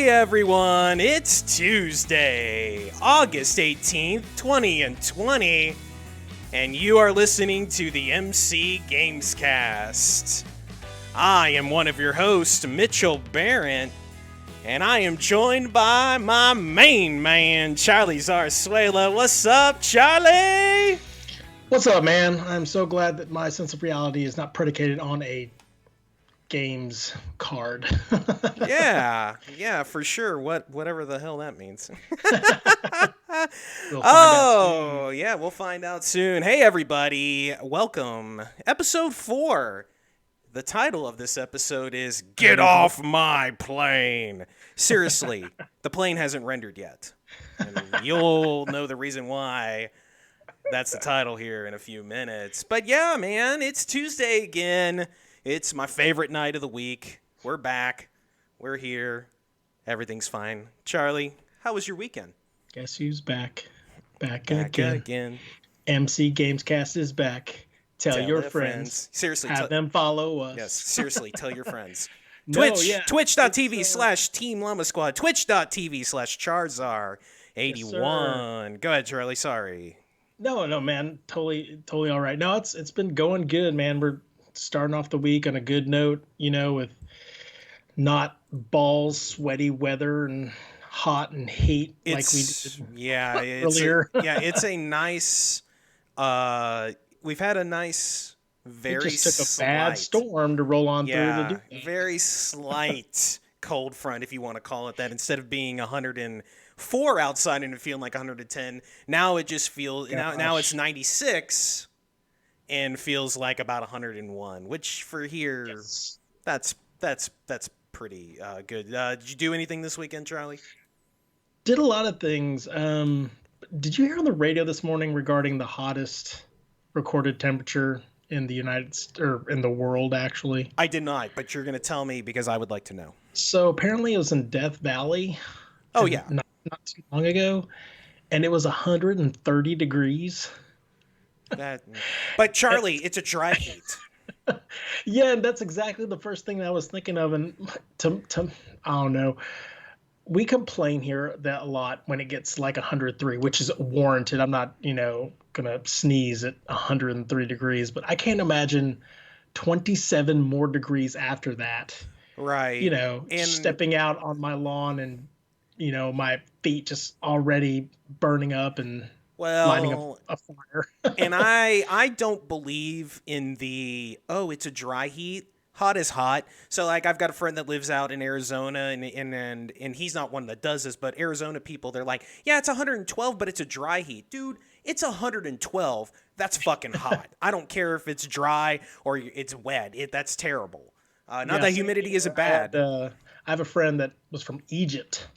Hey everyone, it's Tuesday, August 18th, 2020, and you are listening to the MC Gamescast. I am one of your hosts, Mitchell Barrett, and I am joined by my main man, Charlie Zarzuela. What's up, Charlie? What's up, man? I'm so glad that my sense of reality is not predicated on a games card. Yeah, for sure. Whatever the hell that means. We'll find out soon. Yeah, we'll find out soon. Hey, everybody. Welcome. Episode 4. The title of this episode is Get Off My Plane. Seriously, the plane hasn't rendered yet. And you'll know the reason why. That's the title here in a few minutes. But yeah, man, it's Tuesday again. It's my favorite night of the week. We're back. We're here. Everything's fine. Charlie, how was your weekend? Guess who's back? Back again. MC Gamescast is back. Tell your friends. Seriously. Have them follow us. Yes, seriously, tell your friends. No, Twitch.tv/Team Llama Squad. Twitch.tv/Charzar81. Yes, Go ahead, Charlie. Sorry. No, man. Totally all right. No, it's been going good, man. We're starting off the week on a good note, with not balls, sweaty weather and hot and heat like we did earlier. It's a nice we've had a nice It just took a bad storm to roll on through to do that. Very slight cold front, if you want to call it that. Instead of being 104 outside and it feeling like 110, now it just feels now it's 96 and feels like about 101, which for here, Yes. that's pretty good. Did you do anything this weekend, Charlie? Did a lot of things. Did you hear on the radio this morning regarding the hottest recorded temperature in the in the world, actually? I did not, but you're going to tell me because I would like to know. So apparently it was in Death Valley. Oh, yeah. Not too long ago, and it was 130 degrees. But Charlie, it's a dry heat. Yeah, and that's exactly the first thing that I was thinking of. And to I don't know. We complain here that a lot when it gets like 103, which is warranted. I'm not, gonna sneeze at 103 degrees, but I can't imagine 27 more degrees after that. Right. And stepping out on my lawn and my feet just already burning up and lighting up a fire. And I don't believe in it's a dry heat. Hot is hot. So like I've got a friend that lives out in Arizona and he's not one that does this, but Arizona people, they're like, yeah, it's 112, but it's a dry heat. Dude, it's 112. That's fucking hot. I don't care if it's dry or it's wet. That's terrible. Not that humidity isn't bad. I have a friend that was from Egypt,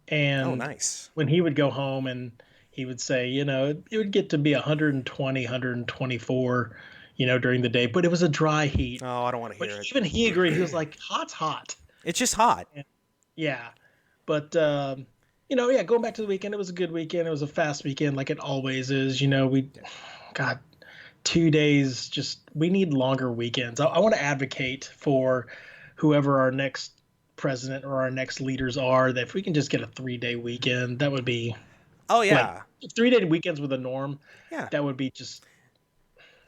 and nice. When he would go home and he would say, it would get to be 120, 124, during the day, but it was a dry heat. Oh, I don't want to hear it. Even he agreed. He was like, hot's hot. It's just hot. Yeah. But, going back to the weekend, it was a good weekend. It was a fast weekend like it always is. We got 2 days. We need longer weekends. I want to advocate for whoever our next president or our next leaders are, that if we can just get a 3-day weekend, that would be... Oh, yeah. 3-day weekends were the norm. Yeah. That would be just...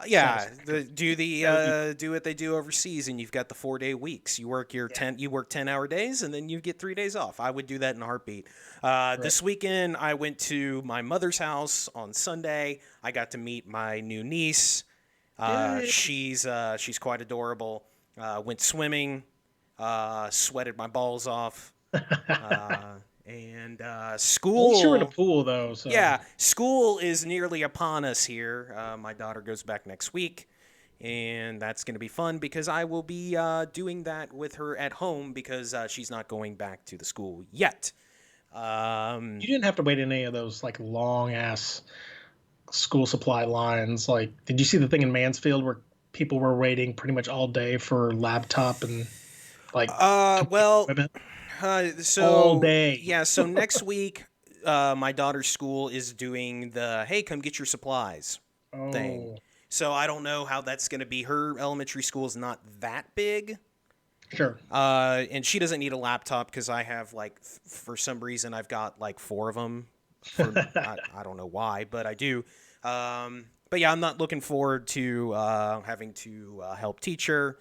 Yeah, do what they do overseas, and you've got the 4-day weeks. You work 10-hour days, and then you get 3 days off. I would do that in a heartbeat. Right. This weekend, I went to my mother's house on Sunday. I got to meet my new niece. She's quite adorable. Went swimming, sweated my balls off. And school. At least you're in a pool, though. So. Yeah, school is nearly upon us here. My daughter goes back next week, and that's going to be fun because I will be doing that with her at home because she's not going back to the school yet. You didn't have to wait in any of those like long ass school supply lines. Like, did you see the thing in Mansfield where people were waiting pretty much all day for laptop and like equipment? All day. Yeah, so next week, my daughter's school is doing the, hey, come get your supplies thing. So I don't know how that's going to be. Her elementary school is not that big. Sure. And she doesn't need a laptop because I have like, for some reason, I've got like 4 of them. I don't know why, but I do. But yeah, I'm not looking forward to having to help teach her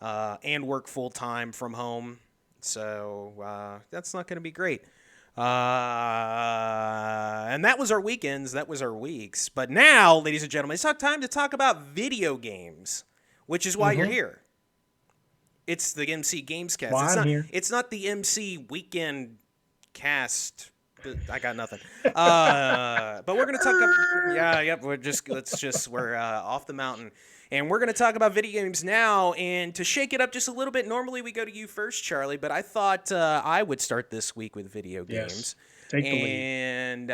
and work full time from home. So that's not going to be great. And that was our weekends. That was our weeks. But now, ladies and gentlemen, it's time to talk about video games, which is why you're here. It's the MC Gamescast. Why I'm here. It's not the MC Weekend Cast. I got nothing. But we're gonna talk. We're off the mountain, and we're gonna talk about video games now. And to shake it up just a little bit, normally we go to you first, Charlie, but I thought I would start this week with video games. Take the lead. And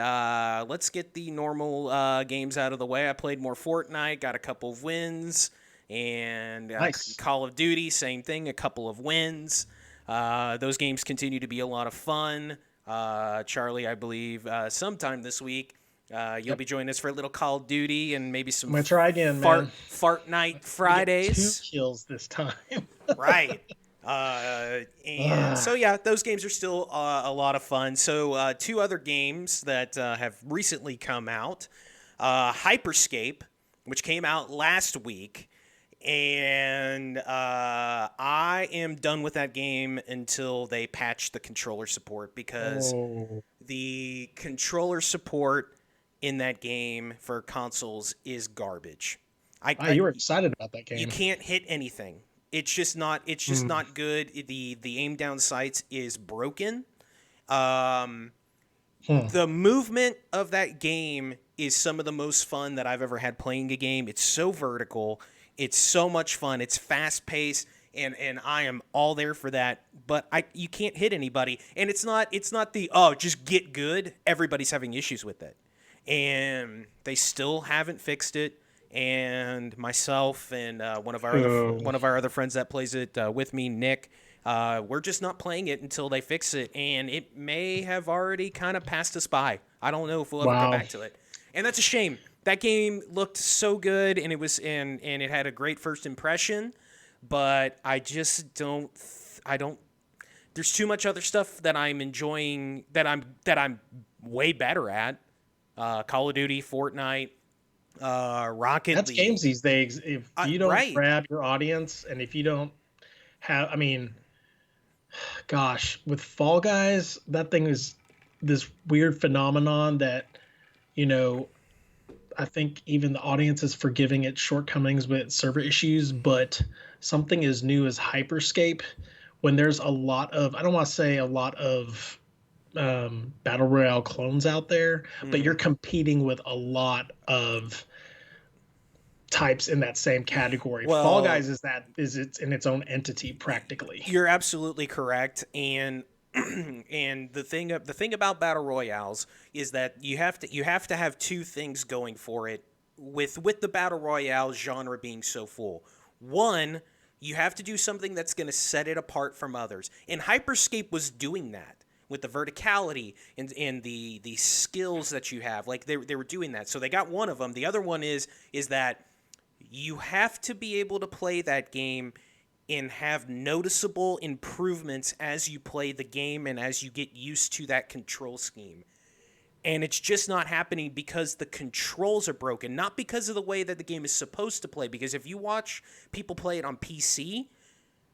let's get the normal games out of the way. I played more Fortnite, got a couple of wins. And Nice. Call of Duty, same thing, a couple of wins. Those games continue to be a lot of fun. Charlie, I believe sometime this week you'll be joining us for a little Call of Duty and maybe some I'm gonna try again, man. Fart Night Fridays. 2 kills this time. Right. So yeah, those games are still a lot of fun. So 2 other games that have recently come out. Hyperscape, which came out last week. And I am done with that game until they patch the controller support because the controller support in that game for consoles is garbage. You were excited about that game. You can't hit anything. It's just not. It's just not good. The aim down sights is broken. The movement of that game is some of the most fun that I've ever had playing a game. It's so vertical. It's so much fun. It's fast paced, and I am all there for that. But you can't hit anybody, and it's not the just get good. Everybody's having issues with it, and they still haven't fixed it. And myself and one of our other friends that plays it with me, Nick, we're just not playing it until they fix it, and it may have already kind of passed us by. I don't know if we'll ever go back to it, and that's a shame. That game looked so good, and it had a great first impression, but I just don't. There's too much other stuff that I'm enjoying that I'm way better at. Call of Duty, Fortnite, Rocket That's League. games these days. If you don't grab your audience, and if you don't have, gosh, with Fall Guys, that thing is this weird phenomenon that, I think even the audience is forgiving its shortcomings with server issues, but something as new as Hyperscape, when there's a lot of, I don't want to say a lot of Battle Royale clones out there, but you're competing with a lot of types in that same category. Well, Fall Guys is it's in its own entity practically. You're absolutely correct, and the thing about battle royales is that you have to have 2 things going for it with the battle royale genre being so full. One, you have to do something that's going to set it apart from others, and Hyperscape was doing that with the verticality and the skills that you have. Like they were doing that, so they got one of them. The other one is that you have to be able to play that game and have noticeable improvements as you play the game and as you get used to that control scheme. And it's just not happening because the controls are broken, not because of the way that the game is supposed to play. Because if you watch people play it on PC,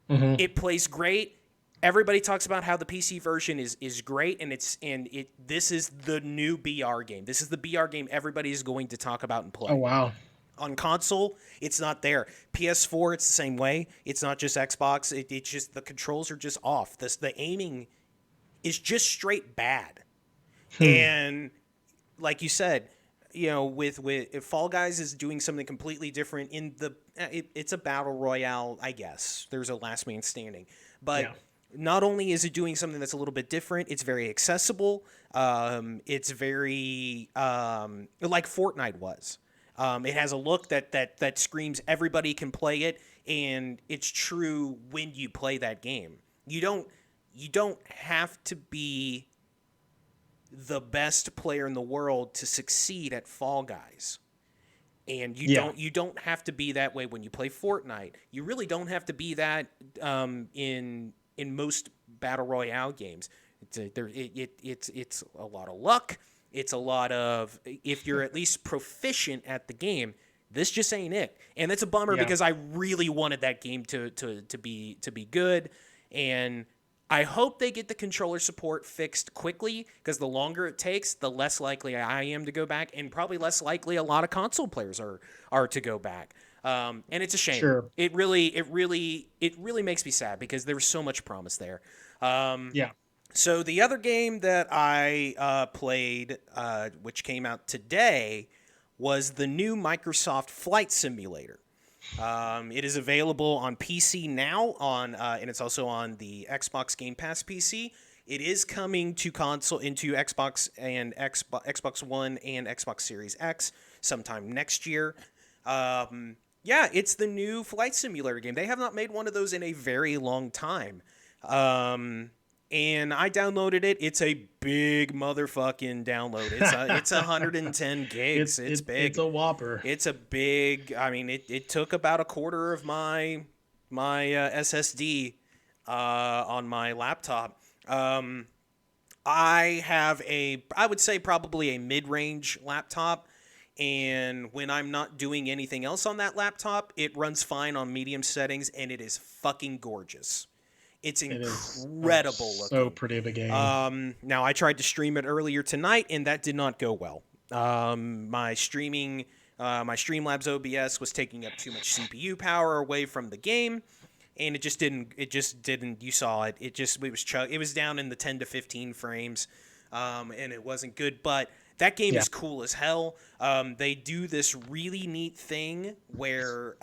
it plays great. Everybody talks about how the PC version is great, and this is the new BR game. This is the BR game everybody is going to talk about and play. Oh, wow. On console, it's not there. PS4, it's the same way. It's not just Xbox. It's just the controls are just off. The aiming is just straight bad. And like you said, with if Fall Guys is doing something completely different it's a battle royale, I guess. There's a last man standing, but not only is it doing something that's a little bit different, it's very accessible. It's very like Fortnite was. It has a look that screams everybody can play it, and it's true when you play that game. You don't have to be the best player in the world to succeed at Fall Guys. And Yeah. you don't have to be that way when you play Fortnite. You really don't have to be that in most battle royale games. It's a lot of luck. It's a lot of, if you're at least proficient at the game, this just ain't it. And that's a bummer Yeah. because I really wanted that game to be good. And I hope they get the controller support fixed quickly, because the longer it takes, the less likely I am to go back, and probably less likely a lot of console players are to go back. And it's a shame. Sure. It really makes me sad because there was so much promise there. Yeah. So the other game that I played, which came out today, was the new Microsoft Flight Simulator. It is available on PC now, and it's also on the Xbox Game Pass PC. It is coming to console, into Xbox and Xbox One and Xbox Series X sometime next year. Yeah, it's the new flight simulator game. They have not made one of those in a very long time. And I downloaded it. It's a big motherfucking download. It's 110 gigs. It's big. It's a whopper. It's a big. I mean, it took about a quarter of my SSD on my laptop. I would say probably a mid-range laptop, and when I'm not doing anything else on that laptop, it runs fine on medium settings, and it is fucking gorgeous. It's incredible looking. So pretty of a game. Now, I tried to stream it earlier tonight, and that did not go well. My Streamlabs OBS was taking up too much CPU power away from the game, and it just didn't. You saw it. It was down in the 10 to 15 frames, and it wasn't good. But that game is cool as hell. They do this really neat thing where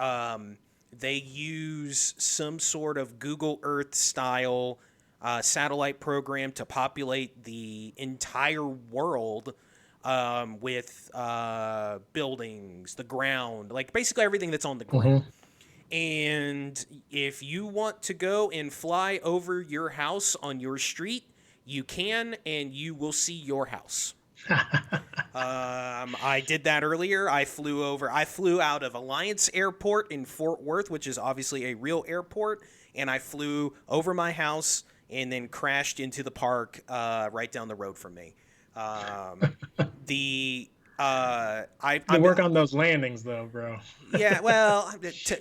they use some sort of Google Earth style satellite program to populate the entire world with buildings, the ground, like basically everything that's on the ground. And if you want to go and fly over your house on your street, you can, and you will see your house. I did that earlier. I flew out of Alliance Airport in Fort Worth, which is obviously a real airport, and I flew over my house and then crashed into the park right down the road from me. I work on those landings though, bro. Yeah, well,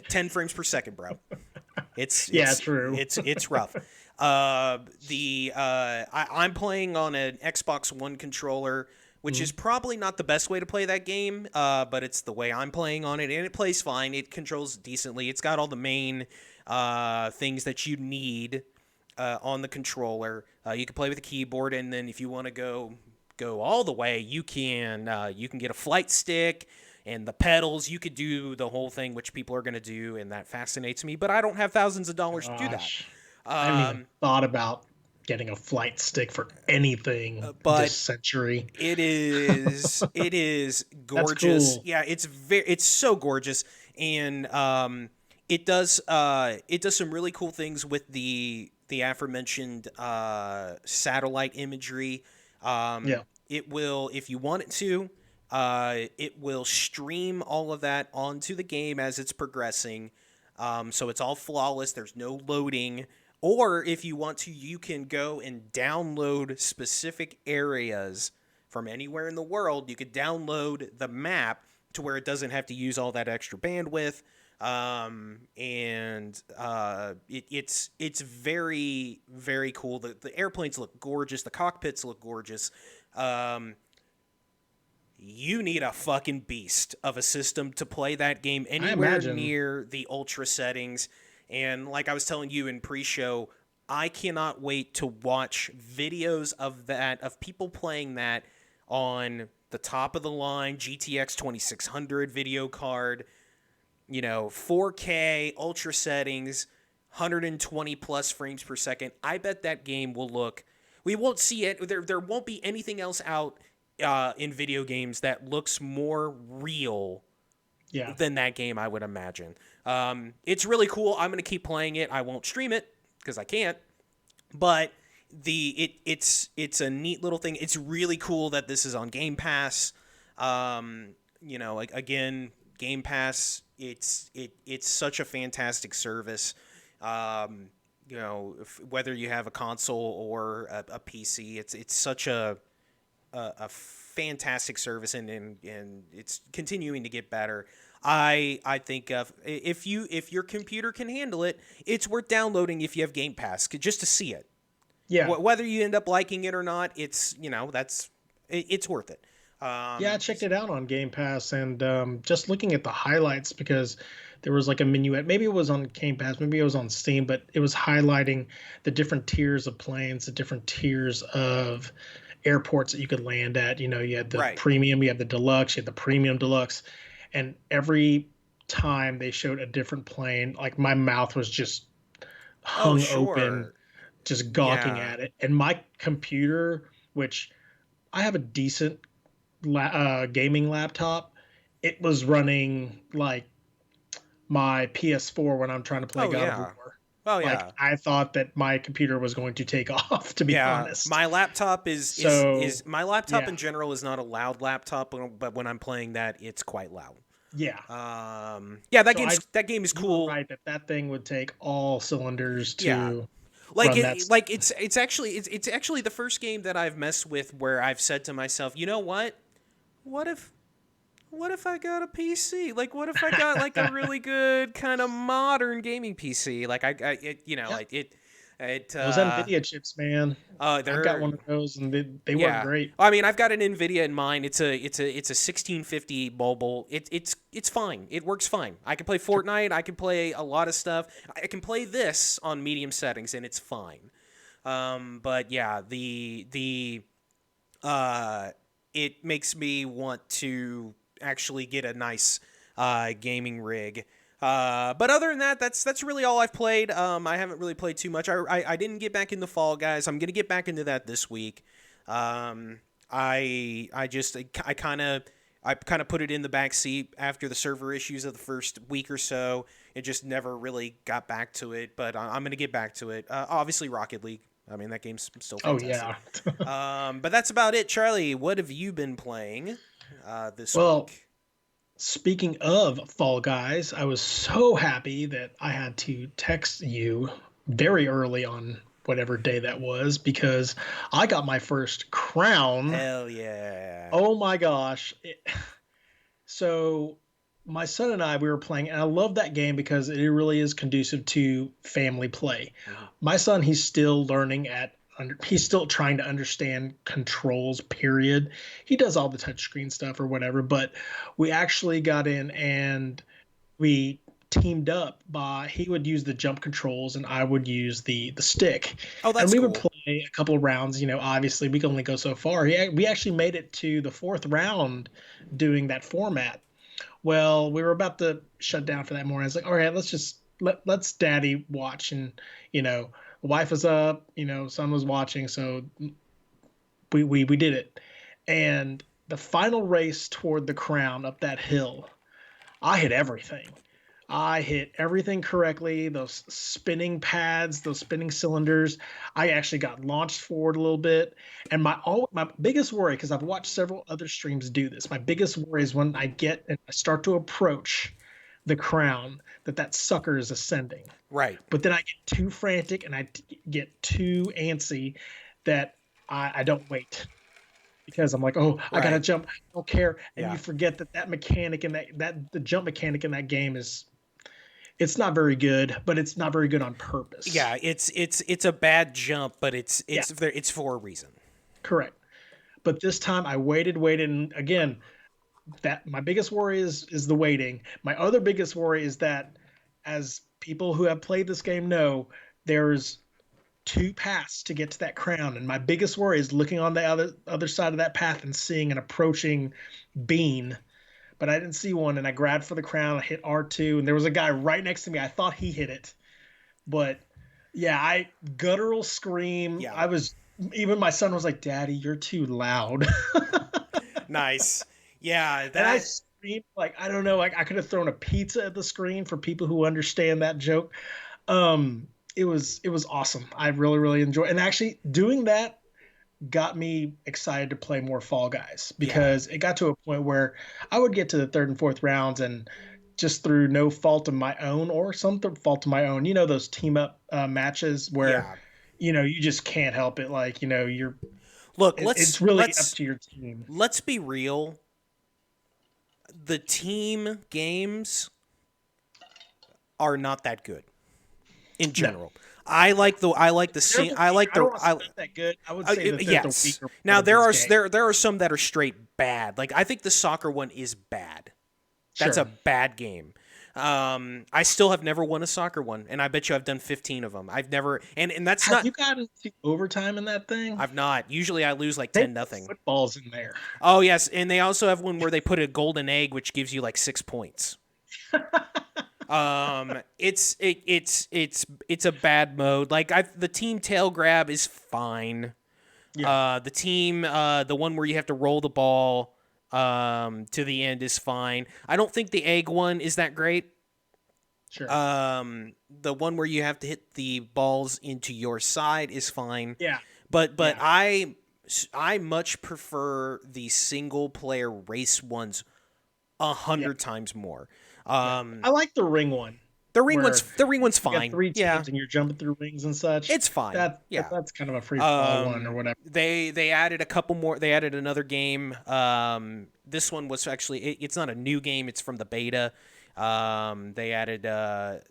10 frames per second, bro. It's true. It's rough. I'm playing on an Xbox One controller, which is probably not the best way to play that game, but it's the way I'm playing on it, and it plays fine. It controls decently. It's got all the main things that you need on the controller. You can play with the keyboard, and then if you want to go all the way, you can get a flight stick and the pedals. You could do the whole thing, which people are going to do, and that fascinates me. But I don't have thousands of dollars to do that. I haven't even thought about getting a flight stick for anything this century. It is gorgeous. Cool. Yeah, it's so gorgeous, and it does some really cool things with the aforementioned satellite imagery. It will, if you want it to, it will stream all of that onto the game as it's progressing. So it's all flawless. There's no loading. Or if you want to, you can go and download specific areas from anywhere in the world. You could download the map to where it doesn't have to use all that extra bandwidth. It's very, very cool. The airplanes look gorgeous. The cockpits look gorgeous. You need a fucking beast of a system to play that game anywhere near the ultra settings. And like I was telling you in pre-show, I cannot wait to watch videos of people playing that on the top of the line GTX 2600 video card, 4K ultra settings, 120 plus frames per second. I bet that game will look. We won't see it. There won't be anything else out in video games that looks more real than that game, I would imagine. It's really cool. I'm going to keep playing it. I won't stream it because I can't. But it's a neat little thing. It's really cool that this is on Game Pass. Again, Game Pass, it's such a fantastic service. Whether you have a console or a PC, it's such a fantastic service, and it's continuing to get better. I think if your computer can handle it, it's worth downloading if you have Game Pass just to see it. Yeah. Whether you end up liking it or not, it's worth it. Yeah, I checked it out on Game Pass, and just looking at the highlights, because there was like a minuet. Maybe it was on Game Pass, maybe it was on Steam, but it was highlighting the different tiers of planes, the different tiers of airports that you could land at. You know, you had the Right. premium, you had the deluxe, you had the premium deluxe, and every time they showed a different plane, like my mouth was just Oh, hung open, sure. just gawking Yeah. at it. And my computer, which I have a decent gaming laptop, it was running like my PS4 when I'm trying to play Oh, God of yeah. War. Oh, Like yeah. I thought that my computer was going to take off, to be Yeah, honest. my laptop is So my laptop yeah, in general is not a loud laptop, but when I'm playing that, it's quite loud. yeah. Yeah, So I that game is You were cool. right that that thing would take all cylinders Yeah, to run that. it's actually the first game that I've messed with where I've said to myself, you know what? What if what if I got a PC? Like, what if I got like a really good kind of modern gaming PC? Like, Yeah, it, those Nvidia chips, man. I've got they're one of those, and they work yeah. great. I mean, I've got an Nvidia in mine. It's a 1650 mobile. It's fine. It works fine. I can play Fortnite. I can play a lot of stuff. I can play this on medium settings, and it's fine. But yeah, uh, it makes me want to actually get a nice gaming rig. But other than that, that's really all I've played. I haven't really played too much. I didn't get back into Fall Guys. I'm gonna get back into that this week. I kind of put it in the back seat after the server issues of the first week or so. It just never really got back to it. But I'm gonna get back to it. Obviously, Rocket League. I mean, that game's still Oh fantastic. yeah. But that's about it. Charlie, what have you been playing this Well, week? speaking of Fall Guys, I was so happy that I had to text you very early on whatever day that was, because I got my first crown. Hell yeah. Oh my gosh. So my son and I, we were playing, and I love that game because it really is conducive to family play. Mhm. My son, he's still learning he's still trying to understand controls, period. He does all the touchscreen stuff or whatever, but we actually got in and we teamed up. By He would use the jump controls and I would use the stick, Oh, and that's we would cool. play a couple of rounds. You know, obviously we can only go so far. We actually made it to the fourth round doing that format. Well, we were about to shut down for that morning. I was like, all right, let's daddy watch. And you know, the wife was up, you know, son was watching, so we did it. And the final race toward the crown up that hill, I hit everything. I hit everything correctly. Those spinning pads, those spinning cylinders. I actually got launched forward a little bit. And my biggest worry, because I've watched several other streams do this, my biggest worry is when I start to approach the crown, that sucker is ascending. Right. But then I get too frantic and get too antsy that I don't wait, because I'm like, oh, I gotta Right. jump. I don't care. And you Yeah. forget that mechanic and that the jump mechanic in that game is, it's not very good, but it's not very good on purpose. Yeah, it's a bad jump, but Yeah, it's for a reason. correct. But this time I waited, and again, that my biggest worry is the waiting. My other biggest worry is that, as people who have played this game know, there's two paths to get to that crown, and my biggest worry is looking on the other side of that path and seeing an approaching bean. But I didn't see one, and I grabbed for the crown. I hit R2, and there was a guy right next to me. I thought he hit it, but yeah, I guttural scream. Yeah. I was Even my son was like, "Daddy, you're too loud," Nice. Yeah, and I that screamed like, I don't know, like I could have thrown a pizza at the screen for people who understand that joke. Um, it was awesome. I really enjoyed, and actually doing that got me excited to play more Fall Guys Yeah. because it got to a point where I would get to the third and fourth rounds and just through no fault of my own or some fault of my own, those team up matches where, Yeah. you just can't help it. Like, Look, it's really up to your team. let's be real. The team games are not that good in No, general. I like the they're scene. the I weak. like I don't the want to say not that good. I would say that they're the yes. weaker part Now of these games. there are some that are straight bad. Like I think the soccer one is bad. That's a Sure. bad game. I still have never won a soccer one, and I bet you I've done 15 of them. I've never, and that's Have not. you gotten to overtime in that thing? I've not. Usually I lose like They 10 put nothing. footballs in there. Oh yes, and they also have one where they put a golden egg, which gives you like 6 points. It's a bad mode. Like the team tail grab is fine. Yeah, The one where you have to roll the ball to the end is fine. I don't think the egg one is that great. sure. The one where you have to hit the balls into your side is fine. Yeah, But yeah. I much prefer the single player race ones Yeah. 100 times more. Yeah, I like the ring one where The ring one's you got fine. three Yeah, teams and you're jumping through rings and such. it's fine. Yeah. That's kind of a free for all one or whatever. They added a couple more. They added another game. This one was actually it's not a new game. It's from the beta. They added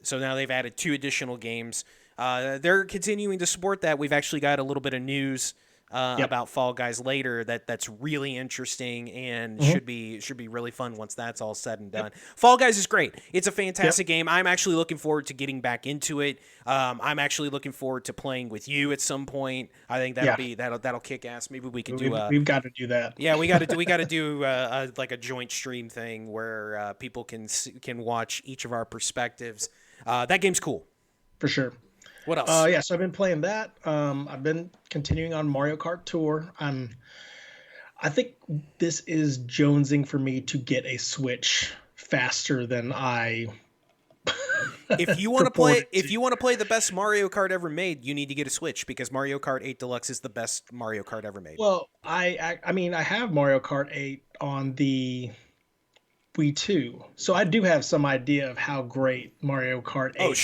so now they've added 2 additional games. They're continuing to support that. We've actually got a little bit of news Yep. about Fall Guys later that's really interesting and Hmm. should be really fun once that's all said and Yep. done. Fall Guys is great. It's a Yep. fantastic game. I'm actually looking forward to getting back into it. I'm actually looking forward to playing with you at some point. I think Yeah. that'll kick ass. Maybe we could do We've got to do that. yeah, we got to do like a joint stream thing where people can watch each of our perspectives. That game's cool. For sure. What else? Yeah, so I've been playing that. I've been continuing on Mario Kart Tour. I think this is jonesing for me to get a Switch faster than I purported If to. you want to play the best Mario Kart ever made, you need to get a Switch because Mario Kart 8 Deluxe is the best Mario Kart ever made. Well, I mean I have Mario Kart 8 on the Wii 2. So I do have some idea of how great Mario Kart Oh, 8 is.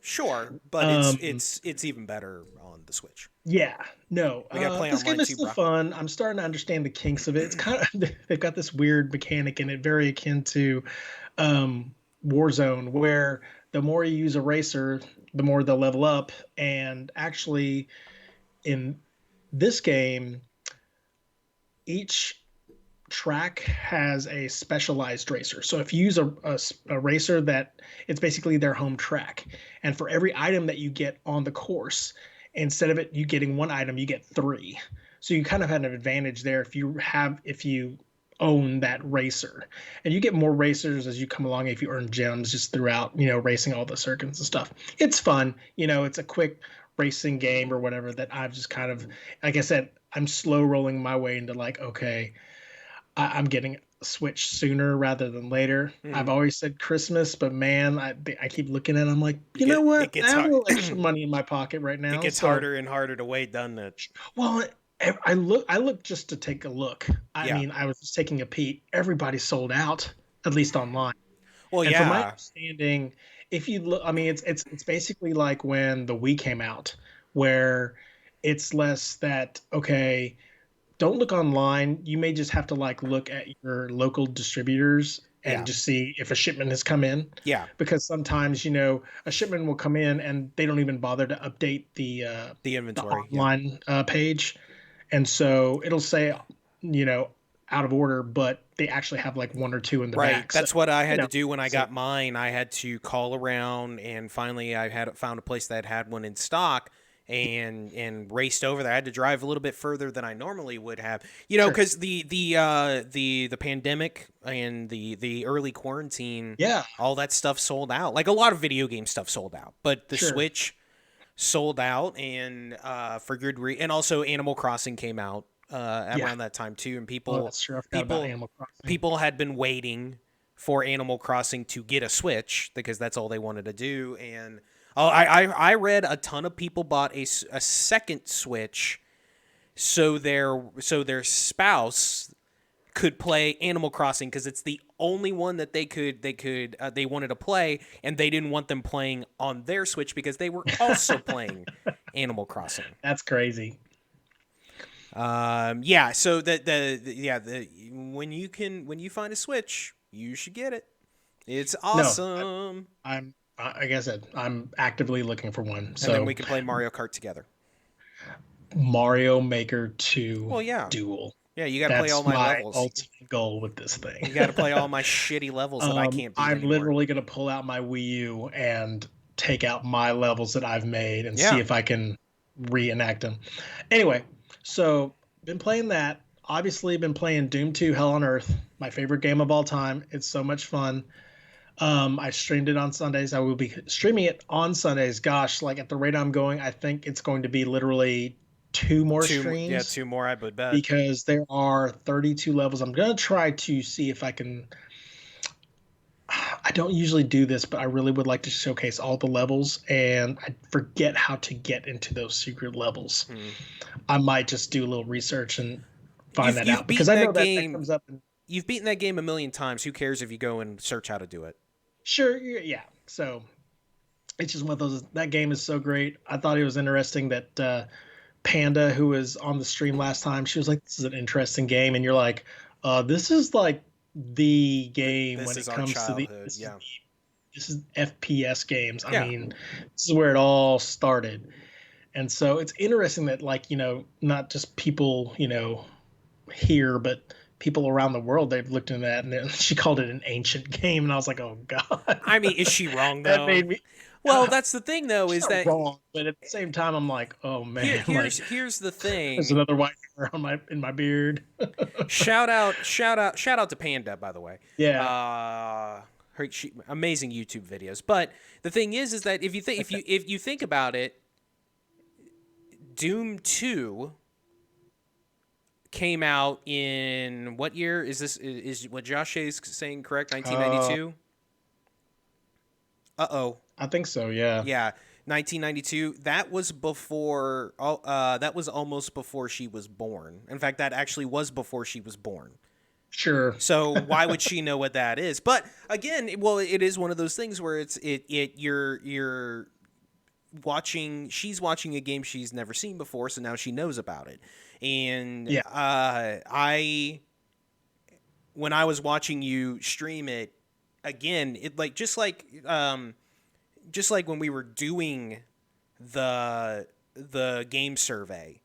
sure, but Um, it's even better on the Switch. yeah, no. We got to play This online game is too, still bro. fun. I'm starting to understand the kinks of it. It's kind of they've got this weird mechanic in it, very akin to Warzone, where the more you use a racer, the more they'll level up. And actually, in this game, each track has a specialized racer. So if you use a racer that it's basically their home track, and for every item that you get on the course, instead of it you getting one item, you get three. So you kind of have an advantage there if you own that racer, and you get more racers as you come along if you earn gems just throughout racing all the circuits and stuff. It's fun. It's a quick racing game or whatever that I've just kind of, like I said, I'm slow rolling my way into like, okay, I'm getting a Switch sooner rather than later. I've Mhm. always said Christmas, but man, I keep looking at it, I'm like, you know It what? I gets have a hard. little extra money in my pocket right It now. gets So, harder and harder to wait, doesn't it? well, I look just to take a look. I Yeah. mean, I was just taking a peek. Everybody's sold out, at least online. Well, And from my yeah. understanding, if you look, I mean, it's basically like when the Wii came out, where it's less that, okay, don't look online. You may just have to like look at your local distributors and Yeah. just see if a shipment has come in, Yeah. because sometimes a shipment will come in and they don't even bother to update The the inventory. Yeah. online page, and so it'll say you know out of order, but they actually have like one or two in the Right. back. So That's what I you had know, to do when I so got mine. I had to call around, and finally I had found a place that had one in stock, and raced over there. I had to drive a little bit further than I normally would have, sure, because the pandemic and the early quarantine, yeah, all that stuff sold out. Like a lot of video game stuff sold out, but the sure, Switch sold out, and for and also Animal Crossing came out yeah. around that time too, and Oh, that's true. I forgot about people Animal Crossing. people had been waiting for Animal Crossing to get a Switch because that's all they wanted to do. And I read a ton of people bought a second Switch so their spouse could play Animal Crossing because it's the only one that they wanted to play, and they didn't want them playing on their Switch because they were also playing Animal Crossing. That's crazy. Yeah. So when you find a Switch, you should get it. It's awesome. No, like I said, I'm actively looking for one. So And then we can play Mario Kart together. Mario Maker 2 Well, yeah. Duel. Yeah, you got to play all my levels. Ultimate goal with this thing. You got to play all my shitty levels that I can't beat I'm anymore. literally going to pull out my Wii U and take out my levels that I've made and see if I can reenact them. Anyway, so been playing that. Obviously, been playing Doom 2 Hell on Earth, my favorite game of all time. It's so much fun. I streamed it on Sundays. I will be streaming it on Sundays. Gosh, like at the rate I'm going, I think it's going to be literally two more streams. Yeah, two more, I would bet. Because there are 32 levels. I'm going to try to see if I can... I don't usually do this, but I really would like to showcase all the levels, and I forget how to get into those secret levels. I might just do a little research and find that out. Because I know that comes up... You've beaten that game a million times. Who cares if you go and search how to do it? Sure, yeah. So it's just one of those. That game is so great. I thought it was interesting that Panda, who was on the stream last time, she was like, "This is an interesting game," and you're like, "This is like the game when it comes to the this is FPS games. I mean, this is where it all started." And so it's interesting that, like, not just people here, but people around the world, they've looked into that, and she called it an ancient game, and I was like, oh god. I mean, is she wrong though? That made me... Well, that's the thing though, is that wrong, but at the same time, I'm like, oh man. Here's the thing. There's another white hair in my beard. shout out to Panda, by the way. Yeah. Amazing YouTube videos. But the thing is that if you think about it, Doom 2 came out in what year? Is what Josh is saying correct? 1992. I think so. Yeah. Yeah, 1992. That was before. That was almost before she was born. In fact, that actually was before she was born. Sure. So why would she know what that is? But again, well, it is one of those things where you're watching. She's watching a game she's never seen before, so now she knows about it. And when I was watching you stream it again, it just like when we were doing the game survey,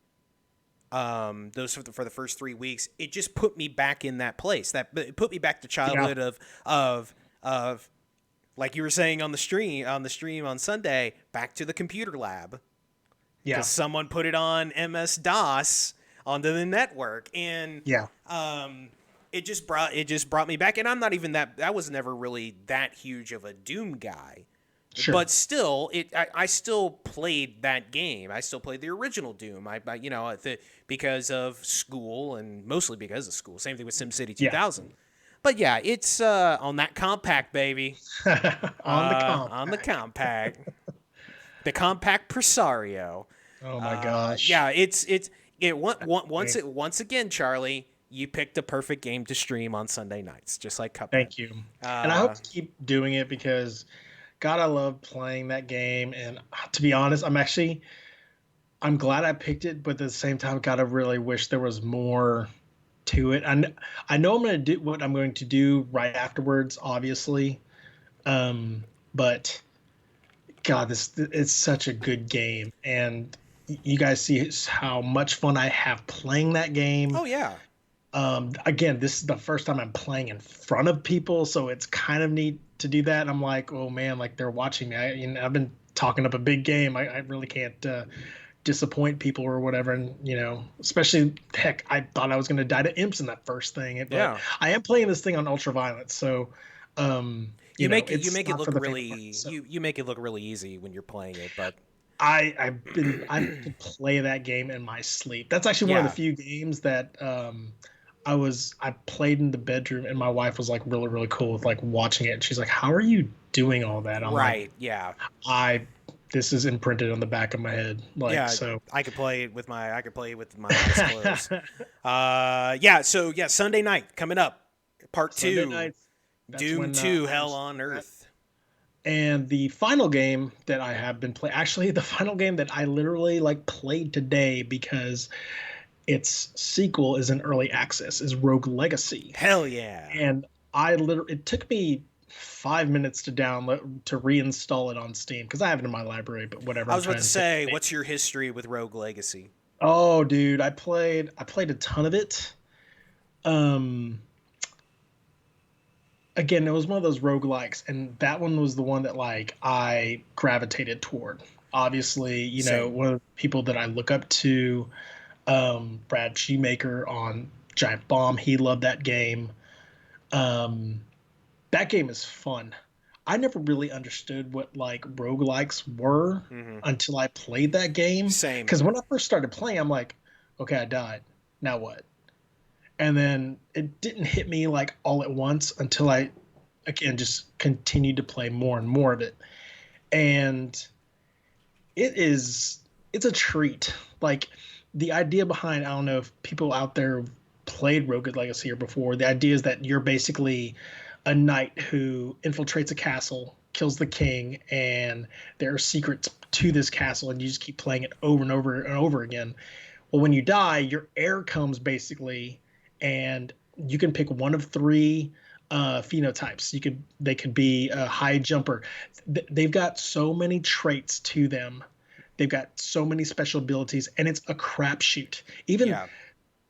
those for the first 3 weeks, it just put me back in that place. It put me back to childhood of like you were saying on the stream on Sunday, back to the computer lab. Yeah, because someone put it on MS-DOS onto the network, and it just brought me back. And I'm not even I was never really that huge of a Doom guy. Sure. But still, I still played that game. I still played the original Doom. Because of school, and mostly because of school. Same thing with SimCity 2000. Yeah. But yeah, it's on that compact, baby. On the compact. The compact Presario. Oh my gosh. Yeah, once again, Charlie, you picked a perfect game to stream on Sunday nights, just like Cuphead. Thank you. And I hope to keep doing it because, God, I love playing that game. And to be honest, I'm glad I picked it, but at the same time, God, I really wish there was more to it. And I know I'm going to do what I'm going to do right afterwards, obviously. But God, it's such a good game. And you guys see how much fun I have playing that game. Oh, yeah. Again, this is the first time I'm playing in front of people, so it's kind of neat to do that. And I'm like, oh man, like they're watching me. I've been talking up a big game. I really can't disappoint people or whatever. And especially, heck, I thought I was going to die to imps in that first thing. But I am playing this thing on ultraviolet, so you make it look really you make it look really easy when you're playing it, but. I play that game in my sleep. That's actually one of the few games that I played in the bedroom, and my wife was like really, really cool with like watching it. And she's like, "How are you doing all that?" I'm like, yeah. I this is imprinted on the back of my head. Like, Yeah, so. I could play it with my eyes closed. Yeah. So yeah, Sunday night coming up, part Sunday two, nights, that's Doom when Two, I Hell was. on Earth. And the final game that I have been playing, actually, the final game that I literally like played today because its sequel is in early access is Rogue Legacy. Hell yeah. And I literally, it took me 5 minutes to download to reinstall it on Steam because I have it in my library, but whatever. I I'm was about trying to to save say, space. what's your history with Rogue Legacy? Oh, dude, I played a ton of it. Um, Again, it was one of those roguelikes, and that one was the one that like I gravitated toward. Obviously, Same. one of the people that I look up to, Brad Shoemaker on Giant Bomb, he loved that game. Um, that game is fun. I never really understood what like roguelikes were Mm-hmm. until I played that game. Same. Because when I first started playing, I'm like, okay, I died. Now what? And then it didn't hit me like all at once until I again just continued to play more and more of it. And it's a treat. Like the idea behind, I don't know if people out there played Rogue Legacy or before, the idea is that you're basically a knight who infiltrates a castle, kills the king, and there are secrets to this castle, and you just keep playing it over and over and over again. Well, when you die, your heir comes basically, and you can pick one of three phenotypes. They could be a high jumper. They've got so many traits to them. They've got so many special abilities, and it's a crapshoot. Even Yeah.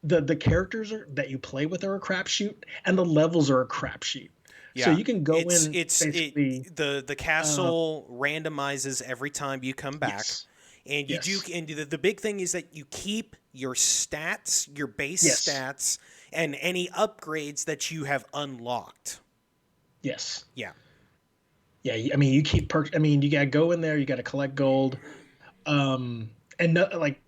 the characters that you play with are a crapshoot, and the levels are a crapshoot. So Yeah. you can go in basically. The Uh, castle randomizes every time you come back. yes, And you do, yes, and the big thing is that you keep your stats, your base yes, stats, and any upgrades that you have unlocked. yes. Yeah. Yeah, I mean, I mean, you gotta go in there. You gotta collect gold. And no, like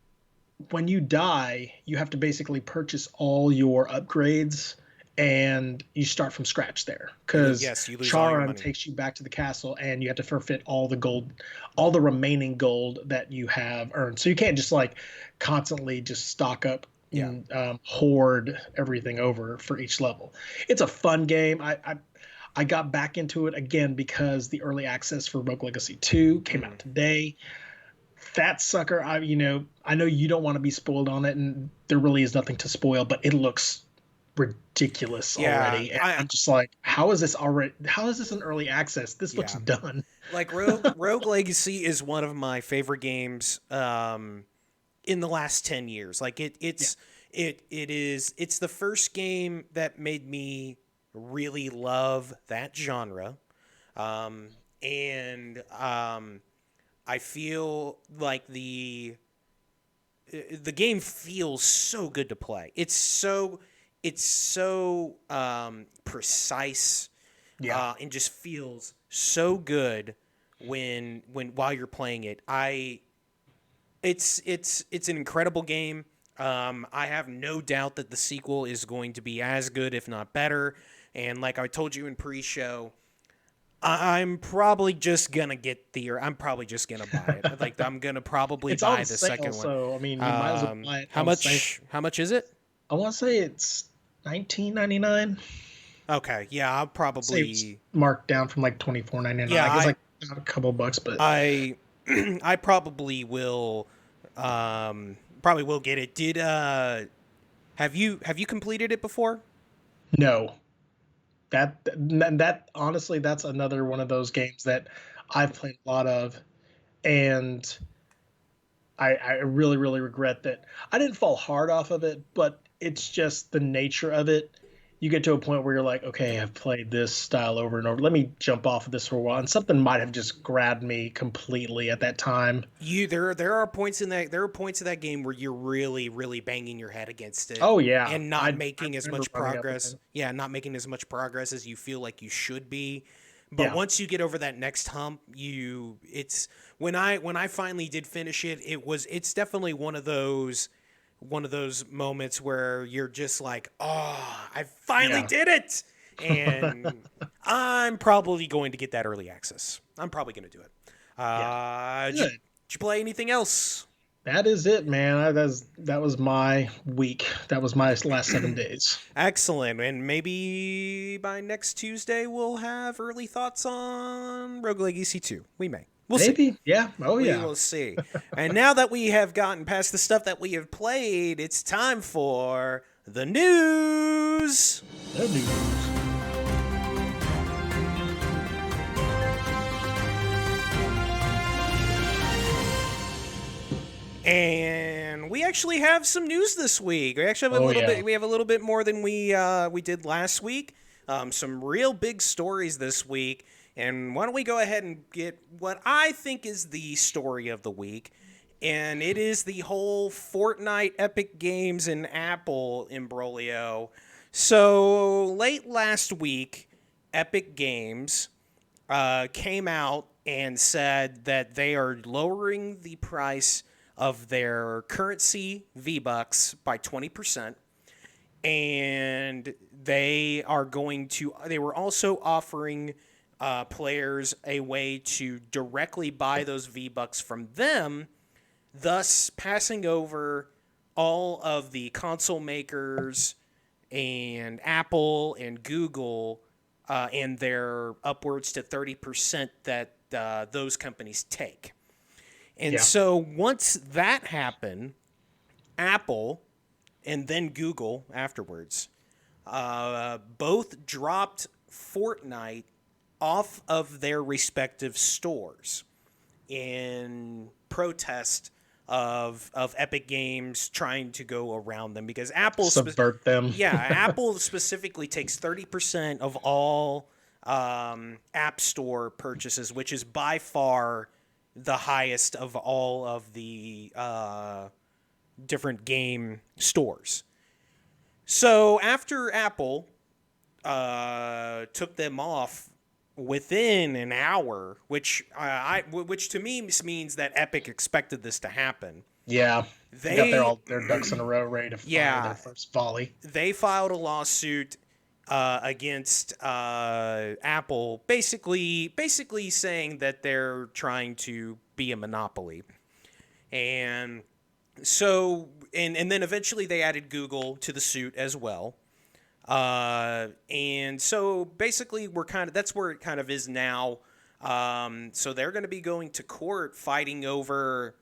when you die, you have to basically purchase all your upgrades and you start from scratch there because Yes, you lose all your Charon money. takes you back to the castle and you have to forfeit all the gold, all the remaining gold that you have earned. So you can't just like constantly just stock up Yeah. and hoard everything over for each level. It's a fun game. I got back into it again because the early access for Rogue Legacy 2 came Hmm. out today. That sucker, I know you don't want to be spoiled on it, and there really is nothing to spoil, but it looks ridiculous Yeah. already. And I'm just like, how is this already? How is this an early access? This looks Yeah. done. Like Rogue Legacy is one of my favorite games in the last 10 years. Like Yeah, it's the first game that made me really love that genre. Um, and I feel like the game feels so good to play. It's so precise, yeah, and just feels so good when while you're playing it. It's an incredible game. I have no doubt that the sequel is going to be as good, if not better. And like I told you in pre-show, I'm probably just gonna get the, or I'm probably just gonna buy it. Like I'm gonna probably it's on buy the sale, second one. so I mean, you might as well buy it How on sale. much? How much is it? I want to say it's 19.99. Okay, yeah, I'll Say it's probably. marked down from like 24.99. Yeah, I guess like a couple bucks, but I, I probably will get it. Did have you completed it before? no. That honestly, that's another one of those games that I've played a lot of, and I really really regret that I didn't fall hard off of it, but it's just the nature of it. You get to a point where you're like, okay, I've played this style over and over. Let me jump off of this for a while, and something might have just grabbed me completely at that time. There are points in that game where you're really banging your head against it Oh yeah, and I not I making as remember much running up progress. again. Yeah, not making as much progress as you feel like you should be. But Yeah, once you get over that next hump, it's when I finally did finish it, it's definitely one of those moments where you're just like, "Oh, I finally yeah. did it." And I'm probably going to get that early access. I'm probably going to do it. Yeah. Did you, Good. did you play anything else? That is it, man. That was my week. That was my last 7 days. Excellent. And maybe by next Tuesday we'll have early thoughts on Rogue Legacy 2. We may. We'll see. Maybe. Yeah. Oh We yeah. will see. And now that we have gotten past the stuff that we have played, it's time for the news. No news. And we actually have some news this week. We actually have a Oh little yeah. bit. We have a little bit more than we did last week. Some real big stories this week. And why don't we go ahead and get what I think is the story of the week? And it is the whole Fortnite, Epic Games, and Apple imbroglio. So late last week, Epic Games came out and said that they are lowering the price of their currency V-Bucks by 20%. And they were also offering players a way to directly buy those V-Bucks from them, thus passing over all of the console makers and Apple and Google and their upwards to 30% that those companies take. And Yeah. so once that happened, Apple and then Google afterwards both dropped Fortnite off of their respective stores in protest of Epic Games trying to go around them, because Subvert them. yeah, Apple specifically takes 30% of all App Store purchases, which is by far the highest of all of the different game stores. So after Apple took them off within an hour, which to me means that Epic expected this to happen. Yeah. They got their ducks in a row ready to fire Yeah. their first volley. They filed a lawsuit against Apple, basically saying that they're trying to be a monopoly. And so, and then eventually they added Google to the suit as well. And so basically that's where it kind of is now. So they're going to be going to court fighting over,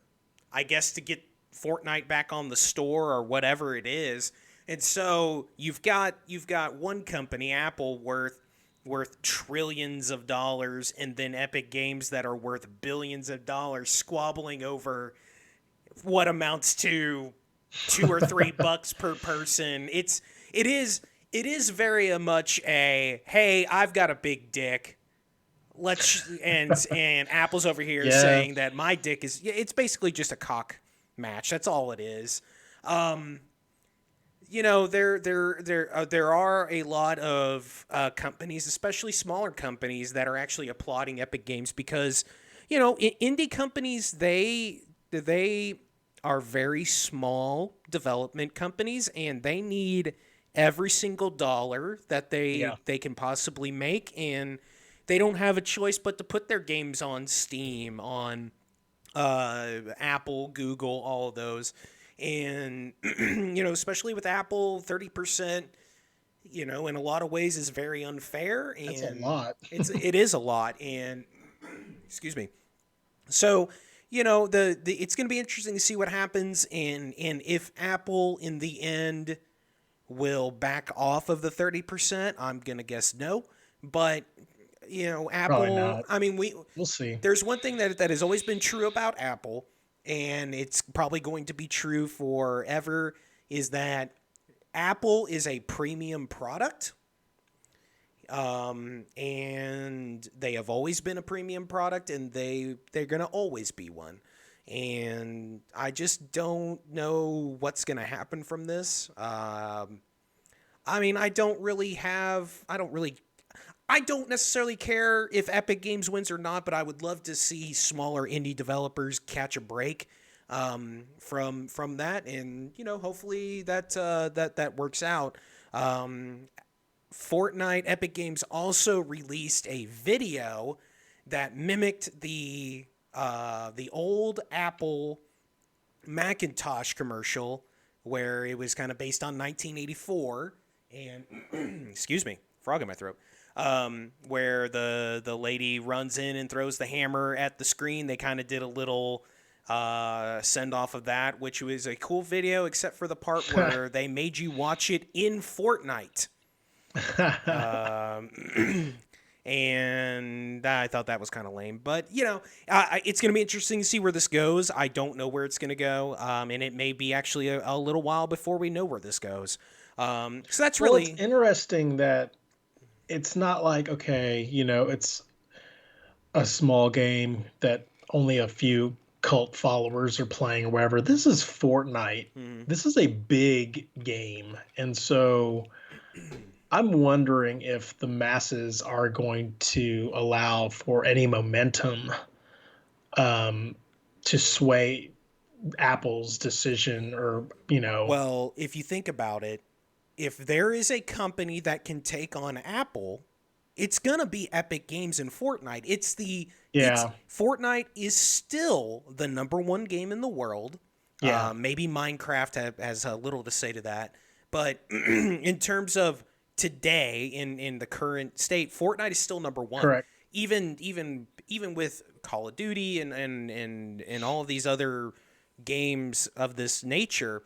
I guess, to get Fortnite back on the store or whatever it is. And so you've got one company, Apple, worth trillions of dollars, and then Epic Games that are worth billions of dollars squabbling over what amounts to $2 or $3 per person. It is very much a, hey, I've got a big dick. And Apple's over here saying that my dick is. It's basically just a cock match. That's all it is. There are a lot of companies, especially smaller companies, that are actually applauding Epic Games because, indie companies, they are very small development companies, and they need every single dollar that they can possibly make, and they don't have a choice but to put their games on Steam, on Apple, Google, all of those. And, especially with Apple, 30%, in a lot of ways is very unfair. And That's a lot. It is a lot. And, excuse me. So, it's going to be interesting to see what happens and if Apple in the end will back off of the 30%. I'm going to guess no. But, Apple, I mean, we'll see. There's one thing that has always been true about Apple, and it's probably going to be true forever, is that Apple is a premium product. And they have always been a premium product, and they're going to always be one. And I just don't know what's going to happen from this. I don't necessarily care if Epic Games wins or not, but I would love to see smaller indie developers catch a break from that, and hopefully that works out. Fortnite, Epic Games also released a video that mimicked the the old Apple Macintosh commercial where it was kind of based on 1984 and excuse me, frog in my throat. Where the lady runs in and throws the hammer at the screen. They kind of did a little send off of that, which was a cool video, except for the part where they made you watch it in Fortnite. And I thought that was kind of lame. But, it's going to be interesting to see where this goes. I don't know where it's going to go. And it may be actually a little while before we know where this goes. So that's Well, really it's interesting that it's not like, okay, it's a small game that only a few cult followers are playing or whatever. This is Fortnite. This is a big game. And so I'm wondering if the masses are going to allow for any momentum to sway Apple's decision or. Well, if you think about it, if there is a company that can take on Apple, it's gonna be Epic Games and Fortnite. It's Yeah. Fortnite is still the number one game in the world. Yeah. Maybe Minecraft has a little to say to that, but in terms of today, in the current state, Fortnite is still number one. Correct. Even with Call of Duty and all of these other games of this nature,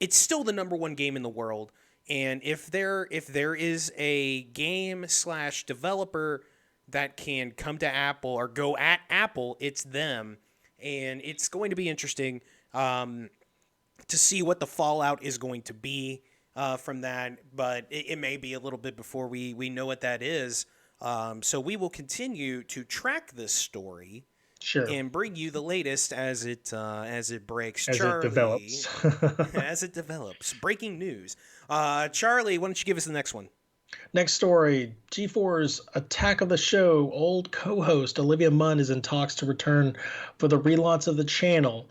it's still the number one game in the world. And if there is a game / developer that can come to Apple or go at Apple, it's them. And it's going to be interesting to see what the fallout is going to be from that. But it may be a little bit before we know what that is. So we will continue to track this story. Sure. And bring you the latest as it breaks. As Charlie, it develops. as it develops. Breaking news. Charlie, why don't you give us the next one? Next story, G4's Attack of the Show. Old co-host Olivia Munn is in talks to return for the relaunch of the channel.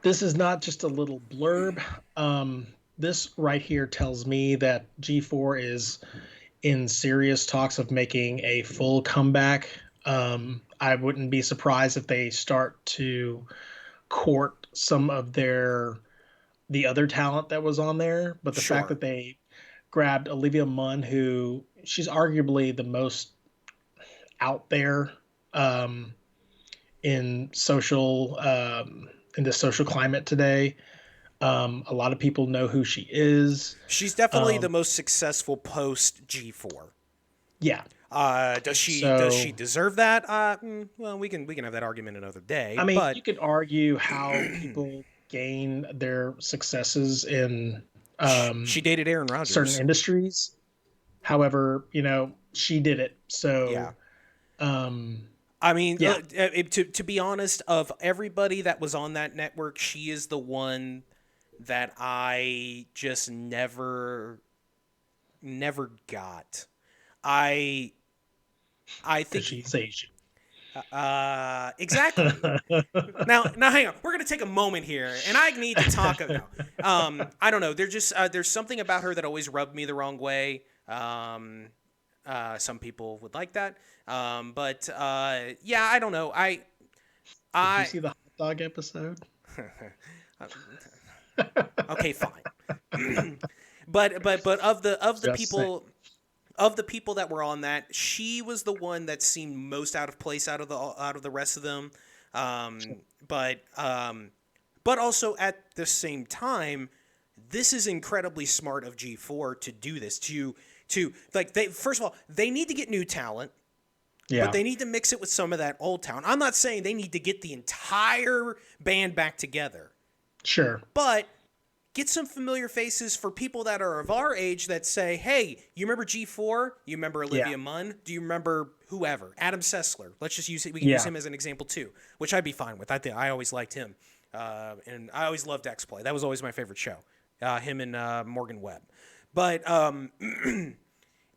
This is not just a little blurb. This right here tells me that G4 is in serious talks of making a full comeback. I wouldn't be surprised if they start to court some of the other talent that was on there, but the fact that they grabbed Olivia Munn, who she's arguably the most out there in social in the social climate today. A lot of people know who she is. She's definitely the most successful post G4. Yeah. Does she deserve that? Well, we can have that argument another day. I mean, but you could argue how people gain their successes in she dated Aaron Rodgers. Certain industries. However, she did it. So yeah. I mean, to be honest, of everybody that was on that network, she is the one that I just never got. I think she's Asian. Exactly. now hang on. We're gonna take a moment here, and I need to talk. I don't know. There's something about her that always rubbed me the wrong way. Some people would like that, but yeah, I don't know. Did you see the hot dog episode? Okay, fine. but of the people. Saying. Of the people that were on that, she was the one that seemed most out of place out of the rest of them. But also at the same time, this is incredibly smart of G4 to do this. To first of all, they need to get new talent. Yeah. But they need to mix it with some of that old talent. I'm not saying they need to get the entire band back together. Sure. But get some familiar faces for people that are of our age that say, hey, you remember G4? You remember Olivia Munn? Do you remember whoever? Adam Sessler. Let's just use it. We can use him as an example too, which I'd be fine with. I always liked him. And I always loved X-Play. That was always my favorite show. Him and Morgan Webb. But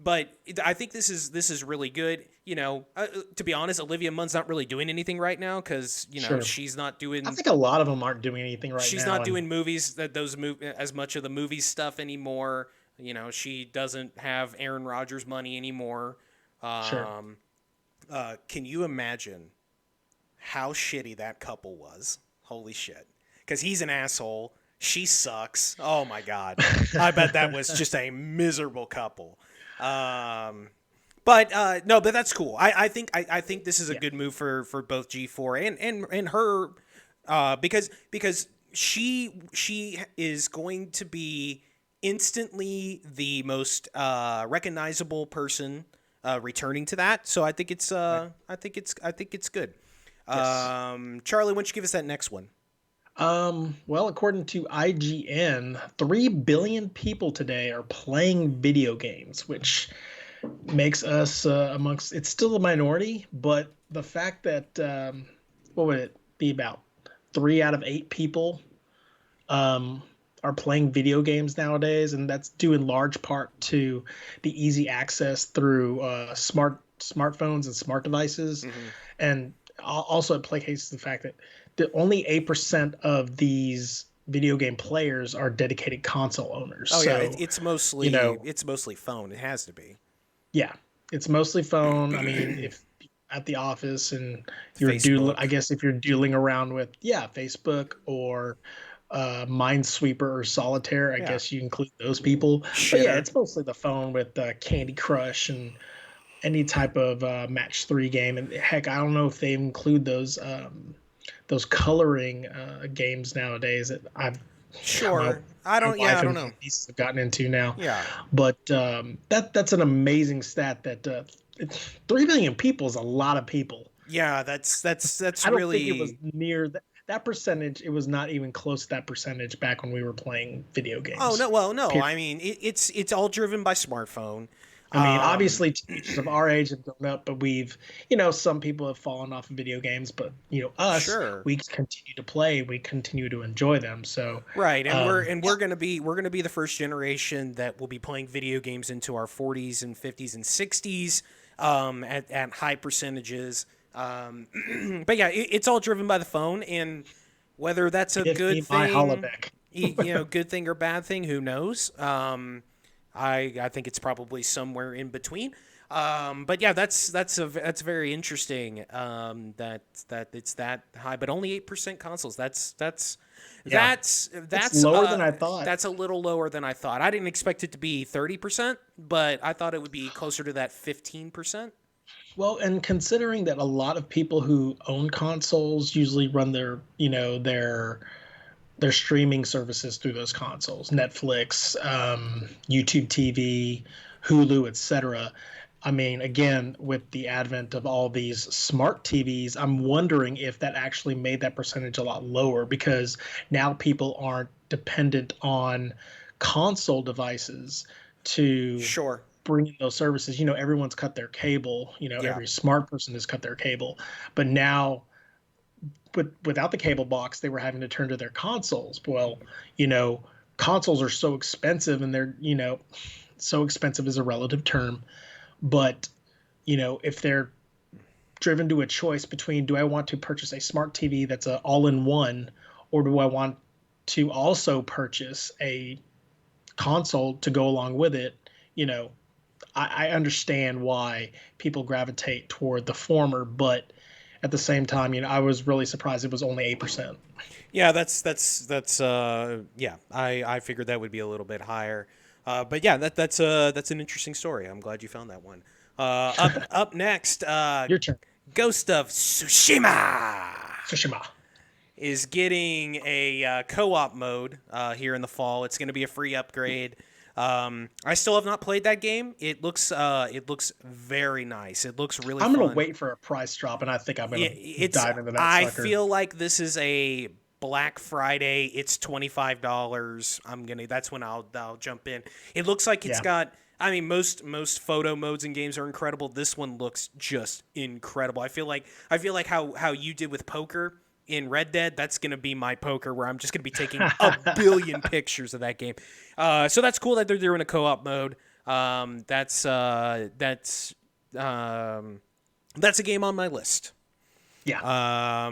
but I think this is really good. To be honest, Olivia Munn's not really doing anything right now because she's not doing. I think a lot of them aren't doing anything right now. She's not doing movies as much of the movie stuff anymore. She doesn't have Aaron Rodgers money anymore. Can you imagine how shitty that couple was. Holy shit. Because he's an asshole. She sucks. Oh my god. I bet that was just a miserable couple. But that's cool. I think this is a Yeah. good move for both G4 and her, because she is going to be instantly the most recognizable person returning to that. So Right. I think it's good. Yes. Charlie, why don't you give us that next one? Well, according to IGN, 3 billion people today are playing video games, which makes us amongst, it's still a minority, but the fact that, what would it be, about 3 out of 8 people um, are playing video games nowadays, and that's due in large part to the easy access through smartphones and smart devices, Hmm. and also it placates the fact that only 8% of these video game players are dedicated console owners. Oh yeah, So, you it's know, mostly phone. It has to be yeah, it's mostly phone. I mean, if at the office and you're I Facebook. guess if you're dealing around with, yeah, Facebook or Minesweeper or Solitaire, I Yeah, guess you include those people. But yeah, shitter. it's mostly the phone with Candy Crush and any type of match 3 game. And heck, I don't know if they include those coloring games nowadays that Sure. my Yeah, wife I don't and my know. nieces have gotten into now. Yeah. But that's an amazing stat that 3 million people is a lot of people. Yeah, that's I don't think it was really. near that percentage. It was not even close to that percentage back when we were playing video Oh games. no, well no. Period. I mean, it's all driven by smartphone. I mean, Um, obviously, teenagers of our age have grown up, but some people have fallen off of video games, but us, sure. we continue to play, we continue to enjoy them. So, Right, and yeah, we're gonna be the first generation that will be playing video games into our 40s and 50s and 60s, at high percentages. But yeah, it's all driven by the phone, and whether that's a give good me my thing, holodeck. good thing or bad thing, who knows? I think it's probably somewhere in between. But yeah, that's very interesting. That it's that high, but only 8% consoles. Yeah, it's lower than I thought. That's a little lower than I thought. I didn't expect it to be 30%, but I thought it would be closer to that 15%. Well, and considering that a lot of people who own consoles usually run their streaming services through those consoles, Netflix, YouTube TV, Hulu, etc. I mean, again, with the advent of all these smart TVs, I'm wondering if that actually made that percentage a lot lower because now people aren't dependent on console devices to Sure. bring in those services. Everyone's cut their cable. Yeah. Every smart person has cut their cable, but now without the cable box, they were having to turn to their consoles. Well, you know, consoles are so expensive, and they're so expensive is a relative term, but if they're driven to a choice between, do I want to purchase a smart TV that's a all-in-one, or do I want to also purchase a console to go along with it? I understand why people gravitate toward the former, but at the same time, I was really surprised it was only 8%. Yeah, yeah. I figured that would be a little bit higher. But yeah, that's an interesting story. I'm glad you found that one. Up next, Your turn. Ghost of Tsushima Tsushima. is getting a co-op mode here in the fall. It's going to be a free upgrade. I still have not played that game. It looks very nice. It looks really I'm gonna fun. wait for a price drop, and I think I'm Yeah, gonna it's. dive into that I sucker. feel like this is a Black Friday. It's $25. That's when I'll jump in. It looks like it's Yeah. got. I mean, most photo modes in games are incredible. This one looks just incredible. I feel like how you did with poker in Red Dead. That's gonna be my poker, where I'm just gonna be taking a billion pictures of that game. So that's cool that they're doing a co-op mode. That's a game on my list. Yeah.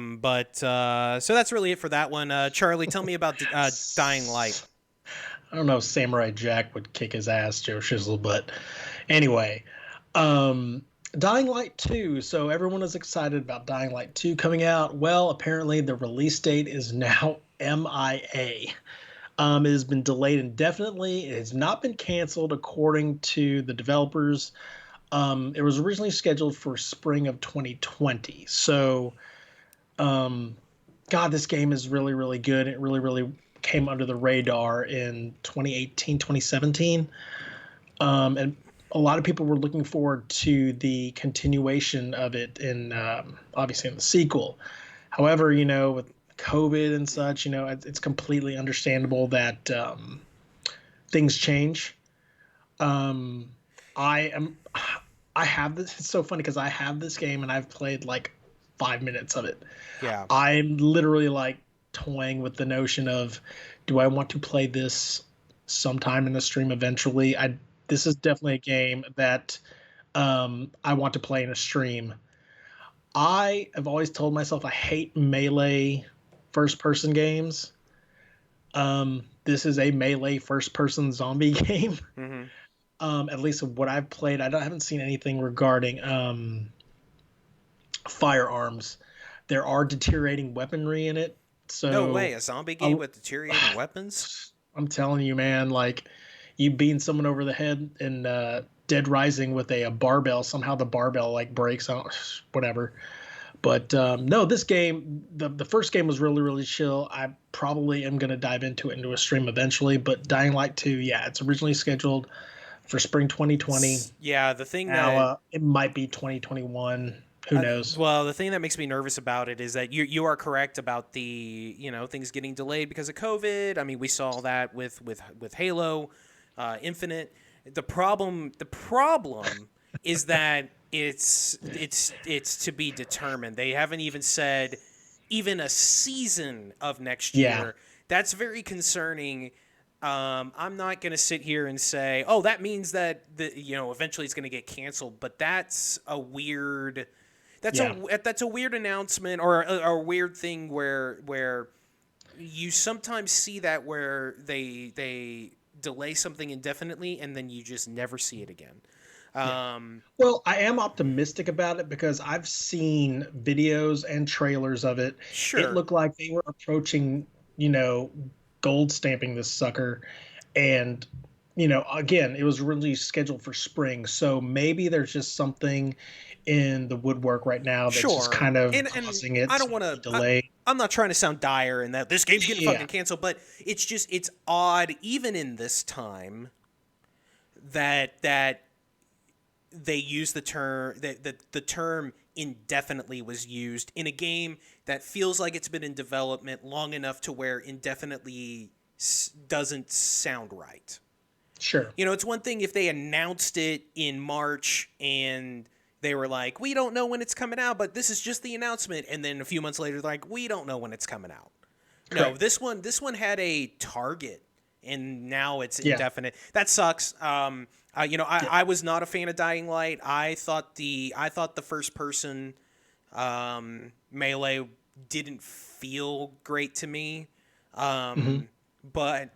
So that's really it for that one. Charlie, tell me about Dying Light. I don't know if Samurai Jack would kick his ass, Joe Shizzle, but anyway, um, Dying Light 2. So everyone is excited about Dying Light 2 coming out. Well, apparently the release date is now MIA. It has been delayed indefinitely. It has not been canceled, according to the developers. It was originally scheduled for spring of 2020. So, God, this game is really, really good. It really, really came under the radar in 2018, 2017. And a lot of people were looking forward to the continuation of it in obviously in the sequel. However, with COVID and such, it's completely understandable that things change. Um, I am. I have this. It's so funny because I have this game and I've played like 5 minutes of it. Yeah. I'm literally like toying with the notion of, do I want to play this sometime in the stream eventually? This is definitely a game that I want to play in a stream. I have always told myself I hate melee first person games. This is a melee first person zombie game. Mm-hmm. At least what I've played. I haven't seen anything regarding firearms. There are deteriorating weaponry in it. No So way, a zombie game with deteriorating weapons? I'm telling you, man, like you beating someone over the head in Dead Rising with a barbell. Somehow the barbell like breaks. Whatever. But no, this game, the first game was really, really chill. I probably am going to dive into a stream eventually. But Dying Light 2, yeah, it's originally scheduled for spring 2020. Yeah, the thing Now that it might be 2021. Who knows? well, the thing that makes me nervous about it is that you are correct about the things getting delayed because of COVID. I mean, we saw that with Halo Infinite. The problem is that it's to be determined. They haven't even said even a season of next Yeah. year. That's very concerning. I'm not going to sit here and say, oh, that means that eventually it's going to get canceled. But that's a weird. That's a weird announcement or a weird thing where you sometimes see that where they delay something indefinitely and then you just never see it again. Well, I am optimistic about it because I've seen videos and trailers of it. Sure. It looked like they were approaching, gold stamping this sucker. And, again, it was really scheduled for spring. So maybe there's just something in the woodwork right now that's just kind of causing it I don't want to to delay. I'm not trying to sound dire and that this game's getting fucking canceled, but it's odd even in this time that they use the term that the term indefinitely was used in a game that feels like it's been in development long enough to where indefinitely doesn't sound right. Sure. It's one thing if they announced it in March and they were like, we don't know when it's coming out, but this is just the announcement. And then a few months later, they're like, we don't know when it's coming out. Correct. No, this one had a target and now it's indefinite. That sucks. I was not a fan of Dying Light. I thought the first person melee didn't feel great to me. But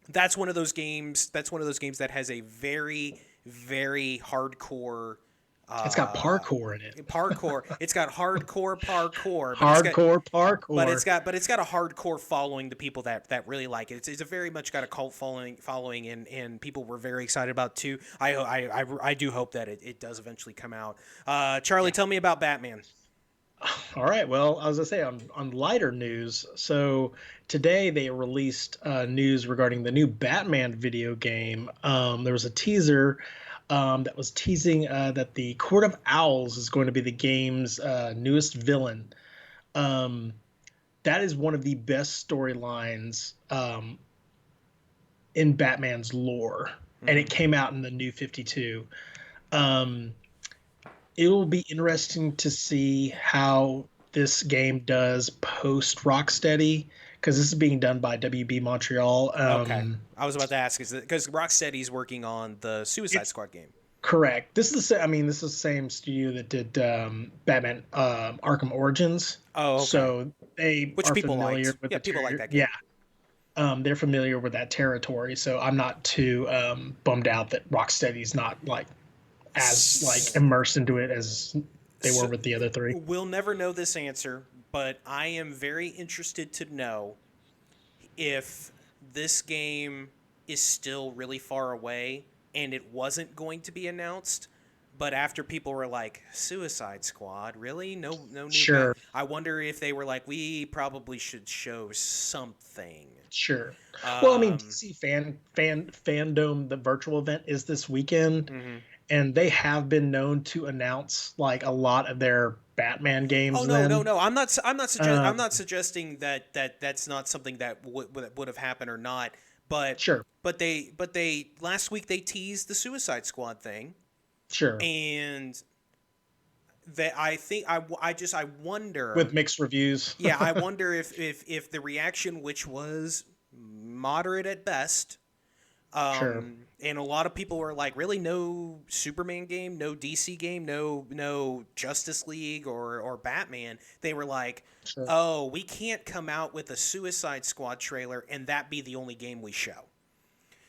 that's one of those games that has a very, very hardcore it's got parkour in it. Parkour. It's got hardcore parkour. Parkour. But it's got a hardcore following. The people that really like it. It's a very much got a cult following, and people were very excited about it too. I do hope that it does eventually come out. Charlie, tell me about Batman. All right. Well, I was gonna say on lighter news. So today they released news regarding the new Batman video game. There was a teaser. That was teasing that the Court of Owls is going to be the game's newest villain. That is one of the best storylines in Batman's lore, and it came out in the New 52. It will be interesting to see how this game does post Rocksteady, because this is being done by WB Montreal. Okay, I was about to ask, is it because Rocksteady's working on the Suicide Squad game? Correct. This is the same studio that did Batman Arkham Origins. Oh, okay. So which people like. Yeah, people like that game. Yeah, they're familiar with that territory. So I'm not too bummed out that Rocksteady's not like as like immersed into it as they were So, with the other three. we'll never know this answer, but I am very interested to know if this game is still really far away and it wasn't going to be announced. But after people were like, Suicide Squad, really? No new Sure, I wonder if they were like, we probably should show something. sure. Well, I mean, Um, DC fandom, the virtual event is this weekend, mhm. and they have been known to announce like a lot of their Batman Oh games. no, no, Then, no! I'm um, not suggesting that's not something that would have happened or not. But sure, they last week they teased the Suicide Squad thing, sure, and that I think I wonder. with mixed reviews. Yeah, I wonder if the reaction, which was moderate at best, Sure, and a lot of people were like, really, no Superman game, no DC game, no Justice League or Batman. They were like, sure. oh, we can't come out with a Suicide Squad trailer and that be the only game we show.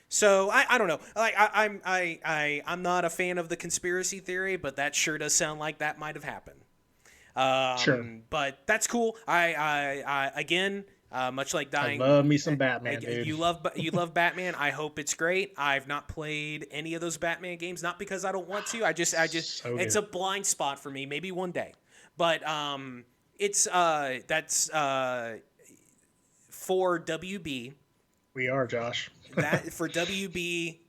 So I don't know. Like I'm not a fan of the conspiracy theory, but that sure does sound like that might have happened. Sure. But that's cool. I again, much like I dying, love me some Batman, dude. you love Batman. I hope it's great. I've not played any of those Batman games, not because I don't want to. I just So it's good. a blind spot for me. Maybe one day, but it's that's for WB. We are, Josh. That for WB,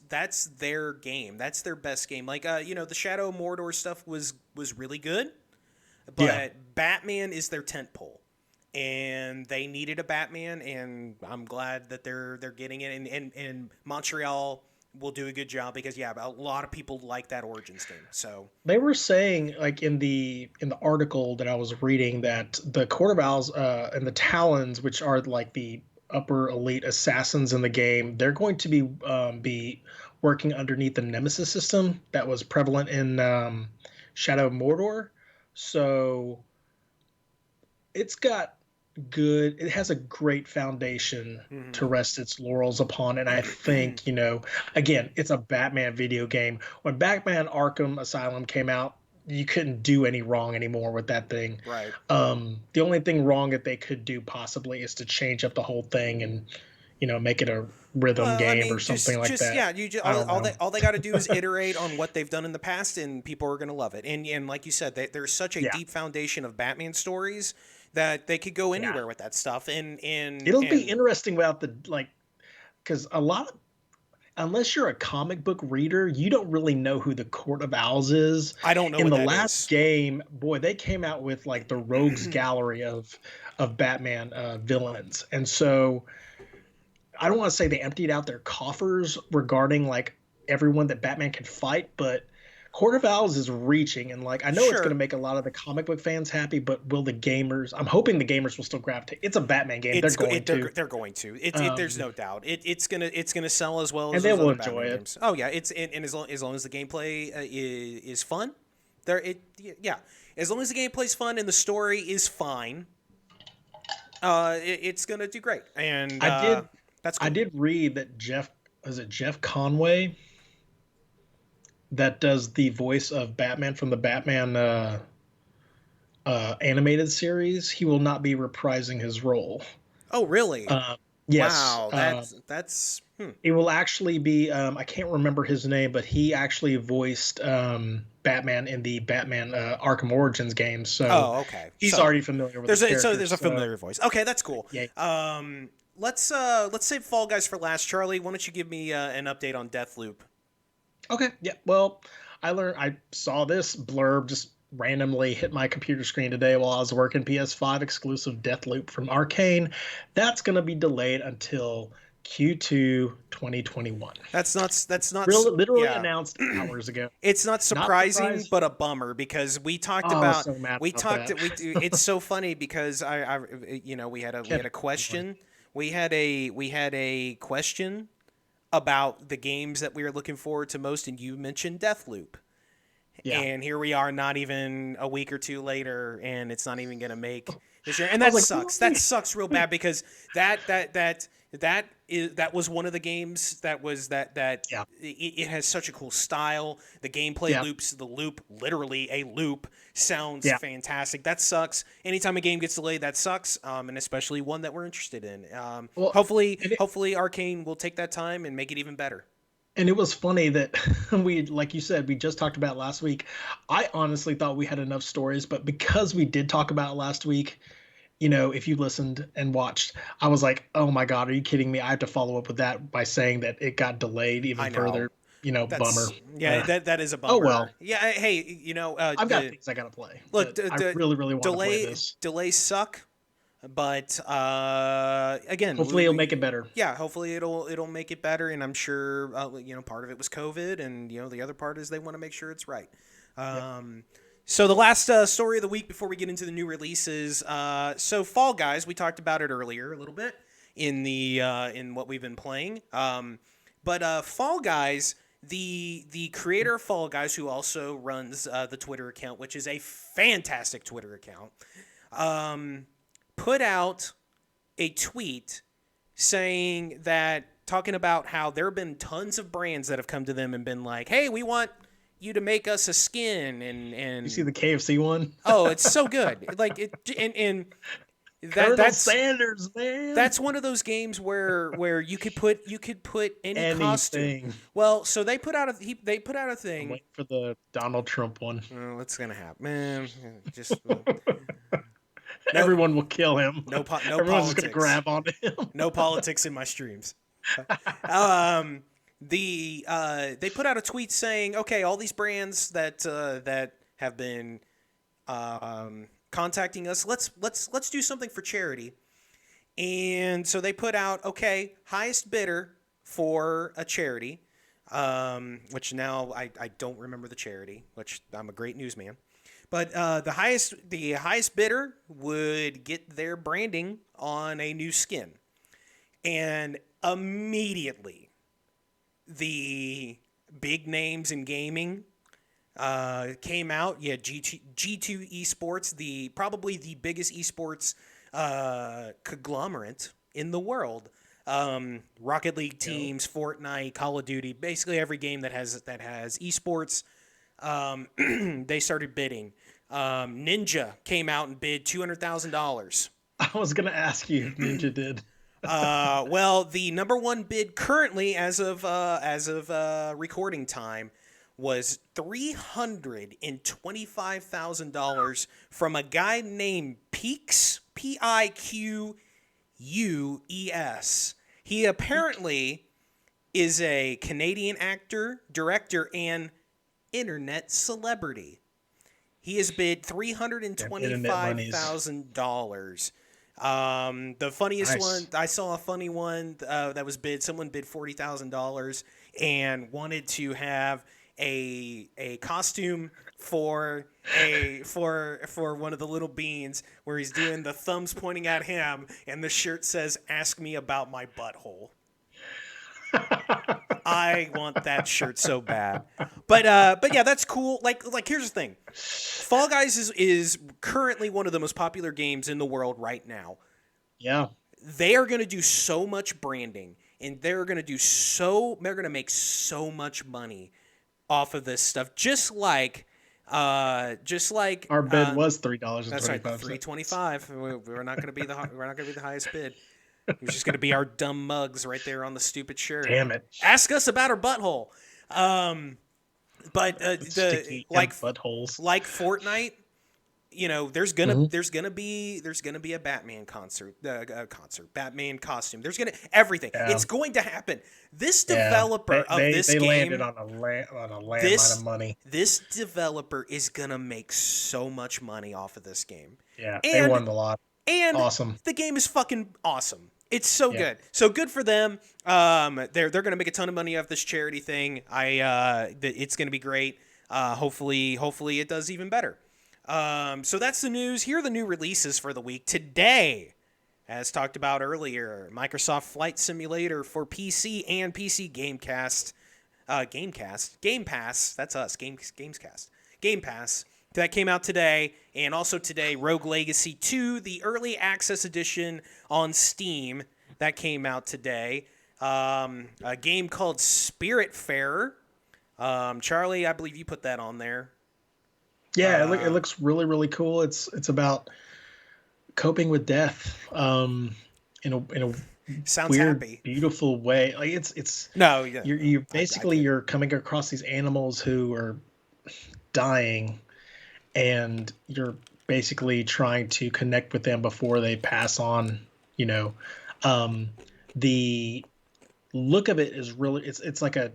that's their game. That's their best game. Like the Shadow Mordor stuff was really good, Yeah. but Batman is their tentpole, and they needed a Batman, and I'm glad that they're getting it. And Montreal will do a good job because a lot of people like that Origins game. So They were saying, like in the article that I was reading, that the Court of Owls and the Talons, which are like the upper elite assassins in the game, they're going to be working underneath the Nemesis system that was prevalent in Shadow of Mordor. So it's got good, it has a great foundation to mhm. rest its laurels upon. And I think, again, it's a Batman video game. When Batman Arkham Asylum came out, you couldn't do any wrong anymore with that thing. Right. The only thing wrong that they could do possibly is to change up the whole thing and make it a rhythm Well, I game or mean, something like just that. yeah, you just I don't know. all they got to do is iterate on what they've done in the past, and people are gonna love it. And like you said, there's such a Yeah, deep foundation of Batman stories that they could go yeah. anywhere with that stuff. It'll be And interesting without the like, because a lot of unless you're a comic book reader, you don't really know who the Court of Owls is. I don't know In what the that last is. game, boy, they came out with like the rogues gallery of Batman villains, and so I don't want to say they emptied out their coffers regarding like everyone that Batman can fight, but Court of Owls is reaching, and like I know it's going to Sure, make a lot of the comic book fans happy, but will the gamers? I'm hoping the gamers will still gravitate. It's a Batman game; they're going to, they're going to. There's um, no doubt. It's gonna sell as well as and they those will other enjoy Batman it. games. Oh yeah, and as long as the gameplay is fun, there it yeah. As long as the gameplay's fun and the story is fine, it's gonna do great. And I did that's I cool. did read that Jeff Conway that does the voice of Batman from the Batman animated series. He will not be reprising his role. Oh really? Uh, yes, Wow, that's it will actually be. I can't remember his name, but he actually voiced Batman in the Batman Arkham Origins game. So Oh, okay. he's already familiar with the character. There's a So familiar voice. Okay, that's cool. yeah. Let's save Fall Guys for last. Charlie, why don't you give me an update on Deathloop? Okay. Yeah. Well, I saw this blurb just randomly hit my computer screen today while I was working. PS5 exclusive Deathloop from Arcane. That's going to be delayed until Q2 2021. That's not Literally yeah. announced hours ago. It's not Not surprising, surprised. but a bummer because we talked Oh, I was about so mad we about talked that. it's so funny because we had a Kept going. question. We had a question about the games that we are looking forward to most, and you mentioned Deathloop. Yeah. And here we are, not even a week or two later, and it's not even going to make this year. And I that was like, sucks. why? That sucks real bad because that that was one of the games that was that Yeah. it has such a cool style. The gameplay Yeah. loops, the loop, literally a loop, sounds Yeah. fantastic. That sucks. Anytime a game gets delayed, that sucks. And especially one that we're interested in. Well, Hopefully Arcane will take that time and make it even better. and it was funny that like you said, we just talked about last week. I honestly thought we had enough stories, but because we did talk about it last week, if you listened and watched, I was like, oh my God, are you kidding me? I have to follow up with that by saying that it got delayed I even know. further. Bummer. That is a Oh bummer. well, Yeah, hey, I've got things I gotta play, look, but I really, really want to play this. delays suck, but again, Hopefully, it'll make it better. yeah, hopefully it'll make it better, and I'm sure part of it was COVID, and the other part is they want to make sure it's right. Yep. So the last story of the week before we get into the new releases, so Fall Guys, we talked about it earlier a little bit in what we've been playing, but Fall Guys. The creator of Fall Guys, who also runs the Twitter account, which is a fantastic Twitter account, put out a tweet talking about how there have been tons of brands that have come to them and been like, "Hey, we want you to make us a skin," and You see the KFC one? oh, it's so good. Like it and Colonel Sanders, man. That's one of those games where you could put any costume. Well, so they put out a thing. I'm waiting for the Donald Trump one. What's gonna happen, man? Just everyone will kill him. No Everyone's politics. just gonna grab on him. No politics in my streams. They put out a tweet saying, okay, all these brands that have been contacting us, let's do something for charity. And so they put out, okay, highest bidder for a charity, which now I don't remember the charity, which I'm a great newsman. But the highest bidder would get their branding on a new skin. And immediately the big names in gaming came out. Yeah, G2 Esports, probably the biggest esports conglomerate in the world. Rocket League teams, Fortnite, Call of Duty, basically every game that has esports. They started bidding. Ninja came out and bid $200,000. I was gonna ask you if Ninja did. Well, the number one bid currently, as of recording time, was $325,000 from a guy named Piqueus, Piqueus. He apparently is a Canadian actor, director, and internet celebrity. He has bid $325,000. The funniest one, I saw a funny one that was bid. Someone bid $40,000 and wanted to have a costume for one of the little beans where he's doing the thumbs pointing at him and the shirt says, "Ask me about my butthole." I want that shirt so bad. But yeah, that's cool. Like here's the thing. Fall Guys is currently one of the most popular games in the world right now. Yeah. They are going to do so much branding and they're going to make so much money off of this stuff, just like our bid was $3. That's right, $3.25. We're not going to be the highest bid. It's just going to be our dumb mugs right there on the stupid shirt. Damn it! Ask us about our butthole. But sticky buttholes, like Fortnite, there's gonna be a Batman Batman costume. There's everything. Yeah. It's going to happen. This developer of this game, they landed on a landmine of money. This developer is gonna make so much money off of this game. Yeah, they won the lot. And awesome. The game is fucking awesome. It's so good. So good for them. They're gonna make a ton of money off this charity thing. It's gonna be great. Hopefully it does even better. So that's the news. Here are the new releases for the week. Today, as talked about earlier, Microsoft Flight Simulator for PC and PC Gamecast. Game Pass. That's us. Gamescast. Game Pass. That came out today, and also today, Rogue Legacy 2, the Early Access Edition on Steam, that came out today. A game called Spiritfarer. Charlie, I believe you put that on there. Yeah, it looks really really cool. It's about coping with death in a Sounds weird happy. beautiful way. Like it's No, yeah, you're I basically kid. you're coming across these animals who are dying, and you're basically trying to connect with them before they pass on. You know, um, the look of it is really it's like a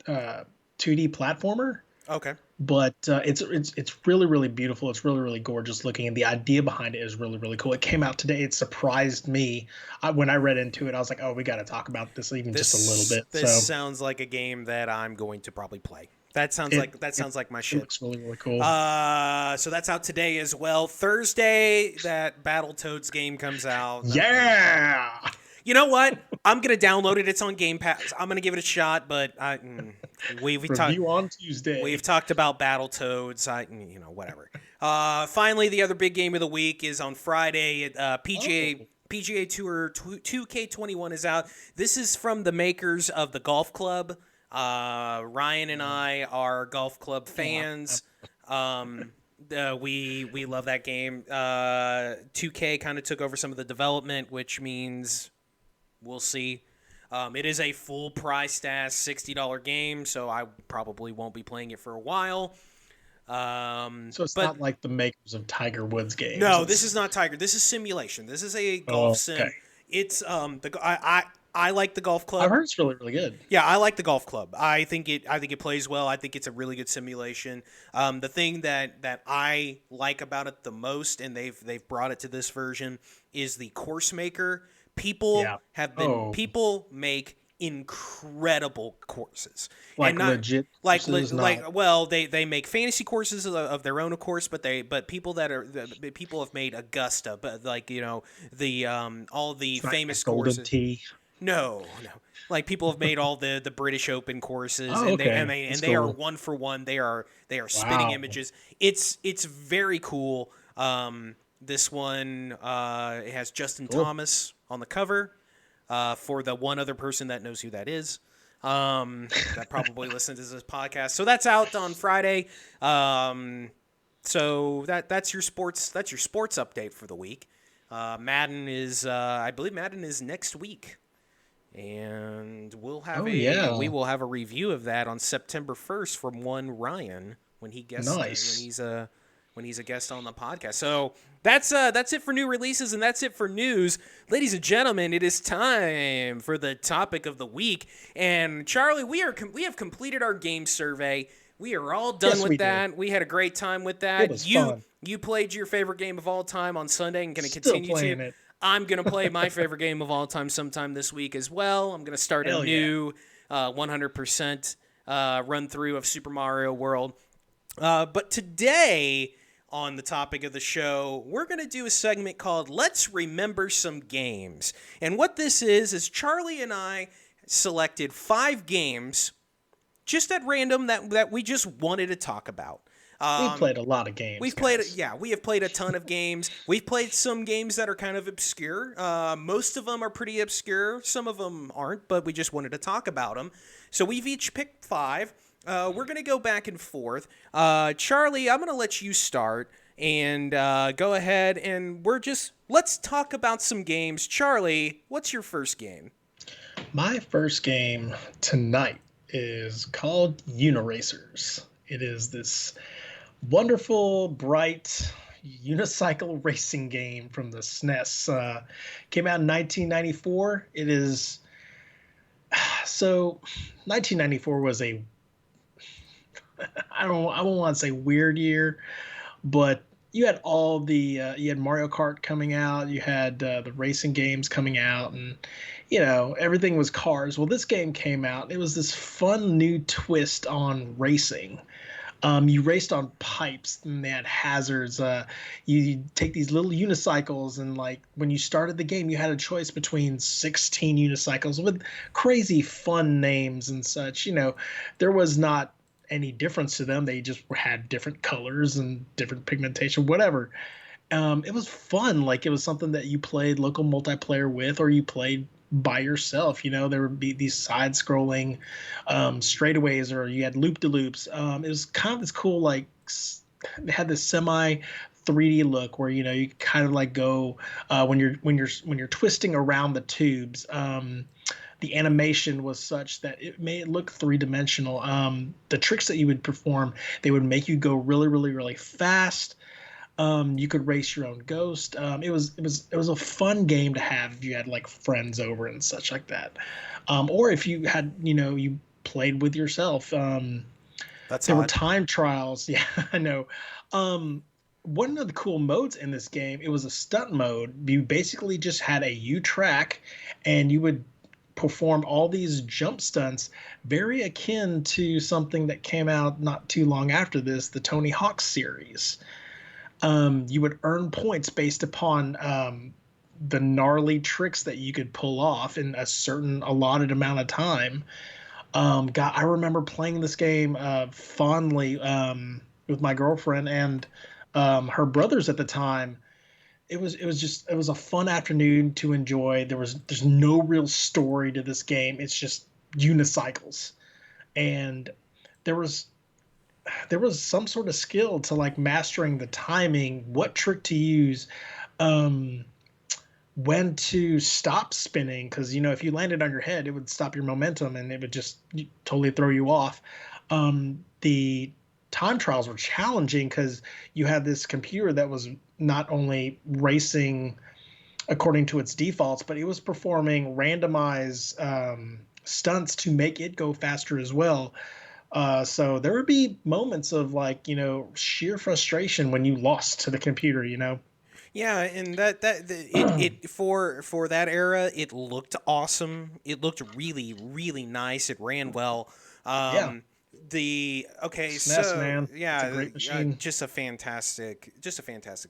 2D platformer, Okay. but it's really really beautiful. It's really really gorgeous looking, and the idea behind it is really really cool. It came out today. It surprised me. When I read into it, I was like, oh, we got to talk about this even just a little bit. This So sounds like a game that I'm going to probably play. That it, sounds like my it shit. looks really really cool. So that's out today as well. Thursday, that Battletoads game comes out. Yeah. You know what? I'm gonna download it. It's on Game Pass. I'm gonna give it a shot. But we've talked Review on Tuesday. we've talked about Battletoads. Whatever. Finally, the other big game of the week is on Friday. PGA Tour 2K21 is out. This is from the makers of the Golf Club. Ryan and I are golf club fans. We love that game. 2K kind of took over some of the development, which means we'll see. It is a full priced ass $60 game, so I probably won't be playing it for a while. So it's But not like the makers of Tiger Woods games. no, this is not Tiger. This is simulation. This is a golf sim. Okay. It's I like the golf club. I've heard it's really really good. Yeah, I like the golf club. I think it plays well. I think it's a really good simulation. The thing that I like about it the most, and they've brought it to this version, is the course maker. People make incredible courses, Like and not legit like courses, not- well they make fantasy courses of their own, of course, but people have made Augusta, but the all the it's not famous like Golden courses. Tee. No. Like people have made all the British Open courses, Oh, and okay. they are Cool. one for one. They are spitting Wow. images. It's very cool. This one it has Justin Cool. Thomas on the cover. For the one other person that knows who that is, that probably listens to this podcast. So that's out on Friday. So that's your sports update for the week. Madden is I believe Madden is next week. And we will have a review of that on September 1st from one Ryan when he guests Nice. when he's a guest on the podcast. So that's it for new releases, and that's it for news. Ladies and gentlemen, it is time for the topic of the week. And Charlie, we have completed our game survey. We are all done with that. Did. We had a great time with that. It was fun. You played your favorite game of all time on Sunday and going to Still continue playing to. it. I'm going to play my favorite game of all time sometime this week as well. I'm going to start a new 100% run through of Super Mario World. But today, on the topic of the show, we're going to do a segment called Let's Remember Some Games. And what this is Charlie and I selected 5 games just at random that we just wanted to talk about. We've played a lot of games. We have played a ton of games. We've played some games that are kind of obscure. Most of them are pretty obscure. Some of them aren't, but we just wanted to talk about them. So we've each picked 5. We're going to go back and forth. Charlie, I'm going to let you start and go ahead, and let's talk about some games. Charlie, what's your first game? My first game tonight is called Uniracers. It is this wonderful, bright unicycle racing game from the SNES. Came out in 1994. It is 1994 was a I won't want to say weird year, but you had you had Mario Kart coming out, you had the racing games coming out, and everything was cars. Well, this game came out. It was this fun new twist on racing. You raced on pipes, and they had hazards. You take these little unicycles, and when you started the game, you had a choice between 16 unicycles with crazy fun names and such. There was not any difference to them. They just had different colors and different pigmentation, whatever. It was fun. Like it was something that you played local multiplayer with, or you played by yourself. You know, there would be these side-scrolling straightaways, or you had loop-de-loops. It was kind of this cool, like it had this semi 3D look where you kind of like go when you're twisting around the tubes. The animation was such that it made it look three-dimensional. The tricks that you would perform, they would make you go really, really, really fast. You could race your own ghost. It was a fun game to have if you had like friends over and such like that, or if you had you played with yourself. That's There were hot. time trials. Yeah, I know. One of the cool modes in this game, it was a stunt mode. You basically just had a U track, and you would perform all these jump stunts, very akin to something that came out not too long after this, the Tony Hawk series. You would earn points based upon the gnarly tricks that you could pull off in a certain allotted amount of time. God, I remember playing this game fondly with my girlfriend and her brothers at the time. It was a fun afternoon to enjoy. There's no real story to this game. It's just unicycles, and there was there was some sort of skill to like mastering the timing, what trick to use, um, when to stop spinning. Because if you landed on your head, it would stop your momentum and it would just totally throw you off. The time trials were challenging because you had this computer that was not only racing according to its defaults, but it was performing randomized stunts to make it go faster as well. So there would be moments of like, sheer frustration when you lost to the computer. Yeah, and it for that era, it looked awesome. It looked really really nice. It ran well. Yeah. Um, the okay, SNES, so man. It's a yeah, great machine. just a fantastic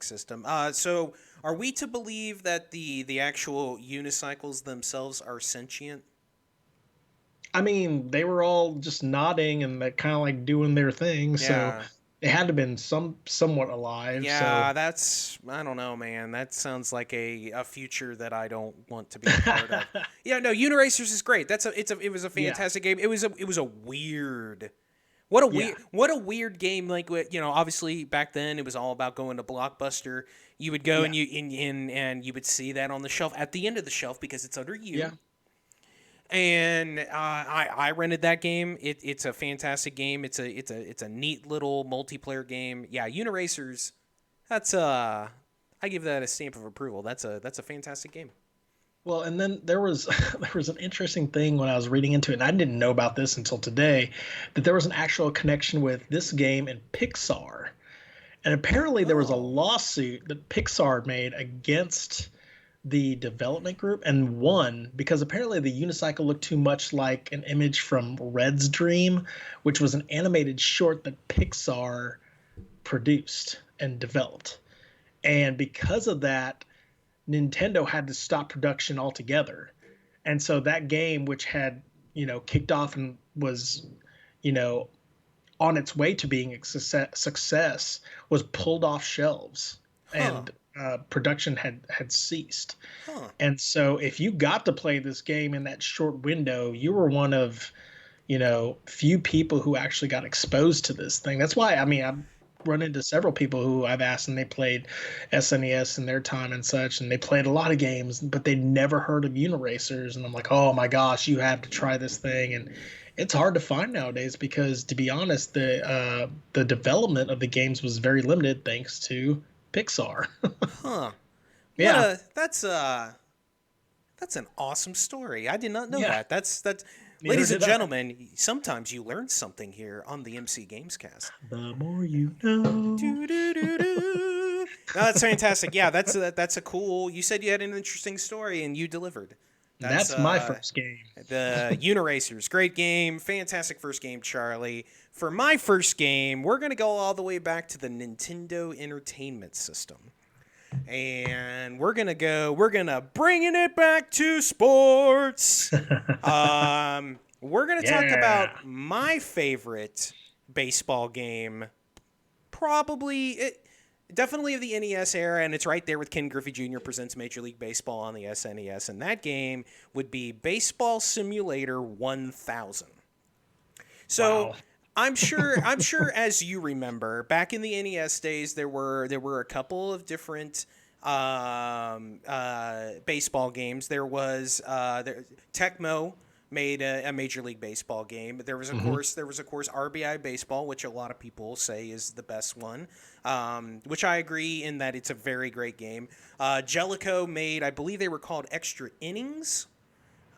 system. So are we to believe that the actual unicycles themselves are sentient? I mean, they were all just nodding and they're kind of like doing their thing, so Yeah. they had to have been somewhat alive. So Yeah, I don't know, man. That sounds like a future that I don't want to be a part of. Yeah, no, Uniracers is great. It was a yeah, fantastic game. It was a weird yeah, what a weird game. Like obviously back then it was all about going to Blockbuster. You would go yeah, and and you would see that on the shelf at the end of the shelf because it's under yeah. you. And I rented that game. It's a fantastic game. It's a neat little multiplayer game. Yeah, Uniracers. That's I give that a stamp of approval. That's a fantastic game. Well, and then there was there was an interesting thing when I was reading into it, and I didn't know about this until today, that there was an actual connection with this game and Pixar. And apparently there was a Oh, lawsuit that Pixar made against the development group and won because apparently the unicycle looked too much like an image from Red's Dream, which was an animated short that Pixar produced and developed. And because of that, Nintendo had to stop production altogether. And so that game, which had, kicked off and was, you know, on its way to being a success, was pulled off shelves huh, and production had ceased. huh. And so if you got to play this game in that short window, you were one of, few people who actually got exposed to this thing. That's why, I mean, I've run into several people who I've asked and they played SNES in their time and such, and they played a lot of games, but they'd never heard of Uniracers. And I'm like, oh my gosh, you have to try this thing. And it's hard to find nowadays because, to be honest, the development of the games was very limited thanks to Pixar. Huh. What Yeah, a that's an awesome story. I did not know yeah. that. That's Neither ladies and did I. gentlemen, sometimes you learn something here on the MC Gamescast. The more you know. Do do do do. No, that's fantastic. Yeah, that's a cool. You said you had an interesting story and you delivered. That's That's my first game. the Uniracers. Great game, fantastic first game, Charlie. For my first game, we're gonna go all the way back to the Nintendo Entertainment System. And we're gonna bringing it back to sports. We're gonna talk Yeah. about my favorite baseball game. Probably it. definitely of the NES era, and it's right there with Ken Griffey Jr. Presents Major League Baseball on the SNES, and that game would be Baseball Simulator 1000. So Wow. I'm sure as you remember, back in the NES days, there were a couple of different baseball games. There was Tecmo made a Major League Baseball game. There was of course RBI Baseball, which a lot of people say is the best one, which I agree in that it's a very great game. Jellicoe made, I believe they were called Extra Innings.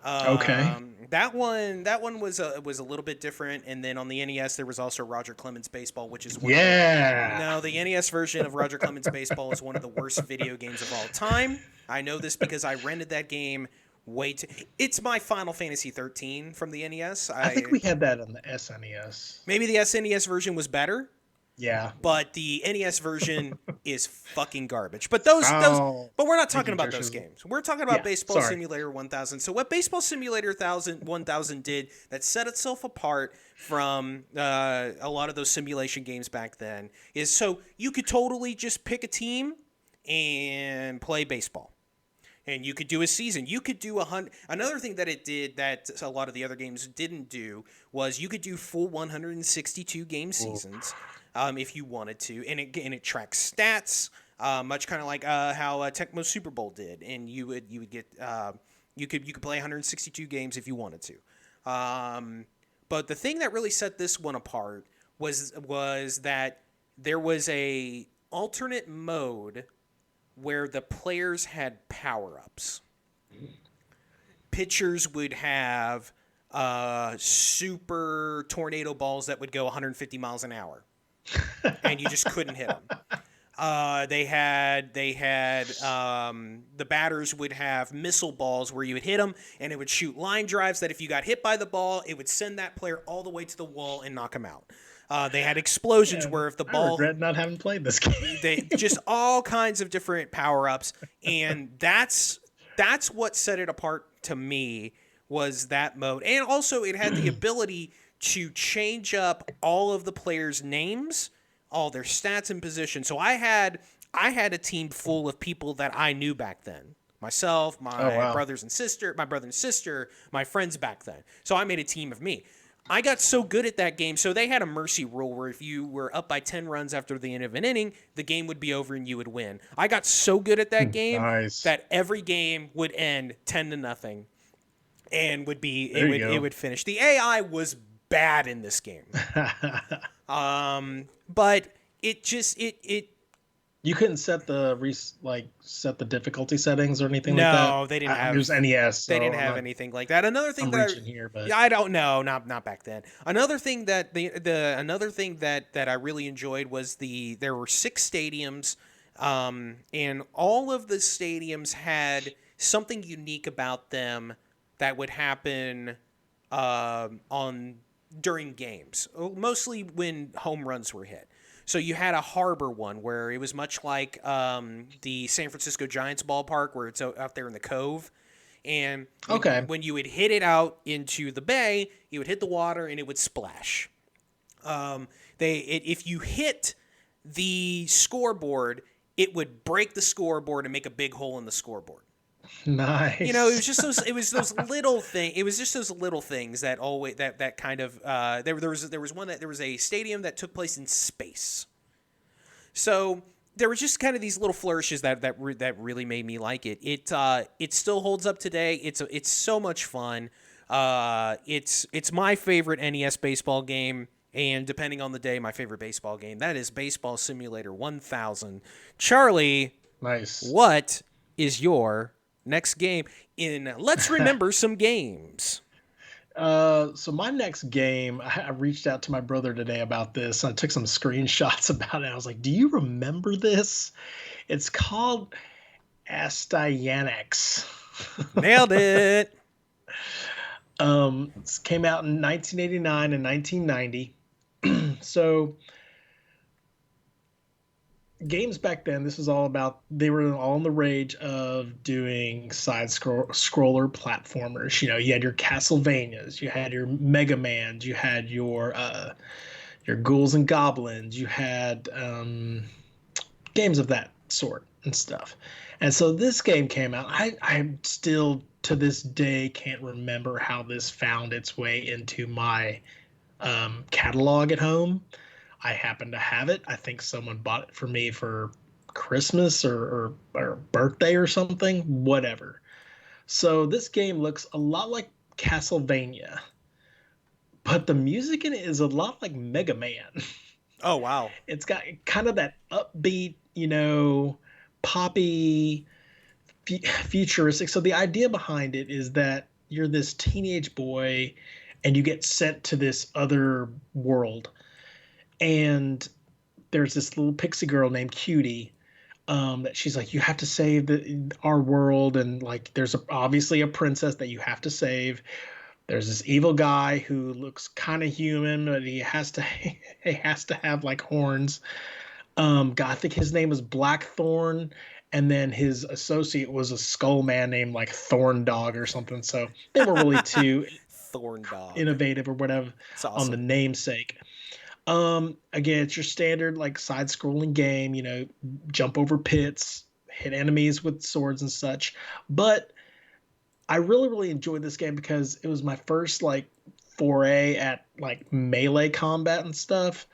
Okay. That one was a little bit different, and then on the NES there was also Roger Clemens Baseball, which is one of the Yeah. no, the NES version of Roger Clemens Baseball is one of the worst video games of all time. I know this because I rented that game way too. It's my Final Fantasy 13 from the NES. I think we had that on the SNES. Maybe the SNES version was better, Yeah. but the NES version is fucking garbage. But Oh, but we're not talking making about those churches. games. We're talking about Yeah, Baseball sorry. Simulator 1000. So what Baseball Simulator 1000 did that set itself apart from a lot of those simulation games back then is so you could totally just pick a team and play baseball. And you could do a season. You could do 100. Another thing that it did that a lot of the other games didn't do was you could do full 162 game seasons if you wanted to, and it tracks stats, much kind of like how Tecmo Super Bowl did, and you would get you could play 162 games if you wanted to. But the thing that really set this one apart was that there was a alternate mode where the players had power-ups. Pitchers would have super tornado balls that would go 150 miles an hour, and you just couldn't hit them. They had the batters would have missile balls where you would hit them, and it would shoot line drives that if you got hit by the ball, it would send that player all the way to the wall and knock him out. They had explosions where if the I ball... regret not having played this game. They just all kinds of different power-ups, and that's what set it apart to me was that mode. And also it had the ability to change up all of the players' names, all their stats and positions. So I had a team full of people that I knew back then. Myself, my brother and sister, my friends back then. So I made a team of me. I got so good at that game. So they had a mercy rule where if you were up by 10 runs after the end of an inning, the game would be over and you would win. I got so good at that game that every game would end 10-0 and it would finish. The AI was bad in this game. But it just You couldn't set the difficulty settings or anything like that. No, they didn't have. It was NES. They didn't have anything like that. Another thing I don't know, not back then. Another thing that that I really enjoyed was there were 6 stadiums, and all of the stadiums had something unique about them that would happen during games, mostly when home runs were hit. So you had a harbor one where it was much like the San Francisco Giants ballpark where it's out there in the cove. And when you would hit it out into the bay, you would hit the water and it would splash. If you hit the scoreboard, it would break the scoreboard and make a big hole in the scoreboard. Nice. It was just those little things. It was just those little things that always that kind of there was a stadium that took place in space. So there was just kind of these little flourishes that really made me like it. It still holds up today. It's so much fun. It's my favorite NES baseball game, and depending on the day, my favorite baseball game. That is Baseball Simulator 1000. Charlie, nice. What is your next game in Let's Remember Some Games? So my next game, I reached out to my brother today about this. I took some screenshots about it. I was like, do you remember this? It's called Astayanix. Nailed it. This came out in 1989 and 1990. So games back then, this was all about, they were all in the rage of doing side scroller platformers. You had your Castlevanias, you had your Mega Mans, you had your Ghouls and Goblins, you had games of that sort and stuff. And so this game came out. I still to this day can't remember how this found its way into my catalog at home. I happen to have it. I think someone bought it for me for Christmas or birthday or something, whatever. So this game looks a lot like Castlevania, but the music in it is a lot like Mega Man. Oh, wow. It's got kind of that upbeat, poppy, futuristic. So the idea behind it is that you're this teenage boy and you get sent to this other world. And there's this little pixie girl named Cutie, that she's like, you have to save our world. And like, there's obviously a princess that you have to save. There's this evil guy who looks kind of human, but he has to he has to have like horns. God, I think his name was Blackthorn, and then his associate was a skull man named like Thorn Dog or something. So they were really too Thorn Dog. innovative or whatever on the namesake. Again, it's your standard like side-scrolling game. Jump over pits, hit enemies with swords and such. But I really, really enjoyed this game because it was my first like foray at like melee combat and stuff.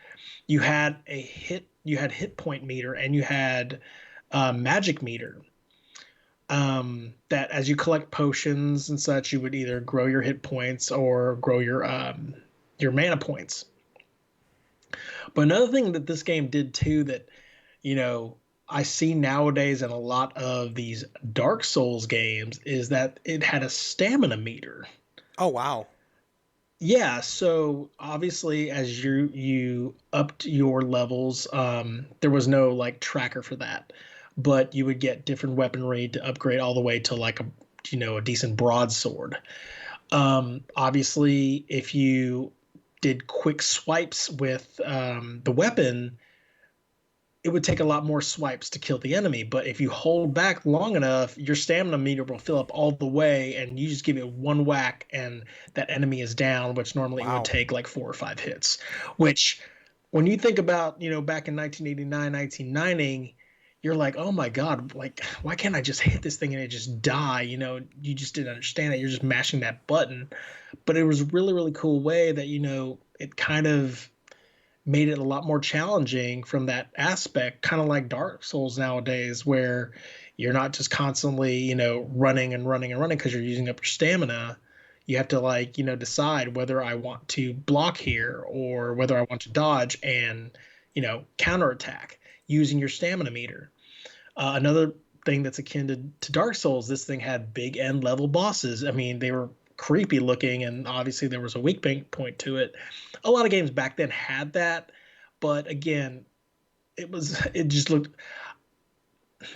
You had hit point meter, and you had magic meter. That as you collect potions and such, you would either grow your hit points or grow your mana points. But another thing that this game did too that, I see nowadays in a lot of these Dark Souls games is that it had a stamina meter. Oh, wow. Yeah, so obviously as you upped your levels, there was no like tracker for that, but you would get different weaponry to upgrade all the way to like a decent broadsword. Obviously, if you did quick swipes with the weapon, it would take a lot more swipes to kill the enemy. But if you hold back long enough, your stamina meter will fill up all the way, and you just give it one whack, and that enemy is down, which normally would take like 4 or 5 hits. Which, when you think about, back in 1989, 1990, you're like, oh my God, like, why can't I just hit this thing and it just die? You just didn't understand it. You're just mashing that button. But it was a really, really cool way that, it kind of made it a lot more challenging from that aspect, kind of like Dark Souls nowadays, where you're not just constantly, running and running and running because you're using up your stamina. You have to like, decide whether I want to block here or whether I want to dodge and, counterattack using your stamina meter. Another thing that's akin to Dark Souls, this thing had big end level bosses. I mean, they were creepy looking, and obviously there was a weak point to it. A lot of games back then had that, but again, it just looked,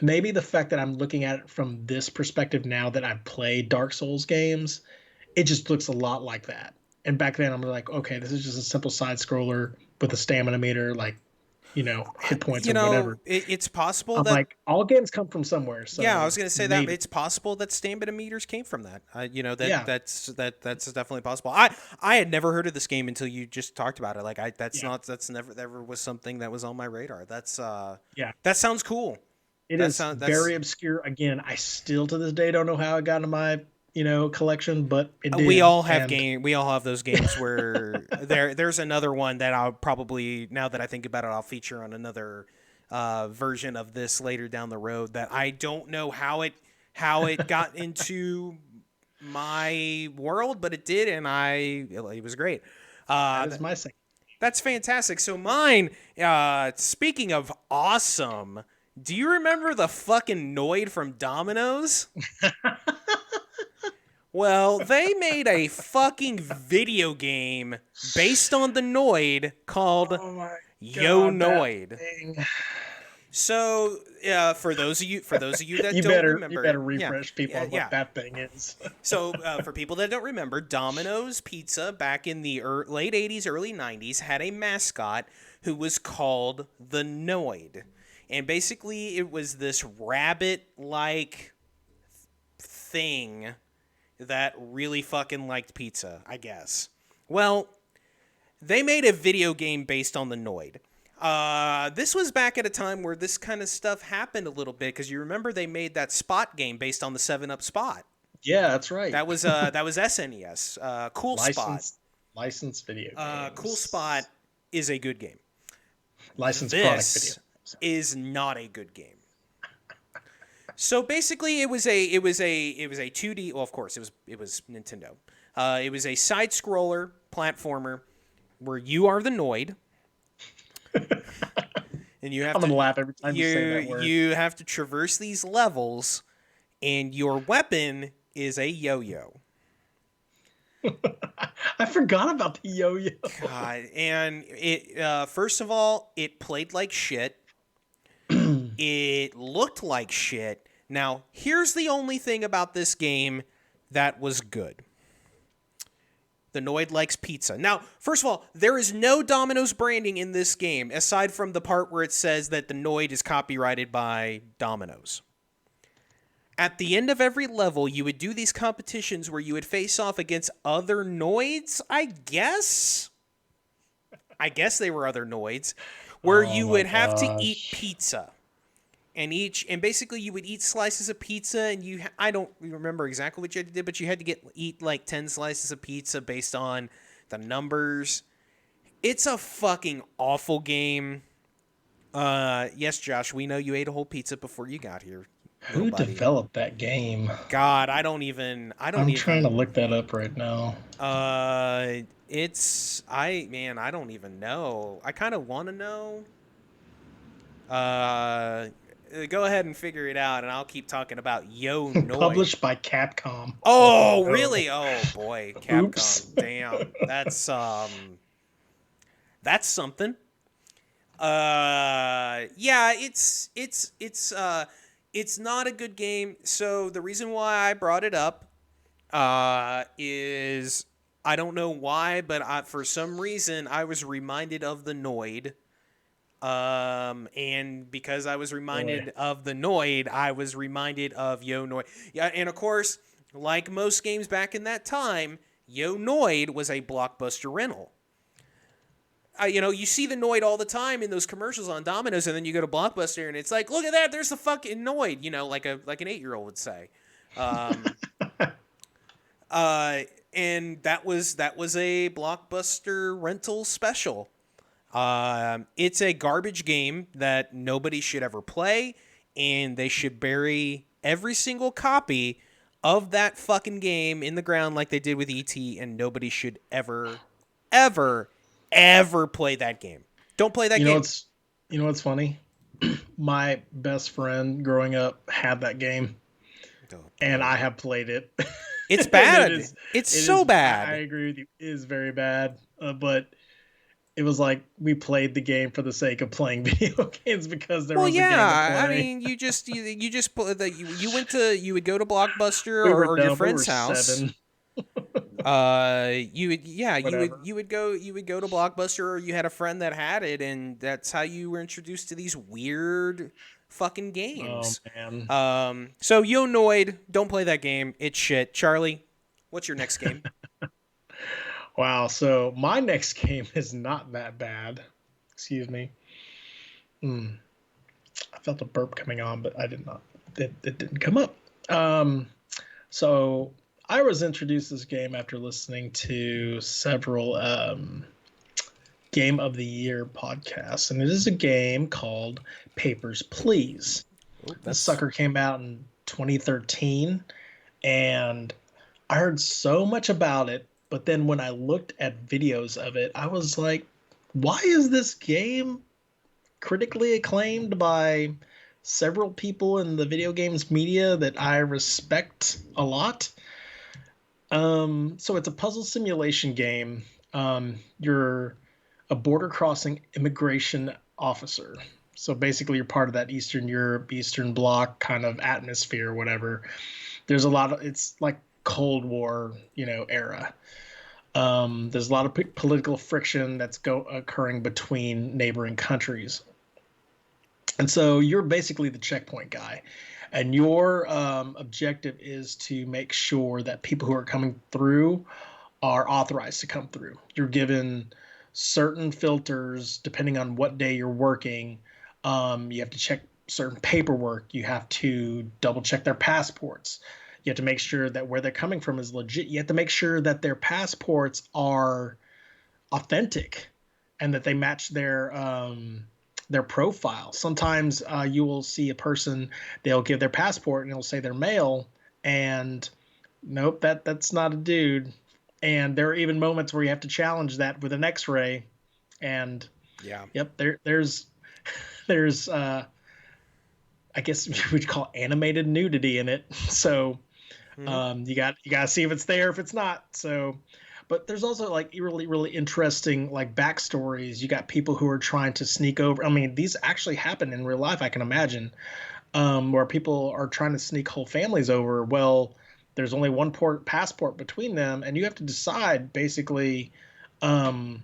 maybe the fact that I'm looking at it from this perspective now that I've played Dark Souls games, it just looks a lot like that. And back then I'm like, okay, this is just a simple side scroller with a stamina meter, like, hit points or whatever. It's possible I'm that like, all games come from somewhere. So yeah, I was going to say maybe. that it's possible that stamina meters came from that. Yeah. That's definitely possible. I had never heard of this game until you just talked about it. That's never was something that was on my radar. That's Yeah. that sounds cool. It is very obscure. Again, I still to this day don't know how it got into my collection, but it did. We all have we all have those games where there's another one that I'll probably, now that I think about it, I'll feature on another version of this later down the road, that I don't know how it got into my world, but it did, and it was great. That is my second. That's fantastic. So mine, speaking of awesome, do you remember the fucking Noid from Domino's? Well, they made a fucking video game based on the Noid called Yo Noid. So, for those of you that don't remember, you better refresh people on what that thing is. So, for people that don't remember, Domino's Pizza back in the late 80s, early 90s had a mascot who was called the Noid. And basically, it was this rabbit-like thing that really fucking liked pizza, I guess. Well, they made a video game based on the Noid. This was back at a time where this kind of stuff happened a little bit because you remember they made that Spot game based on the 7-Up Spot. Yeah, that's right. That was SNES. Cool Spot. Licensed video Cool games. Spot is a good game. Licensed product video. This is not a good game. So basically, it was a 2D. Well, of course, it was Nintendo. It was a side scroller platformer where you are the Noid, and you have I'm gonna laugh every time you say that word. You have to traverse these levels, and your weapon is a yo-yo. I forgot about the yo-yo. God, and it first of all, it played like shit. It looked like shit. Now, here's the only thing about this game that was good. The Noid likes pizza. Now, first of all, there is no Domino's branding in this game, aside from the part where it says that the Noid is copyrighted by Domino's. At the end of every level, you would do these competitions where you would face off against other Noids, I guess? I guess they were other Noids, where you would have to eat pizza. And basically you would eat slices of pizza, and I don't remember exactly what you had to do, but you had to eat like 10 slices of pizza based on the numbers. It's a fucking awful game. Yes, Josh, we know you ate a whole pizza before you got here. Who developed that game? God, I'm trying to look that up right now. I don't even know. I kind of want to know. Go ahead and figure it out, and I'll keep talking about Yo Noid. Published by Capcom. Oh, really? Oh boy, Capcom. Oops. Damn, that's something. Yeah, it's not a good game. So the reason why I brought it up, is I don't know why, but for some reason I was reminded of the Noid. And because I was reminded of the Noid, I was reminded of Yo Noid. Yeah, and of course, like most games back in that time, Yo Noid was a Blockbuster rental. You see the Noid all the time in those commercials on Domino's, and then you go to Blockbuster, and it's like, look at that, there's the fucking Noid, like an 8-year-old would say. And that was a Blockbuster rental special. It's a garbage game that nobody should ever play, and they should bury every single copy of that fucking game in the ground like they did with E.T., and nobody should ever, ever, ever play that game. Don't play that game. You know what's funny? My best friend growing up had that game, and I have played it. It's bad. It's so bad. I agree with you. It is very bad, but it was like we played the game for the sake of playing video games because there was a game to play. I mean, you would go to Blockbuster or your friend's house. 7. You would go to Blockbuster, or you had a friend that had it, and that's how you were introduced to these weird fucking games. Oh man. So Yo Noid, don't play that game. It's shit. Charlie, what's your next game? Wow, so my next game is not that bad. Excuse me. I felt a burp coming on, but I did not. It didn't come up. So I was introduced to this game after listening to several Game of the Year podcasts, and it is a game called Papers, Please. This sucker came out in 2013, and I heard so much about it. But then when I looked at videos of it, I was like, why is this game critically acclaimed by several people in the video games media that I respect a lot? So it's a puzzle simulation game. You're a border crossing immigration officer. So basically you're part of that Eastern Europe, Eastern Bloc kind of atmosphere, whatever. There's a lot of, it's like Cold War, era. There's a lot of political friction that's occurring between neighboring countries. And so you're basically the checkpoint guy. And your objective is to make sure that people who are coming through are authorized to come through. You're given certain filters depending on what day you're working. You have to check certain paperwork. You have to double check their passports. You have to make sure that where they're coming from is legit. You have to make sure that their passports are authentic and that they match their profile. Sometimes you will see a person, they'll give their passport and it'll say they're male, and nope, that's not a dude. And there are even moments where you have to challenge that with an X-ray. And Yeah. yep, there's I guess we'd call animated nudity in it. So Mm-hmm. you got to see if it's there, if it's not. So, but there's also like really interesting like backstories. You got people who are trying to sneak over. I mean, these actually happen in real life, I can imagine, where people are trying to sneak whole families over. Well, there's only one passport between them, and you have to decide basically um,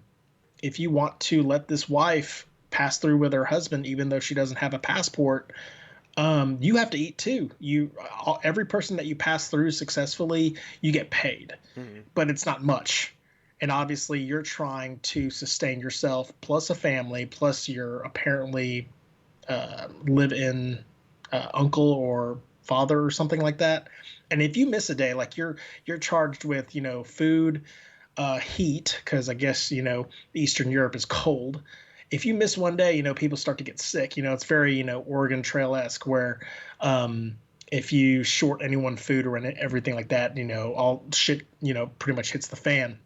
if you want to let this wife pass through with her husband, even though she doesn't have a passport. You have to eat too. Every person that you pass through successfully, you get paid, Mm-hmm. but it's not much. And obviously, you're trying to sustain yourself, plus a family, plus your apparently live-in uncle or father or something like that. And if you miss a day, like you're charged with food, heat, because I guess Eastern Europe is cold. If you miss one day, people start to get sick. It's very Oregon Trail esque where if you short anyone food or everything like that, all shit pretty much hits the fan.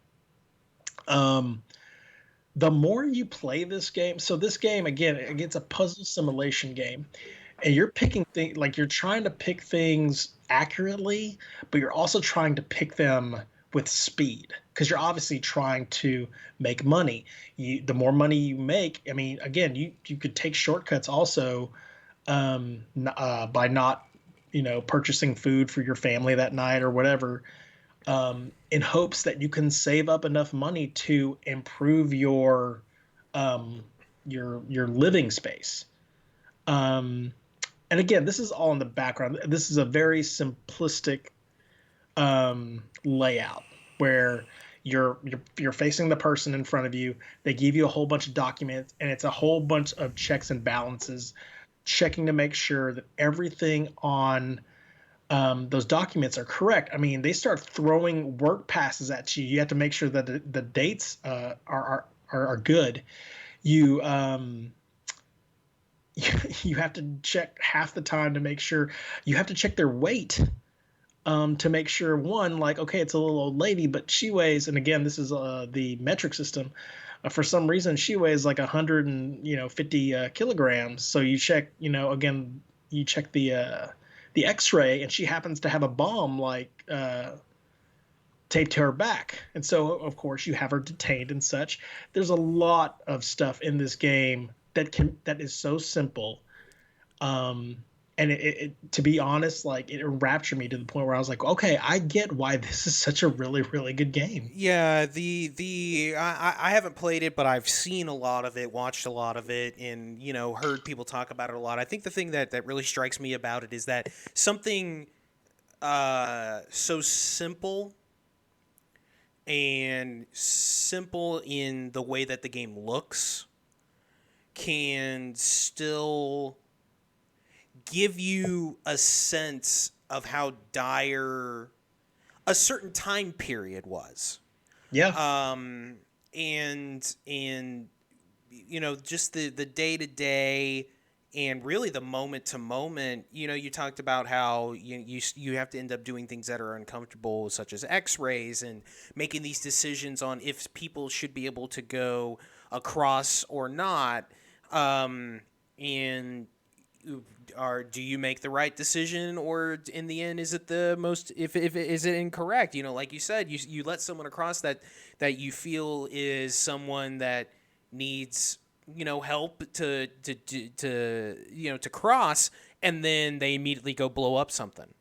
Um, the more you play this game, so this game again, it's a puzzle simulation game, and you're picking things like you're trying to pick things accurately, but you're also trying to pick them with speed because you're obviously trying to make money. The more money you make, I mean, again, you could take shortcuts also by not purchasing food for your family that night or whatever, in hopes that you can save up enough money to improve um, your living space. Um, and again, this is all in the background. This is a very simplistic layout where you're facing the person in front of you. They give you a whole bunch of documents, and it's a whole bunch of checks and balances, checking to make sure that everything on those documents are correct. I mean, they start throwing work passes at you. You have to make sure that the dates are good. You you have to check half the time to make sure. You have to check their weight to make sure, one, like, okay, it's a little old lady, but she weighs, and again, this is the metric system. For some reason, she weighs like 150 kilograms. So you check, again, you check the X-ray, and she happens to have a bomb like taped to her back, and so of course you have her detained and such. There's a lot of stuff in this game that is so simple, um, and to be honest, like it enraptured me to the point where I was like, okay, I get why this is such a really good game. Yeah, I haven't played it, but I've seen a lot of it, watched a lot of it, and heard people talk about it a lot. I think the thing that really strikes me about it is that something so simple and simple in the way that the game looks can still give you a sense of how dire a certain time period was. Yeah, And just the day to day and really the moment to moment. You talked about how you have to end up doing things that are uncomfortable, such as X-rays, and making these decisions on if people should be able to go across or not. And do you make the right decision, or in the end is it the most, if it is it incorrect? Like you said, you let someone across that you feel is someone that needs help to cross, and then they immediately go blow up something,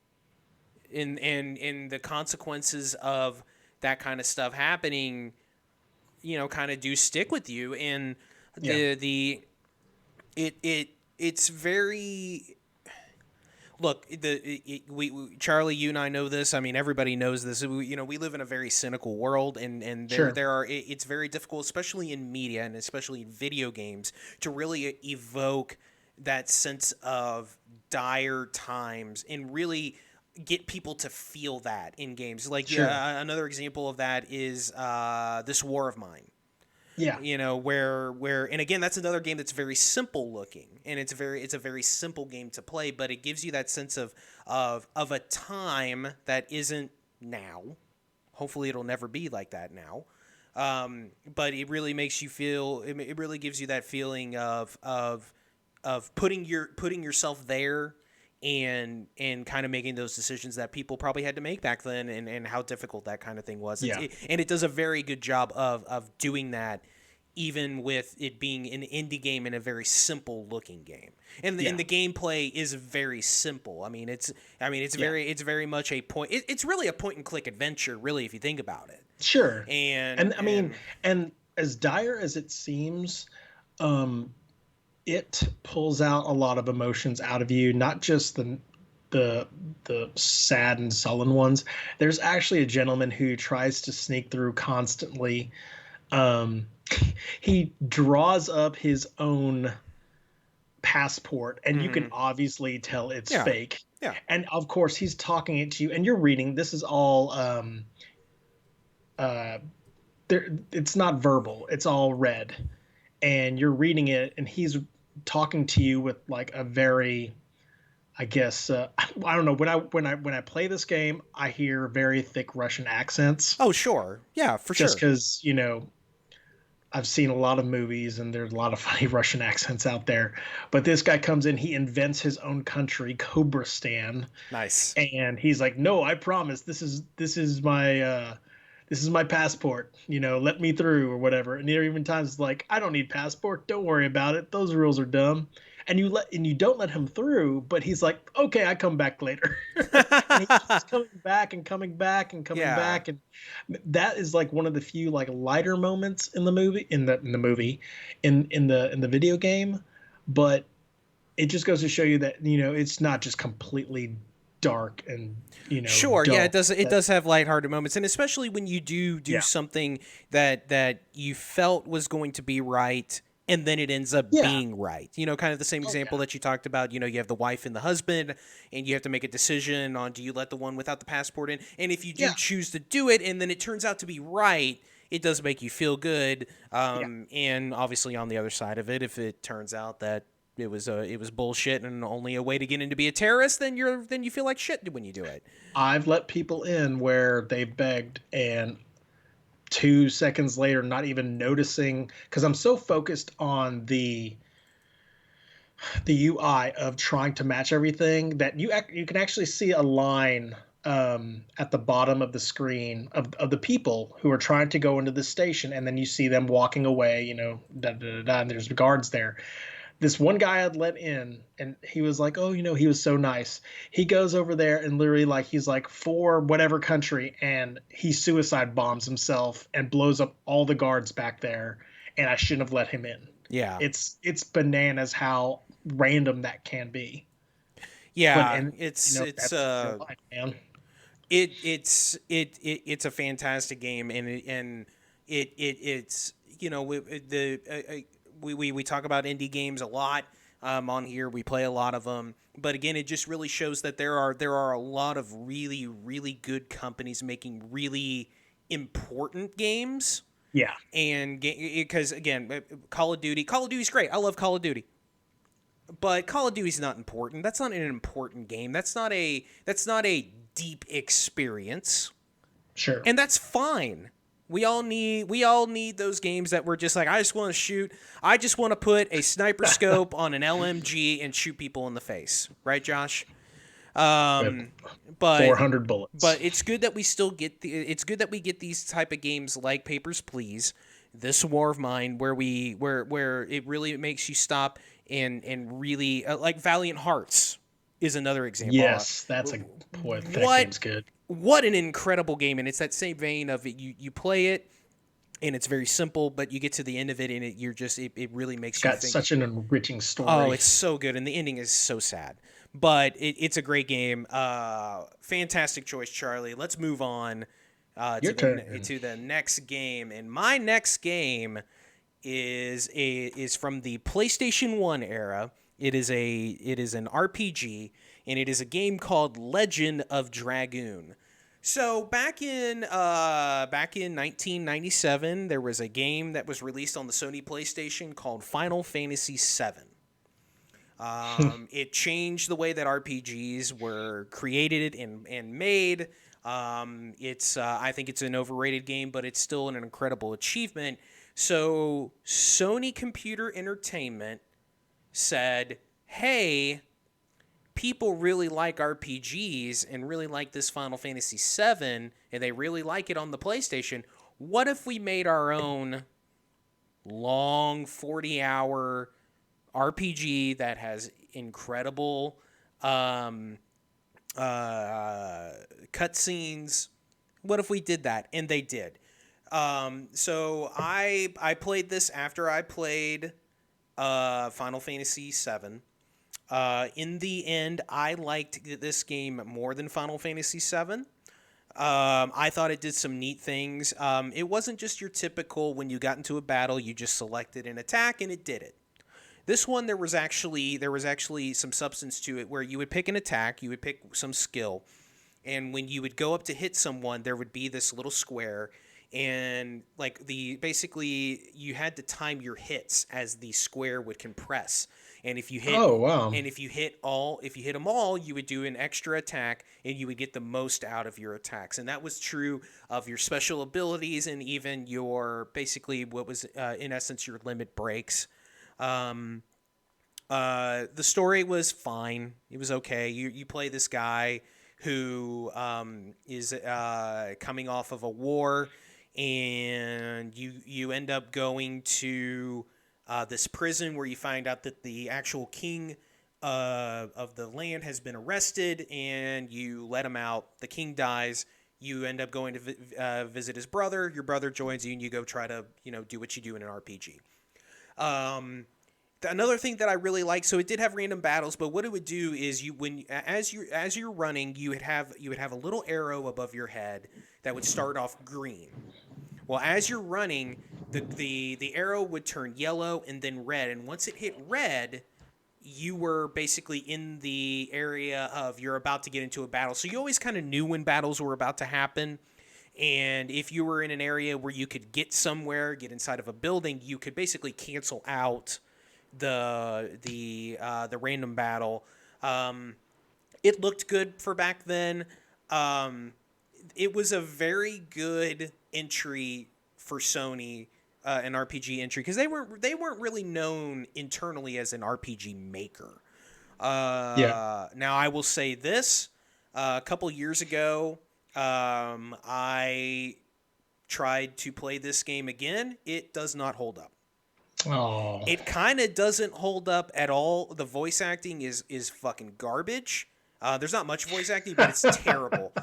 and the consequences of that kind of stuff happening kind of do stick with you. And yeah, the it's very, look, Charlie, you and I know this. I mean, everybody knows this. We live in a very cynical world, and Sure. it's very difficult, especially in media and especially in video games, to really evoke that sense of dire times and really get people to feel that in games. Like, Sure. another example of that is This War of Mine. Yeah. Where and again, that's another game that's very simple looking, and it's a very simple game to play, but it gives you that sense of a time that isn't now. Hopefully it'll never be like that now. But it really makes you feel, it really gives you that feeling of putting yourself there, and kind of making those decisions that people probably had to make back then, and how difficult that kind of thing was. Yeah. And it does a very good job of doing that, even with it being an indie game and a very simple looking game. And the gameplay is very simple. It's very much a point. It's really a point and click adventure, really, if you think about it. Sure. And And as dire as it seems, it pulls out a lot of emotions out of you, not just the sad and sullen ones. There's actually a gentleman who tries to sneak through constantly. He draws up his own passport, and you can obviously tell it's fake. Yeah. And of course, he's talking it to you, and you're reading. This is all it's not verbal. It's all read, and you're reading it, and he's talking to you with like a very, I guess, I don't know. When I play this game, I hear very thick Russian accents. Oh, sure. Yeah, for sure. Just because, I've seen a lot of movies and there's a lot of funny Russian accents out there. But this guy comes in, he invents his own country, Cobristan. Nice. And he's like, "No, I promise. This is my passport. Let me through," or whatever. And there are even times it's like, "I don't need passport. Don't worry about it. Those rules are dumb." And you don't let him through, but he's like, "Okay, I come back later." And he keeps coming back and coming back and coming back, and that is like one of the few like lighter moments in the movie, in the video game. But it just goes to show you that it's not just completely dark and sure, dull. yeah, it does have lighthearted moments, and especially when you do something that you felt was going to be right, and then it ends up being right. Kind of the same example that you talked about. You have the wife and the husband, and you have to make a decision on, do you let the one without the passport in? And if you do choose to do it, and then it turns out to be right, it does make you feel good. And obviously on the other side of it, if it turns out that it was bullshit and only a way to get in to be a terrorist, then you feel like shit when you do it. I've let people in where they begged, and 2 seconds later, not even noticing, because I'm so focused on the UI of trying to match everything, that you can actually see a line at the bottom of the screen of the people who are trying to go into the station, and then you see them walking away, and there's guards there. This one guy I'd let in, and he was like, "Oh, he was so nice." He goes over there and literally he's like, for whatever country, and he suicide bombs himself and blows up all the guards back there. And I shouldn't have let him in. Yeah, it's bananas how random that can be. Yeah, but, it's life, man. It's a fantastic game, and it's we talk about indie games a lot on here. We play a lot of them, but again, it just really shows that there are a lot of really, really good companies making really important games. Yeah, and because again, Call of Duty's great. I love Call of Duty, but Call of Duty's not important. That's not an important game. That's not a deep experience. Sure, and that's fine. We all need those games that we're just like, I just want to shoot. I just want to put a sniper scope on an LMG and shoot people in the face, right, Josh? But 400 bullets. But it's good that we still get we get these type of games like Papers, Please, This War of Mine, where it really makes you stop and really like Valiant Hearts is another example. Yes, that game's good. What an incredible game, and it's that same vein of it. You play it, and it's very simple, but you get to the end of it and it really It's makes you got think. such an enriching Oh, story. it's so good, and the ending is so sad, but it's a great game. Fantastic choice, Charlie. Let's move on Your turn. to the next game, and my next game is from the PlayStation 1 era. It is an RPG, and it is a game called Legend of Dragoon. So back in 1997, there was a game that was released on the Sony PlayStation called Final Fantasy VII. It changed the way that RPGs were created and made. I think it's an overrated game, but it's still an incredible achievement. So Sony Computer Entertainment said, "Hey, people really like RPGs and really like this Final Fantasy VII, and they really like it on the PlayStation. What if we made our own long 40-hour RPG that has incredible cutscenes? What if we did that?" And they did. So I played this after I played Final Fantasy VII. In the end, I liked this game more than Final Fantasy VII. I thought it did some neat things. It wasn't just your typical when you got into a battle, you just selected an attack and it did it. This one there was actually some substance to it where you would pick an attack, you would pick some skill, and when you would go up to hit someone, there would be this little square, and like the basically you had to time your hits as the square would compress. And Oh wow. if you hit them all, you would do an extra attack and you would get the most out of your attacks. And that was true of your special abilities and even your basically what was in essence your limit breaks. um, the story was fine. It was okay. You play this guy who is coming off of a war, and you end up going to this prison where you find out that the actual king of the land has been arrested, and you let him out. The king dies. You end up going to visit his brother. Your brother joins you, and you go try to do what you do in an RPG. Um, Another thing that I really like, so it did have random battles, but what it would do is as you're running, you would have a little arrow above your head that would start off green. Well, as you're running, the arrow would turn yellow and then red, and once it hit red, you were basically in the area of you're about to get into a battle. So you always kind of knew when battles were about to happen. And if you were in an area where you could get somewhere, get inside of a building, you could basically cancel out the random battle. It looked good for back then. Um, it was a very good entry for Sony, an RPG entry, because they weren't really known internally as an RPG maker. Yeah. Now I will say this: a couple years ago, I tried to play this game again. It does not hold up. Oh. It kind of doesn't hold up at all. The voice acting is fucking garbage. There's not much voice acting, but it's terrible.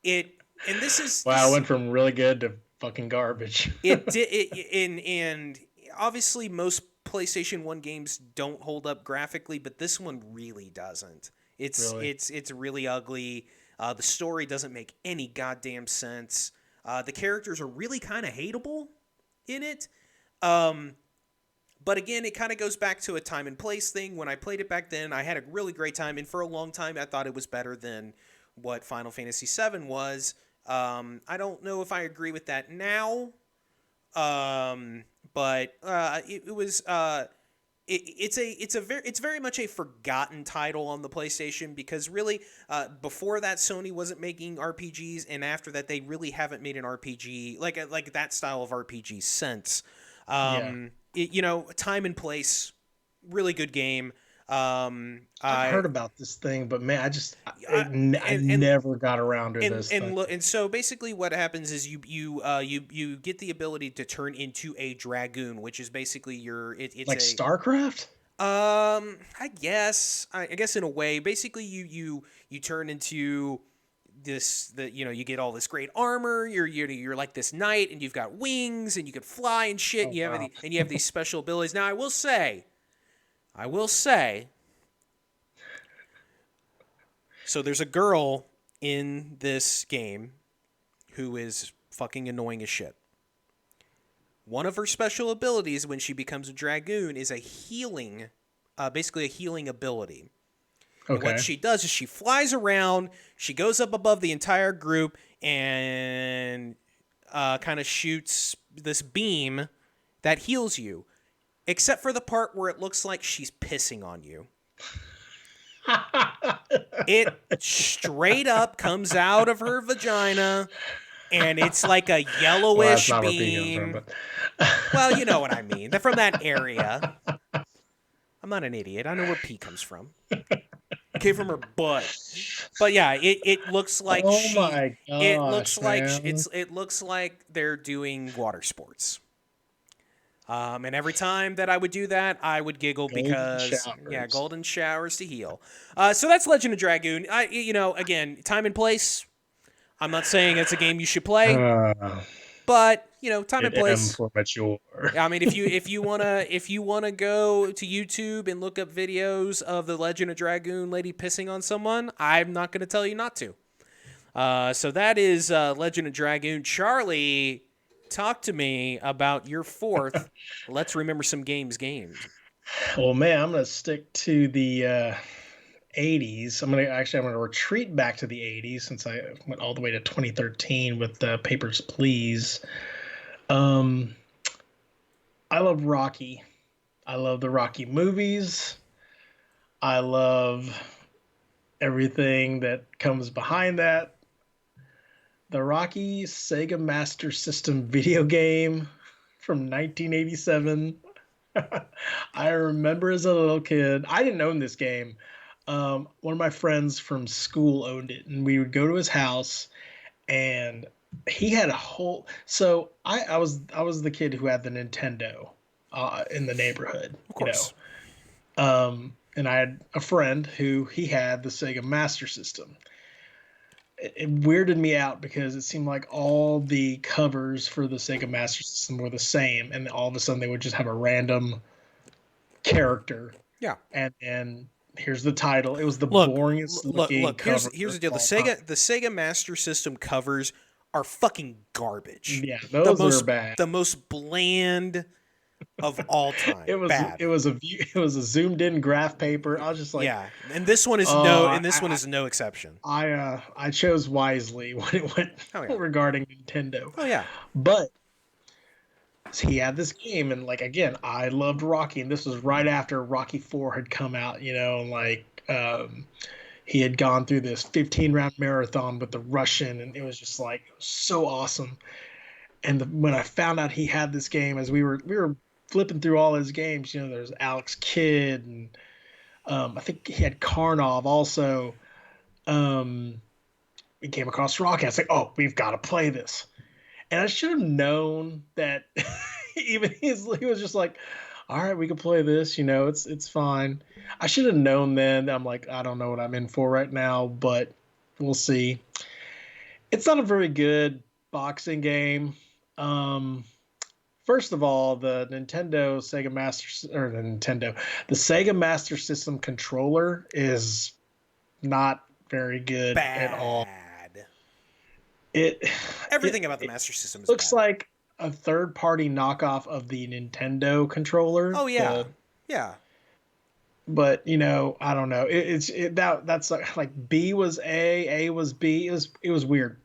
It and this is Wow, it this went from really good to fucking garbage. it did and obviously most PlayStation 1 games don't hold up graphically, but this one really doesn't. Really? It's really ugly. The story doesn't make any goddamn sense. The characters are really kind of hateable in it. Um, but again, it kind of goes back to a time and place thing. When I played it back then, I had a really great time, and for a long time, I thought it was better than what Final Fantasy VII was. I don't know if I agree with that now, but it was. It's very much a forgotten title on the PlayStation because really before that Sony wasn't making RPGs, and after that they really haven't made an RPG like that style of RPG since. Yeah. Time and place, really good game. I've heard I about this thing, but man, I I and never got around to this thing. look, and so basically what happens is you get the ability to turn into a dragoon, which is basically it's Like a StarCraft? I guess in a way basically you turn into you get all this great armor. You're like this knight, and you've got wings, and you can fly and shit. And you have these special abilities. Now, I will say. So there's a girl in this game who is fucking annoying as shit. One of her special abilities when she becomes a dragoon is basically a healing ability. Okay. And what she does is she flies around, she goes up above the entire group, and kind of shoots this beam that heals you, except for the part where it looks like she's pissing on you. It straight up comes out of her vagina, and it's like a yellowish beam. Well, you know what I mean. They're from that area. I'm not an idiot. I know where pee comes from. It came from her butt. But yeah, it looks like it looks like they're doing water sports. And every time that I would do that, I would giggle because golden showers to heal. So that's Legend of Dragoon. Again, time and place. I'm not saying it's a game you should play, but time and place. For mature. I mean, if you wanna go to YouTube and look up videos of the Legend of Dragoon lady pissing on someone, I'm not gonna tell you not to. So that is Legend of Dragoon. Charlie, talk to me about your fourth. Let's remember some games. Well, man, I'm gonna stick to the 80s. I'm gonna retreat back to the 80s since I went all the way to 2013 with Papers, Please. I love Rocky. I love the Rocky movies. I love everything that comes behind that. The Rocky Sega Master System video game from 1987. I remember as a little kid, I didn't own this game. One of my friends from school owned it, and we would go to his house, and he had a whole. So I was the kid who had the Nintendo in the neighborhood, of course. And I had a friend who he had the Sega Master System. It weirded me out because it seemed like all the covers for the Sega Master System were the same, and all of a sudden they would just have a random character. Yeah. And here's the title. It was the boringest looking cover. Here's the deal. The Sega Master System covers are fucking garbage. Yeah, those are bad. The most bland of all time. It was bad. It was a zoomed in graph paper. I was just like, yeah. And this one is is no exception. I chose wisely when it went regarding Nintendo. Oh yeah. But he had this game, and like again, I loved Rocky, and this was right after Rocky 4 had come out. He had gone through this 15-round marathon with the Russian, and it was just like so awesome. And when I found out he had this game, as we were flipping through all his games, there's Alex Kidd, and I think he had Karnov also. We came across Rocky. I was like, oh, we've got to play this. And I should have known that he was just like, all right, we can play this, it's fine. I should have known then. I'm like, I don't know what I'm in for right now, but we'll see. It's not a very good boxing game. First of all, the Sega Master System controller is not very good at all. Everything about the Master System is looks bad. like a third-party knockoff of the Nintendo controller. Oh yeah, yeah. But I don't know. That's like B was A was B. It was weird.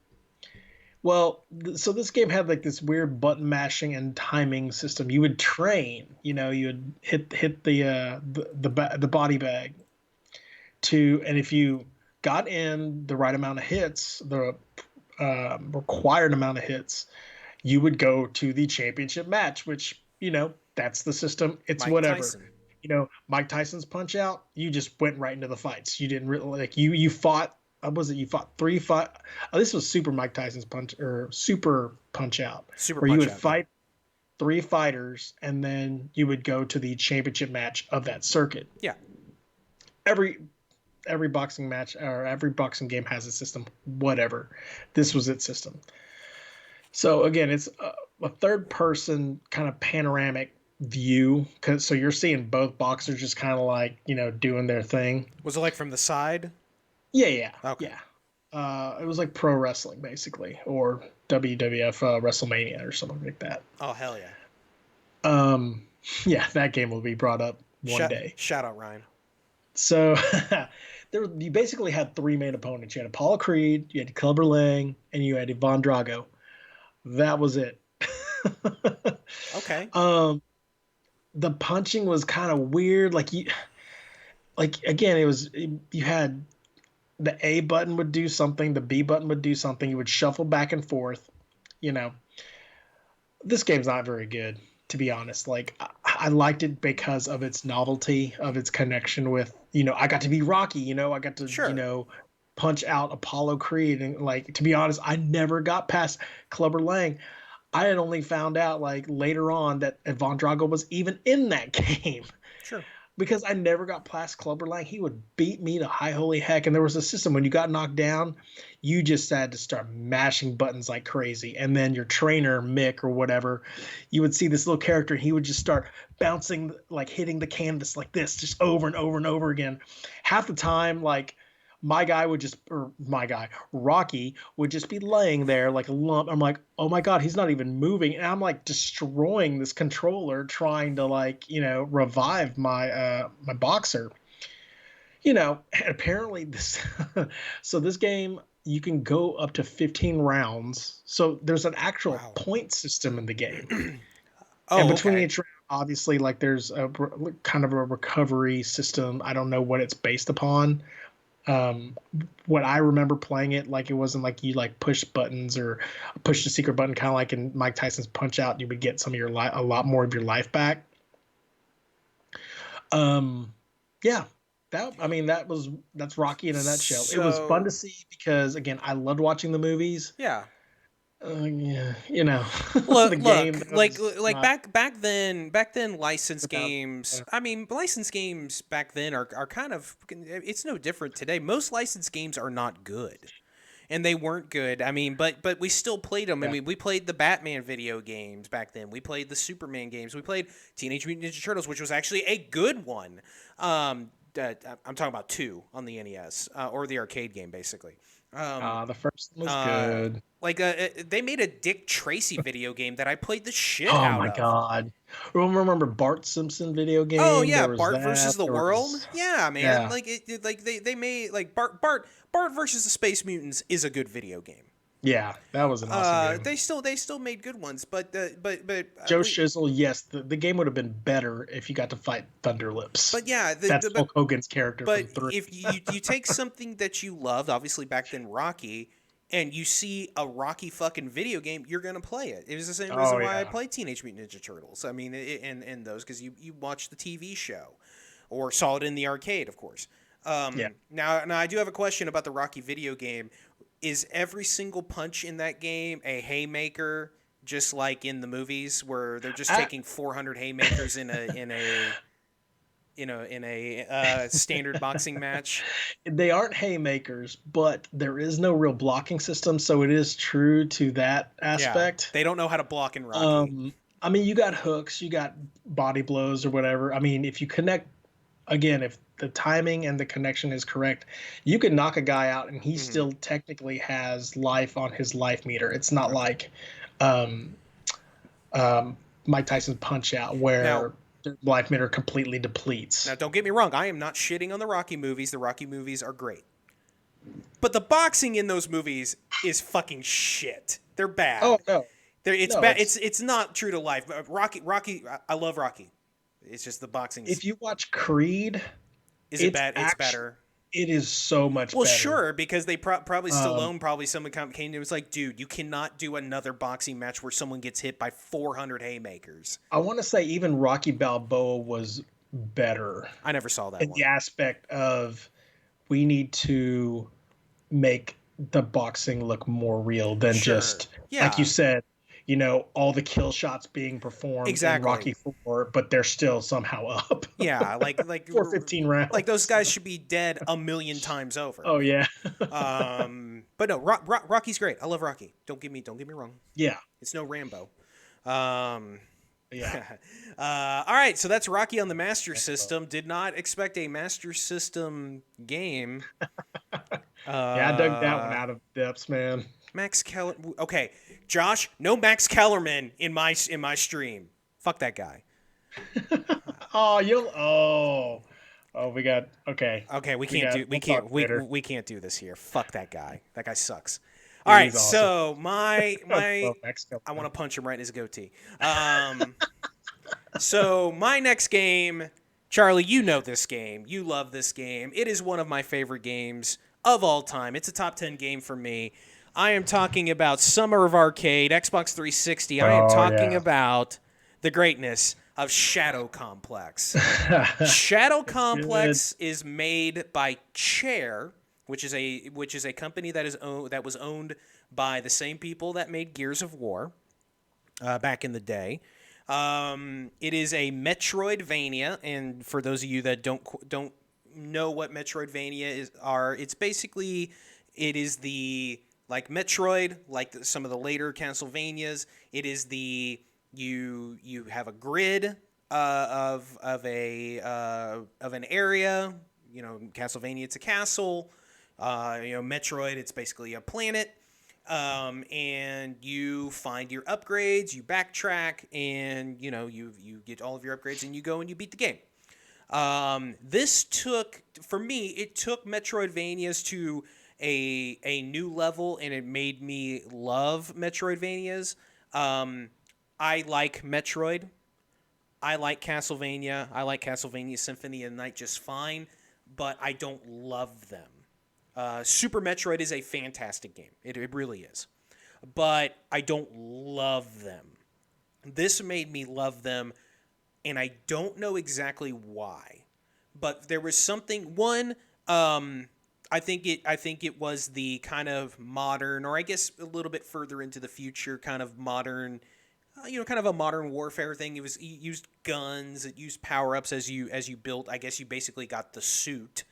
Well, so this game had like this weird button mashing and timing system. You would train. You would hit the body bag and if you got in the right amount of hits, the required amount of hits, you would go to the championship match, which that's the system. It's Mike whatever. Tyson. Mike Tyson's Punch Out. You just went right into the fights. You didn't really you fought. You fought 3 fight. This was Super Mike Tyson's Super Punch Out, where you would fight 3 fighters, and then you would go to the championship match of that circuit. Yeah. every boxing match or every boxing game has a system. Whatever, this was its system. So again, it's a third person kind of panoramic view, so you're seeing both boxers just kind of like doing their thing. Was it like from the side? Yeah. Okay. Yeah. It was like pro wrestling basically, or WWF WrestleMania or something like that. Oh hell yeah. Yeah, that game will be brought up one day. Shout out Ryan. So you basically had three main opponents. You had Apollo Creed, you had Clubber Lang, and you had Ivan Drago. That was it. Okay. The punching was kind of weird. Again, you had the A button would do something, the B button would do something. You would shuffle back and forth. This game's not very good, to be honest. Like I liked it because of its novelty, of its connection with, I got to be Rocky, I got to, Sure. punch out Apollo Creed. And like, to be honest, I never got past Clubber Lang. I had only found out like later on that Ivan Drago was even in that game. Sure. Because I never got past Clubber Lang. He would beat me to high holy heck. And there was a system when you got knocked down, you just had to start mashing buttons like crazy. And then your trainer, Mick or whatever, you would see this little character. He would just start bouncing, like hitting the canvas like this, just over and over and over again. Half the time, like Rocky would just be laying there like a lump. I'm like, oh my God, he's not even moving. And I'm like destroying this controller trying to revive my boxer. And apparently this game, you can go up to 15 rounds. So there's an actual point system in the game. And between each round, obviously, like there's a kind of a recovery system. I don't know what it's based upon. What I remember playing it, like it wasn't like you like push buttons or push the secret button, kind of like in Mike Tyson's Punch Out, you would get some of your a lot more of your life back. Yeah, that's Rocky in a nutshell. It was fun to see because again, I loved watching the movies. Yeah. Yeah, Look, the game like back then licensed games. I mean, licensed games back then are kind of, it's no different today. Most licensed games are not good, and they weren't good. I mean, but we still played them. I mean, we played the Batman video games back then. We played the Superman games. We played Teenage Mutant Ninja Turtles, which was actually a good one. I'm talking about 2 on the NES or the arcade game, basically. The first one was good. They made a Dick Tracy video game that I played the shit out of. Oh my God. Remember Bart Simpson video game? Oh yeah, Bart versus the World. Yeah, man. Yeah. Like they made like Bart versus the Space Mutants is a good video game. Yeah, that was an awesome game. They still made good ones, but Joe Shizzle, yes, the game would have been better if you got to fight Thunderlips. But yeah, that's Hulk Hogan's character. But from 3. if you take something that you loved, obviously back then Rocky, and you see a Rocky fucking video game, you're gonna play it. It was the same reason why I played Teenage Mutant Ninja Turtles. I mean, and those because you watched the TV show, or saw it in the arcade, of course. Now I do have a question about the Rocky video game. Is every single punch in that game a haymaker, just like in the movies where they're just taking 400 haymakers in a standard boxing match? They aren't haymakers, but there is no real blocking system, so it is true to that aspect. Yeah, they don't know how to block in Rocky. I mean, you got hooks, you got body blows or whatever. I mean, if you connect, again, if the timing and the connection is correct, you can knock a guy out and he still technically has life on his life meter. It's not like Mike Tyson's Punch Out where the life meter completely depletes. Now, don't get me wrong. I am not shitting on the Rocky movies. The Rocky movies are great. But the boxing in those movies is fucking shit. They're bad. Oh, no. It's bad. It's not true to life. Rocky, I love Rocky. It's just the boxing. If you watch Creed... Is it bad? It's better. It is so much better. Well, sure, because they probably Stallone probably someone came to him and was like, dude, you cannot do another boxing match where someone gets hit by 400 haymakers. I want to say even Rocky Balboa was better. I never saw that in the aspect of we need to make the boxing look more real than just like you said. all the kill shots being performed in Exactly. Rocky 4, but they're still somehow up. Yeah, For 15 like those rounds. guys should be dead a million times over. Oh yeah. But no, Rocky's great. I love Rocky. Don't get me wrong. Yeah. It's no Rambo. Um, Yeah. all right, so that's Rocky on the Master System. Did not expect a Master System game. Yeah, I dug that one Uh, out of the depths, man. Max Keller. Okay, Josh, no Max Kellerman in my stream. Fuck that guy. Oh, we got okay. Okay, we can't do we We'll talk can't later. we can't do this here. Fuck that guy. That guy sucks. All Dude, right, he's awesome. so my Oh, Max I want Kellerman. to punch him right in his goatee. So my next game, Charlie, you know this game. You love this game. It is one of my favorite games of all time. It's a top 10 game for me. I am talking about Summer of Arcade, Xbox 360. I am Oh talking yeah. about the greatness of Shadow Complex. Shadow Good. Complex is made by Chair, which is a company that was owned by the same people that made Gears of War back in the day. It is a Metroidvania, and for those of you that don't know what it's basically it is the like Metroid, like some of the later Castlevanias. It is the you have a grid of an area. Castlevania, it's a castle. Metroid, it's basically a planet. And you find your upgrades, you backtrack, and you get all of your upgrades, and you go and you beat the game. This took for me. It took Metroidvanias to a new level, and it made me love Metroidvanias. I like Metroid. I like Castlevania. I like Castlevania Symphony of the Night just fine, but I don't love them. Super Metroid is a fantastic game. It really is. But I don't love them. This made me love them, and I don't know exactly why. But there was something. One, I think it was the kind of modern, or I guess a little bit further into the future, kind of modern. Kind of a modern warfare thing. It used guns. It used power ups as you built. I guess you basically got the suit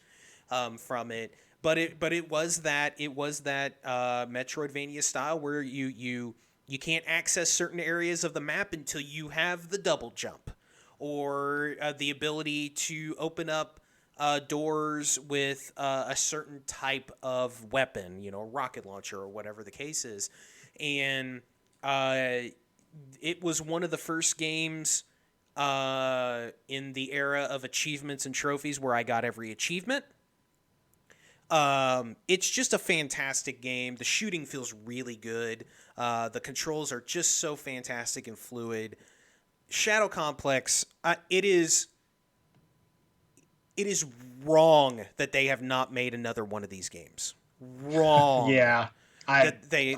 from it. But it was that Metroidvania style where you can't access certain areas of the map until you have the double jump, or the ability to open up doors with a certain type of weapon, a rocket launcher or whatever the case is, and it was one of the first games in the era of achievements and trophies where I got every achievement. It's just a fantastic game. The shooting feels really good. The controls are just so fantastic and fluid. Shadow Complex, it is wrong that they have not made another one of these games. Wrong. Yeah. I That they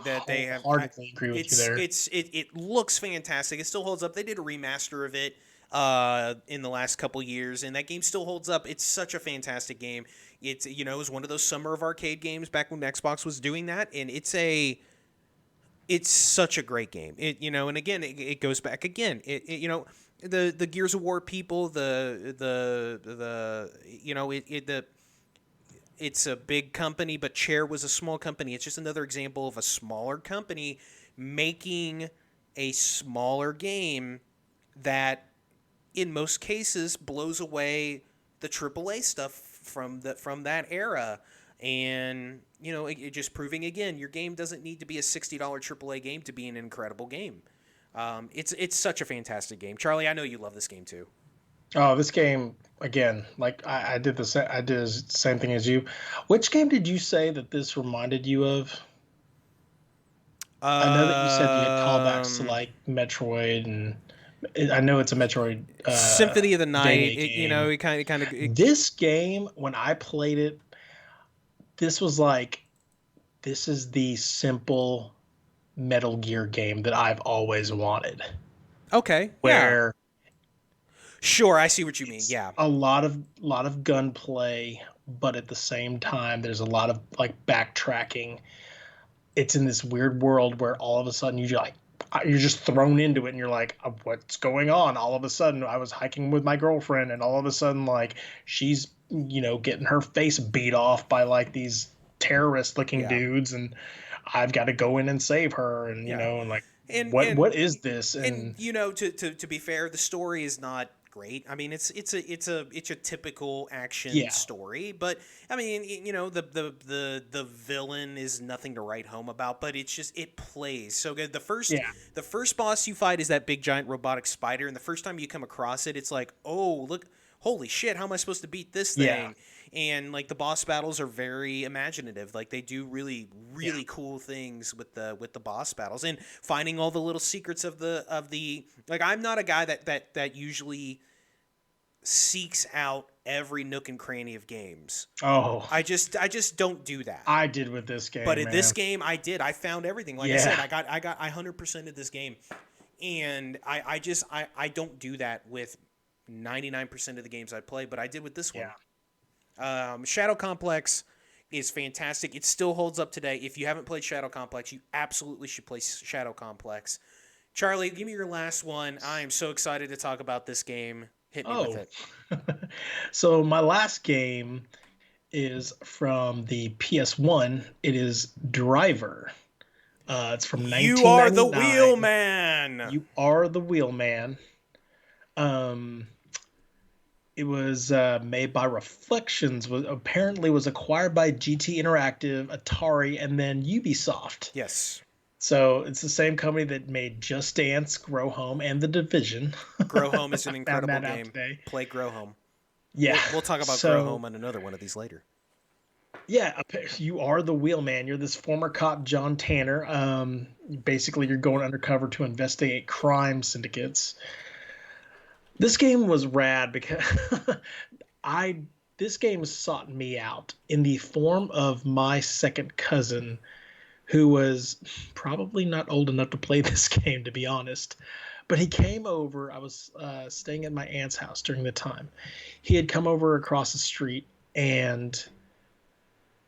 have. wholeheartedly agree with you there. It looks fantastic. It still holds up. They did a remaster of it in the last couple years, and that game still holds up. It's such a fantastic game. It was one of those summer of arcade games back when Xbox was doing that, and it's such a great game. And again, it goes back again. The Gears of War people, it's a big company, but Chair was a small company. It's just another example of a smaller company making a smaller game that, in most cases, blows away the AAA stuff from that era. And it just proving again, your game doesn't need to be a $60 AAA game to be an incredible game. It's such a fantastic game. Charlie, I know you love this game too. Oh, this game again. Like I did I did the same thing as you. Which game did you say that this reminded you of? I know that you said you had callbacks to Um, like Metroid, and I know it's a Metroid Symphony of the Night. game. It kind of. This game, when I played it, this was like, this is the simple Metal Gear game that I've always wanted. Okay, yeah, Where sure, I see what you mean. it's Yeah, a lot of gunplay, but at the same time, there's a lot of like backtracking. It's in this weird world where all of a sudden you like you're just thrown into it, and you're like, what's going on? All of a sudden, I was hiking with my girlfriend, and all of a sudden, like, she's, getting her face beat off by like these terrorist looking Yeah. dudes, and I've got to go in and save her, and Yeah. and like, And what is this? and And to be fair, the story is not great. I mean, it's a typical action yeah, story, but I mean, the villain is nothing to write home about, but it's just it plays so good. yeah, The first boss you fight is that big giant robotic spider, and the first time you come across it, it's like, oh look, holy shit, how am I supposed to beat this yeah, thing? And like the boss battles are very imaginative. Like they do yeah. really cool things with the boss battles and finding all the little secrets of the like I'm not a guy that usually seeks out every nook and cranny of games. Oh, I just don't do that. I did with this But game, in this man. game I did. I found everything. Like I Yeah, said, I 100% of this game. And I don't do that with 99% of the games I play, but I did with this one. yeah. Shadow Complex is fantastic. It still holds up today. If you haven't played Shadow Complex, you absolutely should play Shadow Complex. Charlie, give me your last one. I am so excited to talk about this game. Hit me with Oh, it. so my last game is from the PS1. It is Driver. It's from You are the 1999. wheelman. You are the wheelman. Um, it was made by Reflections. Was apparently was acquired by GT Interactive, Atari, and then Ubisoft. Yes. So it's the same company that made Just Dance, Grow Home, and The Division. Grow Home is an I found incredible that out game. today. Play Grow Home. Yeah. We'll talk about Grow So Home on another one of these later. yeah, you are the wheelman. You're this former cop, John Tanner. Basically, you're going undercover to investigate crime syndicates. This game was rad because I this game sought me out in the form of my second cousin, who was probably not old enough to play this game, to be honest. But he came over. I was staying at my aunt's house during the time. He had come over across the street, and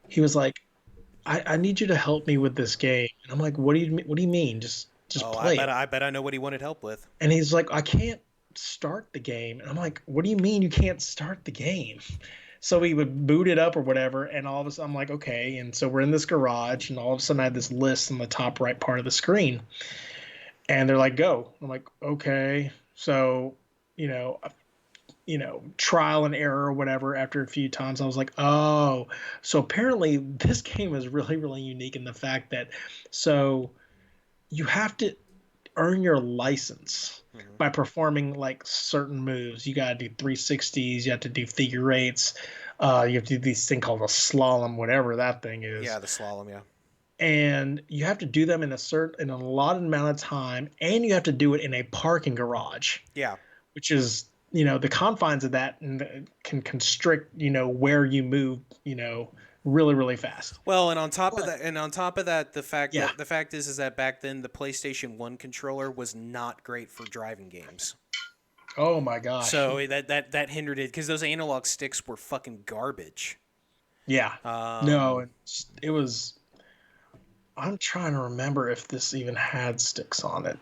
he was like, I need you to help me with this game. And I'm like, what do you mean? Just Oh, play it. I bet I know what he wanted help with. And he's like, I can't start the game. And I'm like, what do you mean you can't start the game? So we would boot it up or whatever, and all of a sudden I'm like, okay. And so we're in this garage, and all of a sudden I had this list on the top right part of the screen, and they're like, go. I'm like, okay. So, you know, trial and error or whatever. After a few times, I was like, oh, so apparently this game is really, really unique in the fact that, so you have to earn your license by performing like certain moves. You got to do 360s, you have to do figure eights, you have to do this thing called a slalom, whatever that thing is. Yeah, the slalom, yeah. And you have to do them in a allotted amount of time, and you have to do it in a parking garage, Yeah. which is, the confines of that can constrict, where you move, really, really fast. Well, and on top of that, Yeah. the fact is that back then the PlayStation 1 controller was not great for driving games. Oh my gosh. So that hindered it because those analog sticks were fucking garbage. Yeah. No, Um, it was. I'm trying to remember if this even had sticks on it.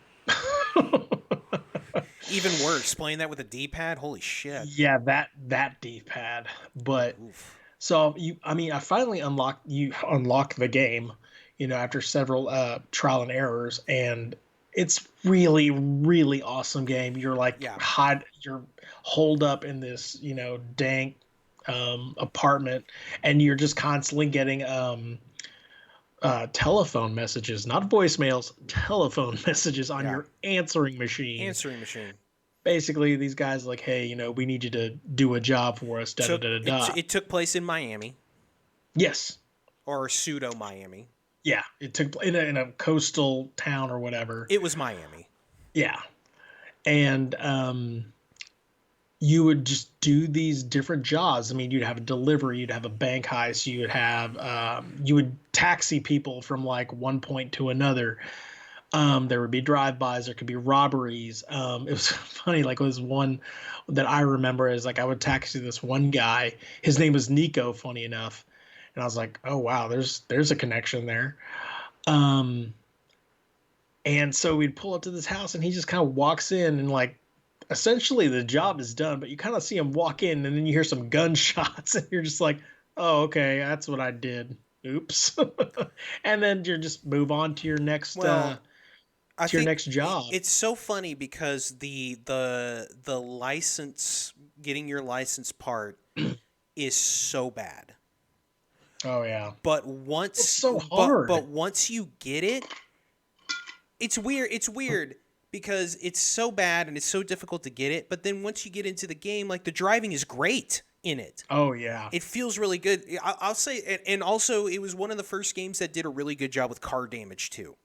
Even worse, playing that with a D-pad. Holy shit. Yeah, that D-pad. But Oof. so I finally unlocked the game, after several trial and errors, and it's really, really awesome game. You're like Yeah. you're holed up in this, dank apartment, and you're just constantly getting telephone messages, not voicemails, telephone messages on Yeah. your answering machine. Answering machine. Basically, these guys are like, hey, we need you to do a job for us. Da, da, da, da, da. It took place in Miami Yes. or pseudo Miami. Yeah. It took in a coastal town or whatever. It was Miami. Yeah. And you would just do these different jobs. I mean, you'd have a delivery, you'd have a bank heist, you would have you would taxi people from like one point to another. There would be drive-bys, there could be robberies. It was funny, like, it was one that I remember is like I would taxi this one guy. His name was Nico, funny enough. And I was like, oh wow, there's a connection there. And so we'd pull up to this house, and he just kind of walks in, and like essentially the job is done, but you kind of see him walk in, and then you hear some gunshots, and you're just like, oh, okay, that's what I did. Oops. And then you just move on to Well, I your think next job. it's so funny because the license, getting your license part is so bad. Oh yeah. But It's once so but hard. once you get it, it's weird. It's weird because it's so bad and it's so difficult to get it, but then once you get into the game, like the driving is great in it. Oh yeah. It feels really good. I'll say, and also it was one of the first games that did a really good job with car damage too.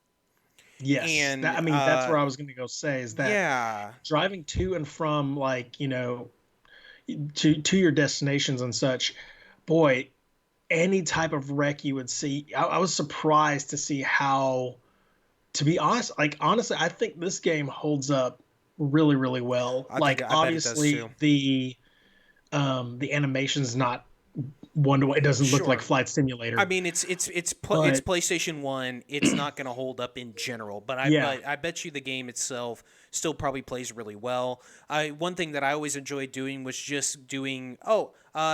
Yes. And That's where I was going to go say is that yeah, driving to and from like, to your destinations and such, boy, any type of wreck you would see, I was surprised to see how, to be honest, like honestly, I think this game holds up really, really well. Like I bet it does obviously too. the animation's not one to one. It doesn't look like Sure. Flight I Simulator, mean, it's but PlayStation 1. It's not going to hold up in general, yeah, but I bet you the game itself still probably plays really well. One thing that I always enjoyed doing was just doing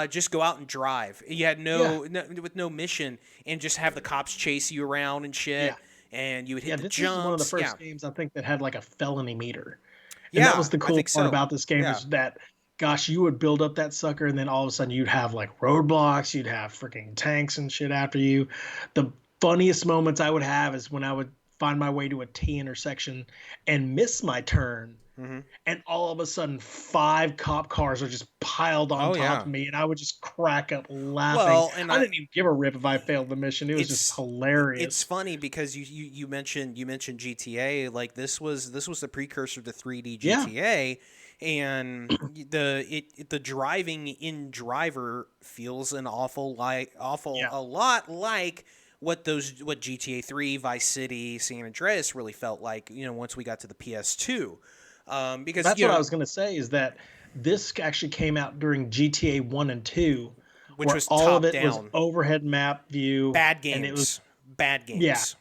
just go out and drive. You had yeah, with no mission and just have the cops chase you around and yeah. shit, and you would Yeah, hit the this is one of the jumps. Yeah, first games I think that had like a felony meter. And that was yeah, the I cool think part so. about this game Yeah. is that, gosh, you would build up that sucker, and then all of a sudden you'd have like roadblocks, you'd have freaking tanks and shit after you. The funniest moments I would have is when I would find my way to a T intersection and miss my turn, Hmm. and all of a sudden 5 cop cars are just piled on Oh top yeah. of me, and I would just crack up laughing. Well, and I didn't even give a rip if I failed the mission. It was just it's it's hilarious. funny because you mentioned GTA. Like this was the precursor to 3D Yeah, GTA, and the driving in Driver feels an awful yeah. a lot like what GTA 3, Vice City, San Andreas really felt like. Once we got to the PS2, because That's what I was going to say is that this actually came out during GTA 1 and 2, which where was all of top it was down, overhead map view, bad and it was, games, bad yeah. games.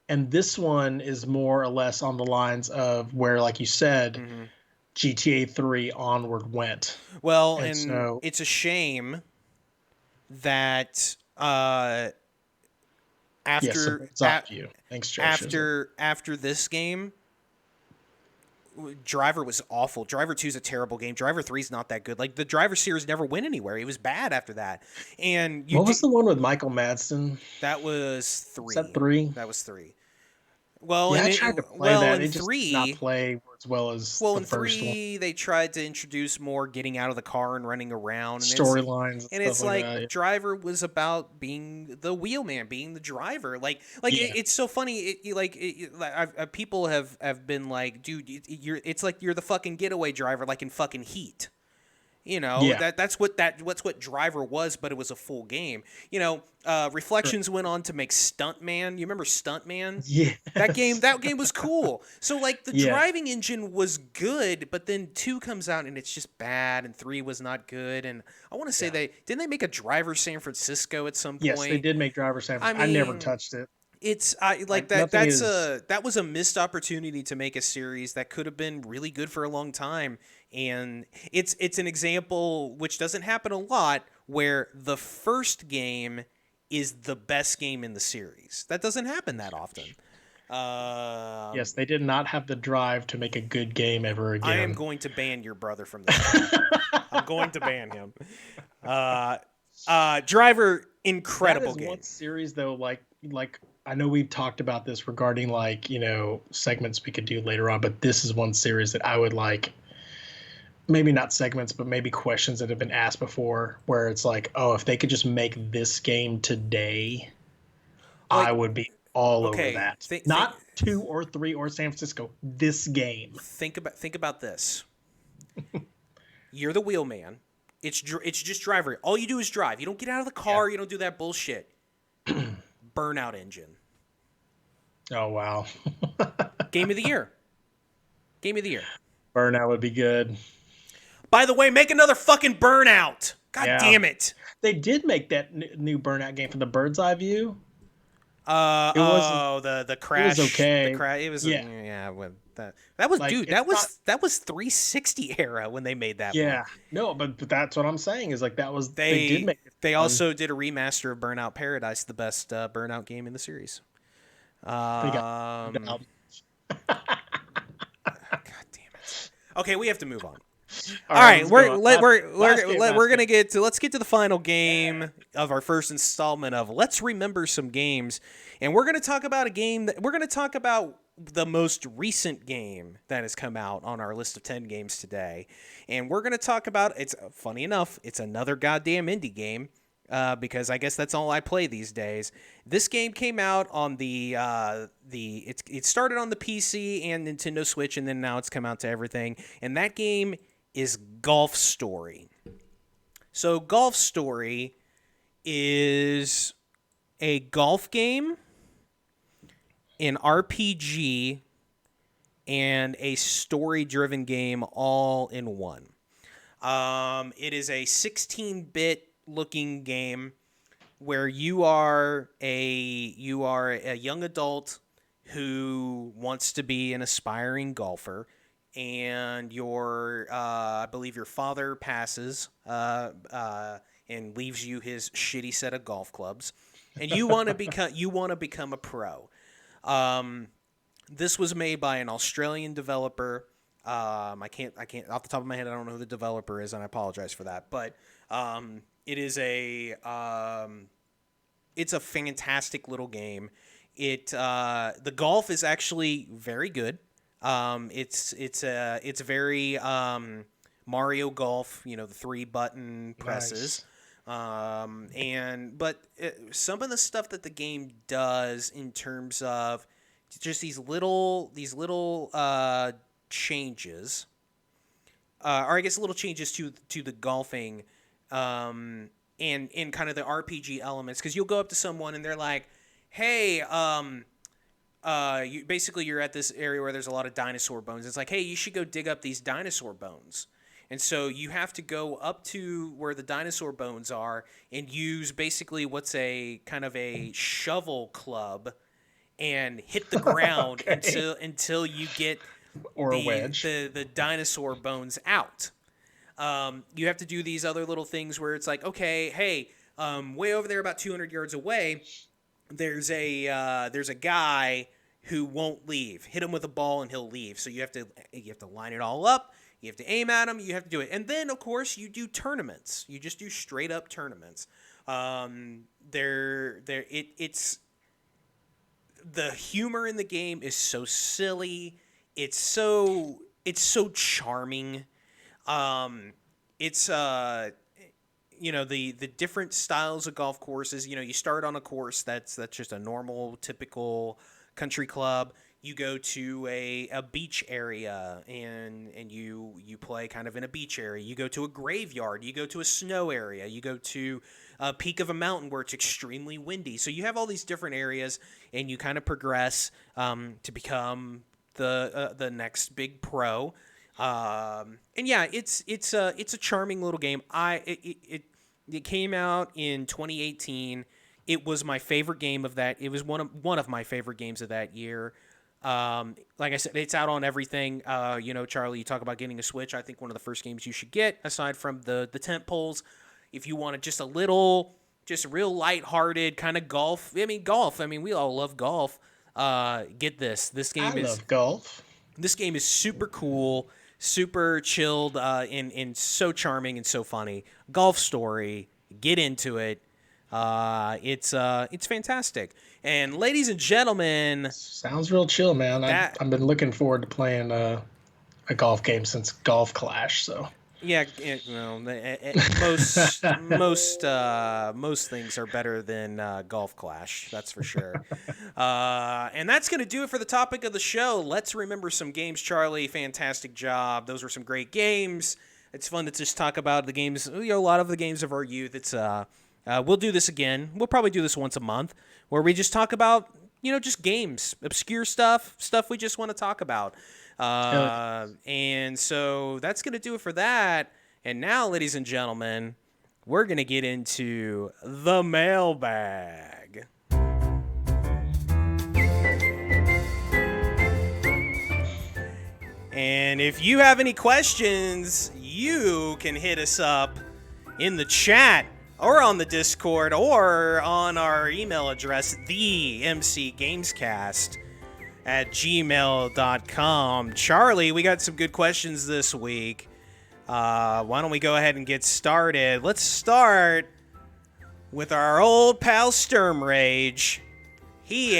And this one is more or less on the lines of where, like you said, Hmm. GTA 3 onward went. Well, And and so, it's a shame that yes, the after bird's eye view. Thanks, Joe Shizzle. after this game, Driver was awful. Driver 2 is a terrible game. Driver 3 is not that good. Like the Driver series never went anywhere. It was bad after that. And you What was do the one with Michael Madsen? that was Was that 3. 3? That was 3. Well, Yeah, and I it, tried to play well, that. in It just did not 3, play as well as well, the in first one. 3 they tried to introduce more getting out of the car and running around, Storylines and and stuff it's like like that. Driver was about being the wheelman, being the driver. Yeah, It's so funny. People have been like, dude, it's like you're the fucking getaway driver, like in fucking Heat. yeah. What's what Driver was, but it was a full game. Reflections went on to make Stuntman. You remember Stuntman? Yes. That game was cool. So like the Yeah. driving engine was good, but then 2 comes out and it's just bad, and 3 was not good. And I want to say Yeah. they make a Driver San Francisco at some Yes, they point. did make Driver San I Francisco. I never mean, touched it. it's I like Like nothing is. that was a missed opportunity to make a series that could have been really good for a long time. And it's an example which doesn't happen a lot where the first game is the best game in the series. That doesn't happen that often. Yes, they did not have the drive to make a good game ever I am again. going to ban your brother from this channel. I'm going to ban him. Uh, Driver, That incredible is game. one series though. Like I know we've talked about this regarding like segments we could do later on, but this is one series that I would like. Maybe not segments, but maybe questions that have been asked before, where it's like, oh, if they could just make this game today, I Like, would be all over okay, that. Not 2 or 3 or San Francisco. This game. think about this. You're the wheelman. It's just driver. All you do is drive. You don't get out of the Yeah. car. You don't do that bullshit. Burnout Engine. Oh wow. Game of the year. Game of the year. Burnout would be good. By the way, make another fucking Burnout. God Yeah. damn it. They did make that new Burnout game for the bird's eye view. It wasn't. The It was crash, okay. It was Yeah, yeah. That was like dude. it's not. That was 360 era when they made that one. Yeah, no, but that's what I'm saying is like that was they did They make it they fun. also did a remaster of Burnout Paradise, the best Burnout game in the series. They got Um, out. God damn it. Okay, we have to move on. All All right, right, let's go on. Last game. we're Last gonna game. get to let's get to the final game of our first installment of Let's Remember Some Games, and we're gonna talk about a game that we're gonna talk about the most recent game that has come out on our list of 10 games today, and we're gonna talk about it's funny enough it's another goddamn indie game. Because I guess that's all I play these days. This game came out on it started on the PC and Nintendo Switch, and then now it's come out to everything. And that game is Golf Story. So Golf Story is a golf game, an RPG, and a story-driven game all in one. It is a 16-bit looking game where you are a young adult who wants to be an aspiring golfer, and your I believe your father passes and leaves you his shitty set of golf clubs, and you want to become a pro. This was made by an Australian developer. I can't off the top of my head I don't know who the developer is, and I apologize for that, but it is it's a fantastic little game. The golf is actually very good. It's very Mario Golf, the 3-button presses. Nice. But some of the stuff that the game does in terms of just these little changes, or I guess little changes to the golfing, and kind of the RPG elements, because you'll go up to someone and they're like, "Hey, you're at this area where there's a lot of dinosaur bones. It's like, hey, you should go dig up these dinosaur bones." And so you have to go up to where the dinosaur bones are and use basically what's a kind of a shovel club and hit the ground Okay. until you get Or a the wedge. the dinosaur bones out. You have to do these other little things where it's like, okay, hey, way over there, about 200 yards away, there's a guy who won't leave. Hit him with a ball and he'll leave. So you have to line it all up. You have to aim at him. You have to do it, and then of course you do tournaments. You just do straight up tournaments. It's the humor in the game is so silly. It's so charming. It's the different styles of golf courses. You start on a course that's just a normal typical country club. You go to a beach area and you play kind of in a beach area. You go to a graveyard. You go to a snow area. You go to a peak of a mountain where it's extremely windy. So you have all these different areas, and you kind of progress to become the next big pro. And yeah, it's a charming little game. It came out in 2018. It was my favorite game of that. It was one of my favorite games of that year. Like I said, it's out on everything. Charlie, you talk about getting a Switch. I think one of the first games you should get, aside from the tent poles, if you wanted just a little, just real lighthearted kind of golf. Golf. We all love golf. Get this. I love golf. This game is super cool, super chilled, and so charming and so funny. Golf Story. Get into it. It's fantastic. And ladies and gentlemen, Sounds real chill, man. that I've been looking forward to playing a golf game since Golf Clash. So yeah, most things are better than Golf Clash. That's for sure. And that's gonna do it for the topic of the show. Let's remember some games, Charlie. Fantastic job. Those were some great games. It's fun to just talk about the games. A lot of the games of our youth. We'll do this again. We'll probably do this once a month, where we just talk about just games, obscure stuff we just want to talk about. And so that's going to do it for that. And now, ladies and gentlemen, we're going to get into the mailbag. And if you have any questions, you can hit us up in the chat or on the Discord or on our email address, themcgamescast@gmail.com. Charlie, we got some good questions this week. Why don't we go ahead and get started? Let's start with our old pal Sturmrage. He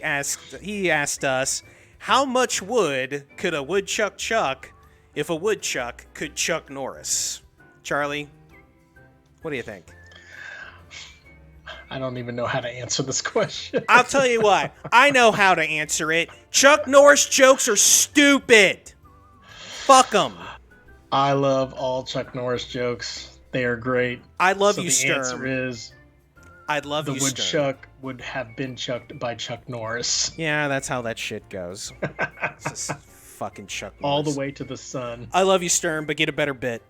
asked us, how much wood could a woodchuck chuck if a woodchuck could Chuck Norris? Charlie, what do you think? I don't even know how to answer this question. I'll tell you what. I know how to answer it. Chuck Norris jokes are stupid. Fuck them. I love all Chuck Norris jokes. They are great. I love so you, the Sturm. answer is I'd love the you, Sturm. woodchuck would have been chucked by Chuck Norris. Yeah, that's how that shit goes. It's just fucking Chuck Norris. All the way to the sun. I love you, Sturm, but get a better bit.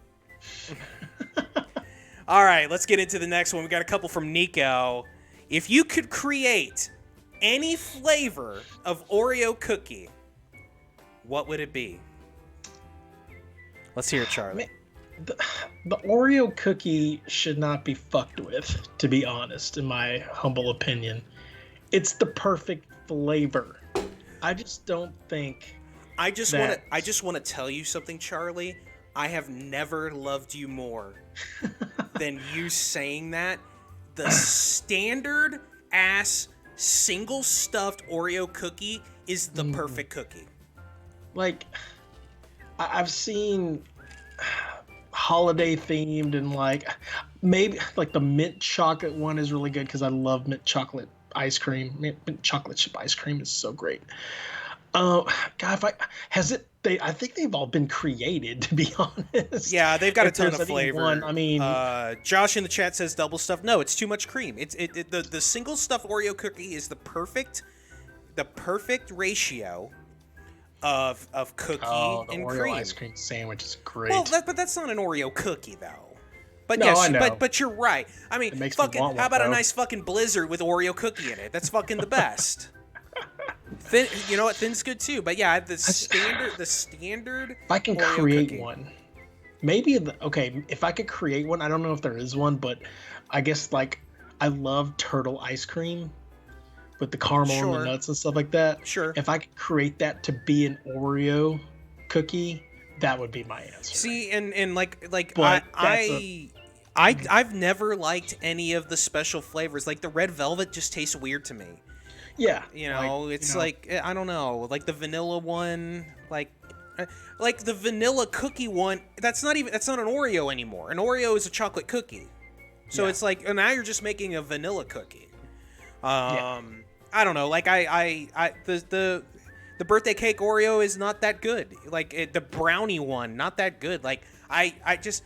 All right, let's get into the next one. We got a couple from Nico. If you could create any flavor of Oreo cookie, what would it be? Let's hear it, Charlie. The Oreo cookie should not be fucked with, to be honest, in my humble opinion. It's the perfect flavor. I just don't think I just want to tell you something, Charlie. I have never loved you more than you saying that. The standard ass single stuffed Oreo cookie is the perfect cookie. Like, I've seen holiday themed and like maybe like the mint chocolate one is really good because I love mint chocolate ice cream. Mint chocolate chip ice cream is so great. God, I think they've all been created, to be honest. Yeah, they've got a ton of flavor. I mean, Josh in the chat says double stuffed. No, it's too much cream. The single stuffed Oreo cookie is the perfect ratio of cookie and Oreo cream. Ice cream sandwich is great. Well, but that's not an Oreo cookie though. But no, yes, I know. but you're right. I mean, fucking, how about a nice fucking Blizzard with Oreo cookie in it? That's fucking the best. Thin, you know what? Thin's good too. But yeah, the standard. If I can Oreo create cookie. one, maybe if I could create one, I don't know if there is one, but I guess like I love turtle ice cream with the caramel and the nuts and stuff like that. Sure. If I could create that to be an Oreo cookie, that would be my answer. See, and like But I've never liked any of the special flavors. Like the red velvet just tastes weird to me. Yeah. You know, like I don't know, like the vanilla one, like the vanilla cookie one. That's not an Oreo anymore. An Oreo is a chocolate cookie. So it's like, and now you're just making a vanilla cookie. I don't know. Like the birthday cake Oreo is not that good. Like the brownie one, not that good. Like I just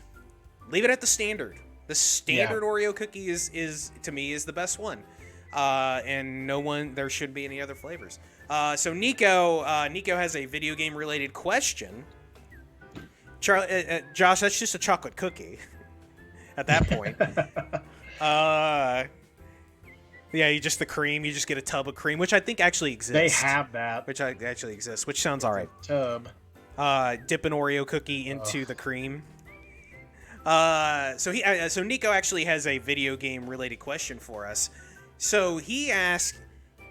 leave it at the standard. The standard Oreo cookie is to me is the best one. And there shouldn't be any other flavors. So Nico has a video game related question. Josh, that's just a chocolate cookie. At that point, yeah, you just get a tub of cream, which I think actually exists. They have that, which actually exists, which sounds all right. Tub. Dip an Oreo cookie into the cream. So Nico actually has a video game related question for us. So he asked,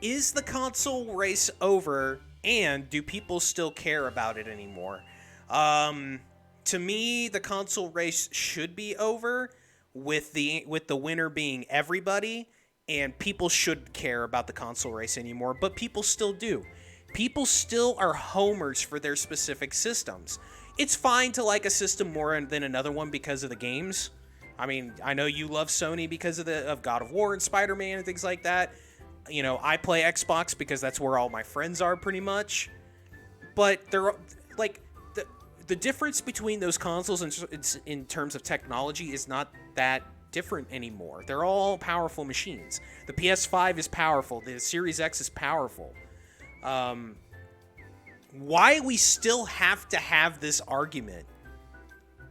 is the console race over, and do people still care about it anymore? To me, the console race should be over, with the winner being everybody, and people shouldn't care about the console race anymore, but people still do. People still are homers for their specific systems. It's fine to like a system more than another one because of the games. I mean, I know you love Sony because of God of War and Spider-Man and things like that. You know, I play Xbox because that's where all my friends are pretty much. But they're like the difference between those consoles in terms of technology is not that different anymore. They're all powerful machines. The PS5 is powerful. The Series X is powerful. Why we still have to have this argument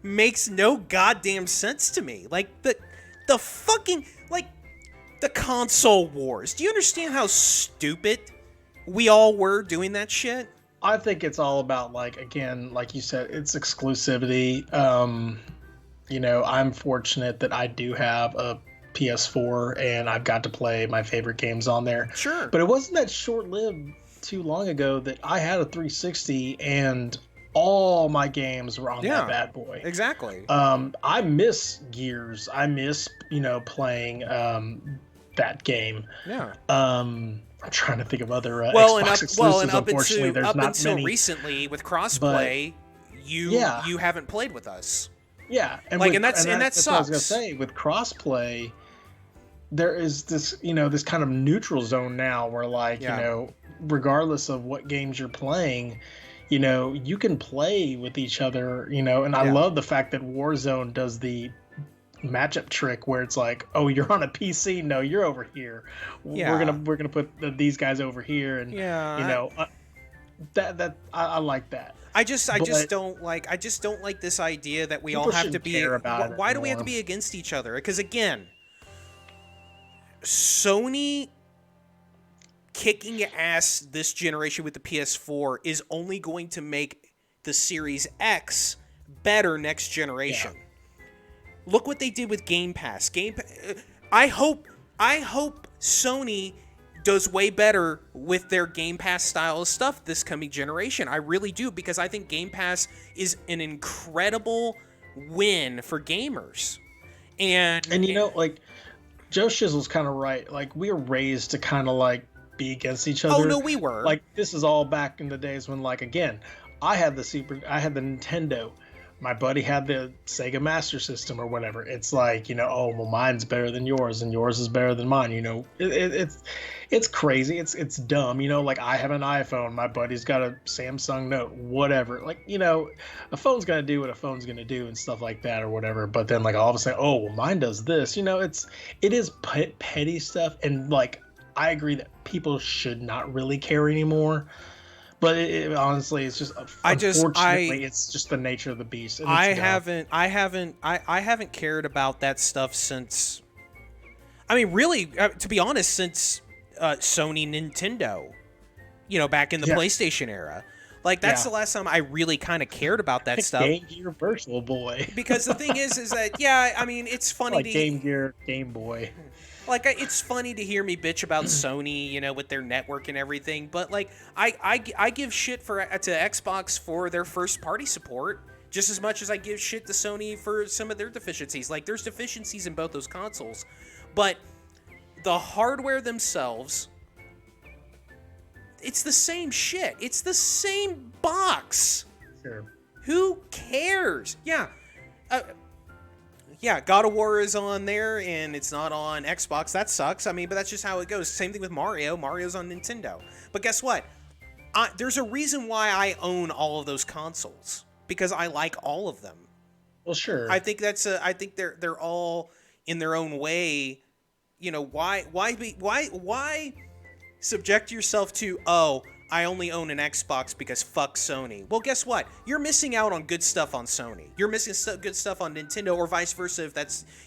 makes no goddamn sense to me. Like the fucking the console wars. Do you understand how stupid we all were doing that shit? I think it's all about, like, again, like you said, it's exclusivity. I'm fortunate that I do have a PS4 and I've got to play my favorite games on there. Sure. But it wasn't that short-lived too long ago that I had a 360 and all my games were on that bad boy. Exactly. I miss Gears. I miss, playing that game. Yeah. I'm trying to think of other Xbox exclusives. Unfortunately, there's not many. Up until recently with crossplay, you haven't played with us. Yeah, and that sucks. What I was gonna say, with crossplay, there is this this kind of neutral zone now where, like, regardless of what games you're playing, you can play with each other. And I love the fact that Warzone does the matchup trick where it's like, oh, you're on a PC, no, you're over here. We're gonna put these guys over here, and that I like that. I just don't like this idea that we all have to be. Why do we have to be against each other? Because again, Sony kicking ass this generation with the PS4 is only going to make the Series X better next generation. Yeah. Look what they did with Game Pass. I hope Sony does way better with their Game Pass style of stuff this coming generation. I really do, because I think Game Pass is an incredible win for gamers. And like, Joe Shizzle's kind of right. Like, we were raised to kind of, like, be against each other. Oh no, we were. Like, this is all back in the days when, like, again, I had the Nintendo. My buddy had the Sega Master System or whatever. It's like, oh, well, mine's better than yours and yours is better than mine. It's crazy. It's dumb. Like, I have an iPhone. My buddy's got a Samsung Note, whatever. Like, a phone's going to do what a phone's going to do and stuff like that or whatever. But then, like, all of a sudden, oh, well, mine does this. It is petty stuff. And, like, I agree that people should not really care anymore. But honestly, it's just unfortunately, it's just the nature of the beast. I haven't cared about that stuff since. I mean, really, to be honest, since Sony Nintendo, back in the PlayStation era. Like, that's the last time I really kind of cared about that stuff. Game Gear Virtual Boy. Because the thing is that I mean, it's funny like Game Gear Game Boy. Like, it's funny to hear me bitch about Sony, with their network and everything, but, like, I give shit to Xbox for their first party support just as much as I give shit to Sony for some of their deficiencies. Like, there's deficiencies in both those consoles, but the hardware themselves, it's the same shit. It's the same box. Sure. Who cares? Yeah. God of War is on there, and it's not on Xbox. That sucks. I mean, but that's just how it goes. Same thing with Mario. Mario's on Nintendo. But guess what? There's a reason why I own all of those consoles, because I like all of them. Well, sure. I think I think they're all in their own way. Why subject yourself to, oh, I only own an Xbox because fuck Sony. Well, guess what? You're missing out on good stuff on Sony. You're missing good stuff on Nintendo, or vice versa.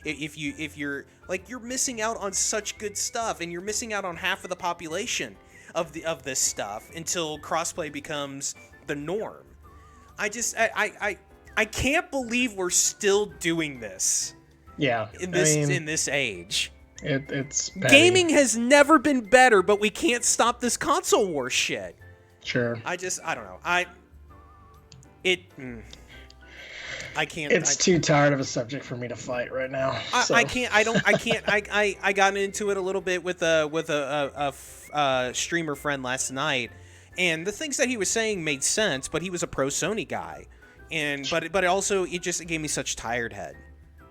If you're like, you're missing out on such good stuff, and you're missing out on half of the population of this stuff until crossplay becomes the norm. I can't believe we're still doing this. Yeah. In this age. It's petty. Gaming has never been better, but we can't stop this console war shit. Sure. I don't know. I can't. It's too tired of a subject for me to fight right now. I can't. I got into it a little bit with a streamer friend last night, and the things that he was saying made sense, but he was a pro Sony guy, but it just gave me such tired head.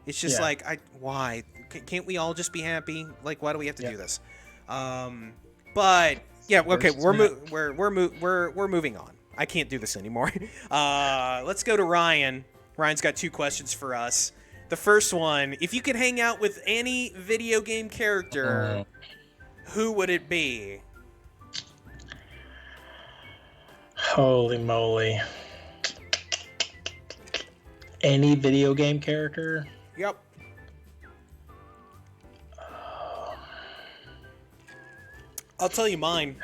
It's just like, why? Can't we all just be happy? Like, why do we have to do this? But yeah, okay, we're moving on. I can't do this anymore. Let's go to Ryan. Ryan's got 2 questions for us. The first one: if you could hang out with any video game character, who would it be? Holy moly! Any video game character? Yep. I'll tell you mine.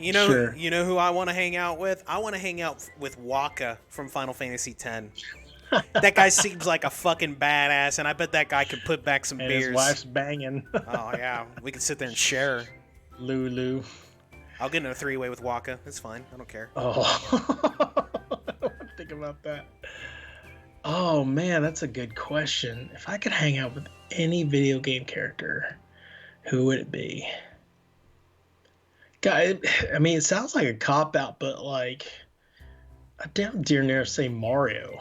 Sure. You know who I want to hang out with? I want to hang out with Waka from Final Fantasy X. That guy seems like a fucking badass, and I bet that guy could put back some And beers. his wife's banging. Oh yeah, we could sit there and share. Lulu. I'll get in a three-way with Waka. It's fine. I don't care. Oh. I don't want to think about that. Oh man, that's a good question. If I could hang out with any video game character, who would it be? God, I mean, it sounds like a cop out, but like, I damn dear near say Mario.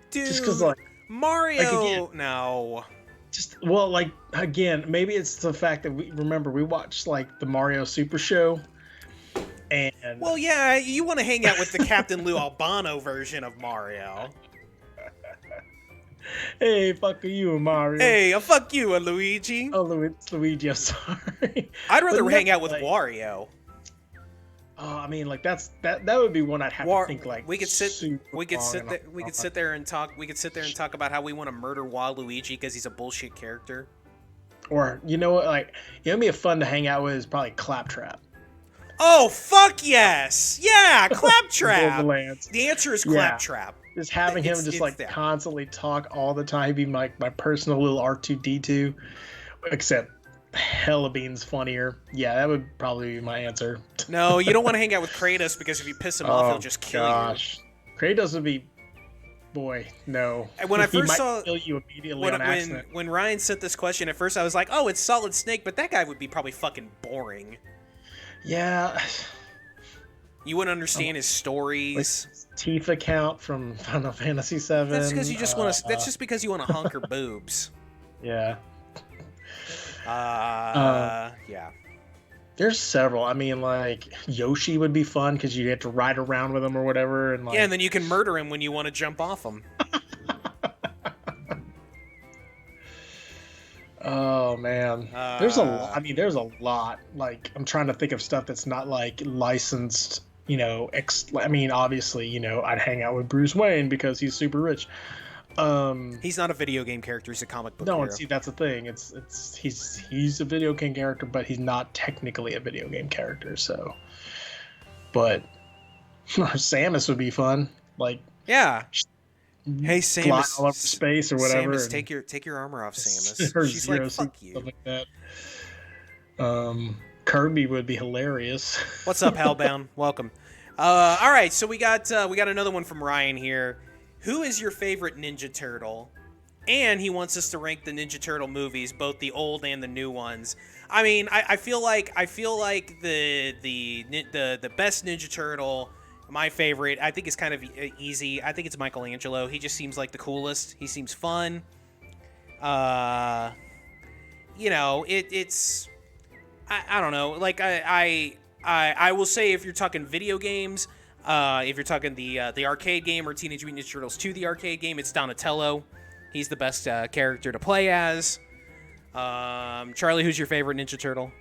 Dude, Just because, like, Mario. like, again, no. like again, maybe it's the fact that we watched like the Mario Super Show, and Well, yeah, you want to hang out with the Captain Lou Albano version of Mario. hey, fuck you, Mario. Hey, fuck you, Luigi. Oh, it's Luigi. I'm sorry. I'd rather But hang out with like, Wario. Oh, I mean, like that would be one I'd have to think like. We could sit super there. We could sit there and talk. We could sit there and talk about how we want to murder Waluigi because he's a bullshit character. Or you know what, like it'd be fun to hang out with is probably Claptrap. Oh fuck yes, yeah, Claptrap. Borderlands. The answer is Yeah. Claptrap. Just having him just like there. constantly talk all the time, be my personal little R2D2, except hella beans funnier. Yeah, that would probably be my answer. No, you don't want to hang out with Kratos because if you piss him off, he'll just kill you. Kratos would be, boy, no. And when I first saw kill you immediately on accident. when Ryan sent this question, at first I was like, oh, it's Solid Snake, but that guy would be probably fucking boring. Yeah. You wouldn't understand his stories. Like Tifa count from Final Fantasy VII. That's because you just want to. That's just because you want to hunker boobs. Yeah. Yeah. There's several. I mean, like Yoshi would be fun because you get to ride around with him or whatever, and like. Yeah, and then you can murder him when you want to jump off him. Oh man, there's a lot. I mean, there's a lot. Like, I'm trying to think of stuff that's not like licensed. You know, I mean, obviously, you know, I'd hang out with Bruce Wayne because he's super rich. He's not a video game character; he's a comic book. No, hero. and see, that's the thing. He's a video game character, but he's not technically a video game character. So, but Samus would be fun. Like, yeah. Hey, fly Samus, all over space or whatever. Samus, take your armor off, Samus. Or She's Zero like, fuck Suit, you. stuff like that. Kirby would be hilarious. What's up, Hellbound? Welcome. All right, so we got another one from Ryan here. Who is your favorite Ninja Turtle? And he wants us to rank the Ninja Turtle movies, both the old and the new ones. I mean, I feel like the best Ninja Turtle, my favorite, I think is kind of easy. I think it's Michelangelo. He just seems like the coolest. He seems fun. You know, it's I don't know. Like I will say, if you're talking video games, if you're talking the arcade game or Teenage Mutant Ninja Turtles 2, the arcade game, it's Donatello. He's the best character to play as. Charlie, who's your favorite Ninja Turtle?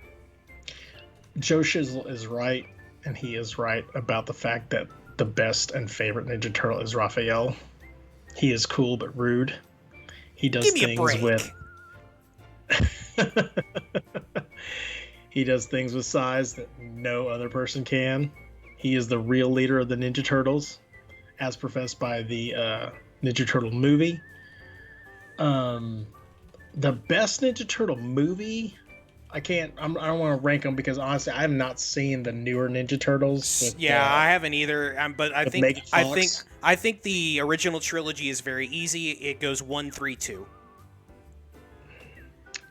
Joe Shizzle is right, and he is right about the fact that the best and favorite Ninja Turtle is Raphael. He is cool but rude. He does things with he does things with size that no other person can. He is the real leader of the Ninja Turtles, as professed by the Ninja Turtle movie. The best Ninja Turtle movie, I don't want to rank them because honestly, I have not seen the newer Ninja Turtles. With, I haven't either. But I Megan think the original trilogy is very easy. It goes 1, 3, 2.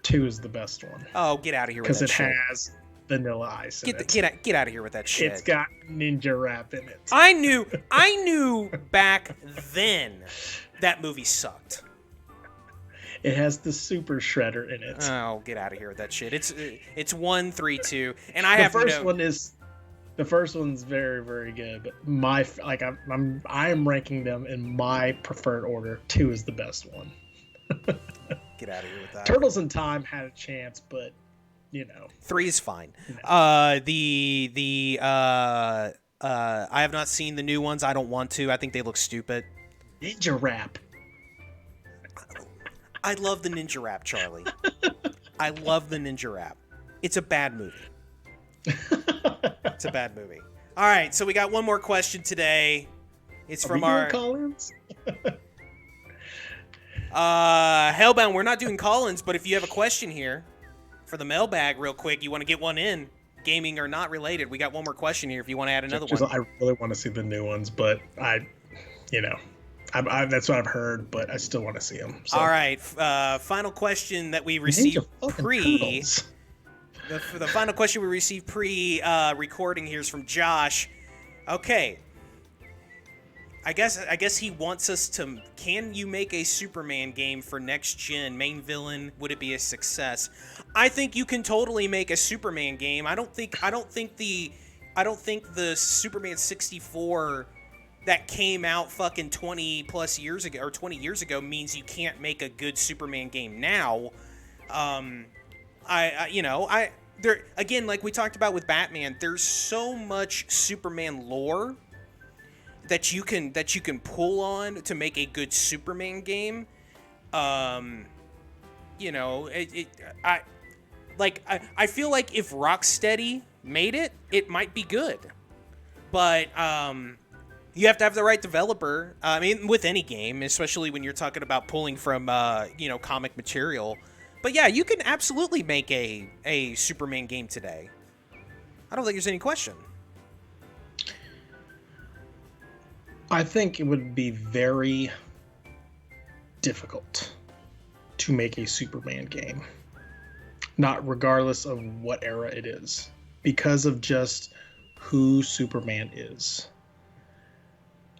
2 is the best one. Oh, get out of here with that shit. Because it has Vanilla Ice in it. Get out of here with that shit. It's got Ninja Rap in it. I knew back then that movie sucked. It has the Super Shredder in it. Oh, get out of here with that shit. It's 1, 3, 2, and the first one's very, very good. But I'm ranking them in my preferred order. 2 is the best one. Get out of here with that. Turtles in Time had a chance, but you know, 3 is fine. No. I have not seen the new ones. I don't want to. I think they look stupid. Ninja Rap. I love the Ninja Rap, Charlie. I love the Ninja Rap. It's a bad movie. It's a bad movie. All right, so we got one more question today. It's from our call-ins. Hellbound. We're not doing call-ins, but if you have a question here for the mailbag, real quick, you want to get one in, gaming or not related. We got one more question here. If you want to add another one, I really want to see the new ones, but that's what I've heard, but I still want to see them. So. All right, final question that we received pre. The final question we received pre-recording here is from Josh. Okay. I guess he wants us to. Can you make a Superman game for next gen? Main villain, would it be a success? I think you can totally make a Superman game. I don't think the Superman 64 that came out fucking 20 plus years ago or 20 years ago means you can't make a good Superman game now. There again, like we talked about with Batman, there's so much Superman lore that you can pull on to make a good Superman game. I feel like if Rocksteady made it, it might be good. But you have to have the right developer. I mean, with any game, especially when you're talking about pulling from comic material. But yeah, you can absolutely make a Superman game today. I don't think there's any question. I think it would be very difficult to make a Superman game, not regardless of what era it is, because of just who Superman is.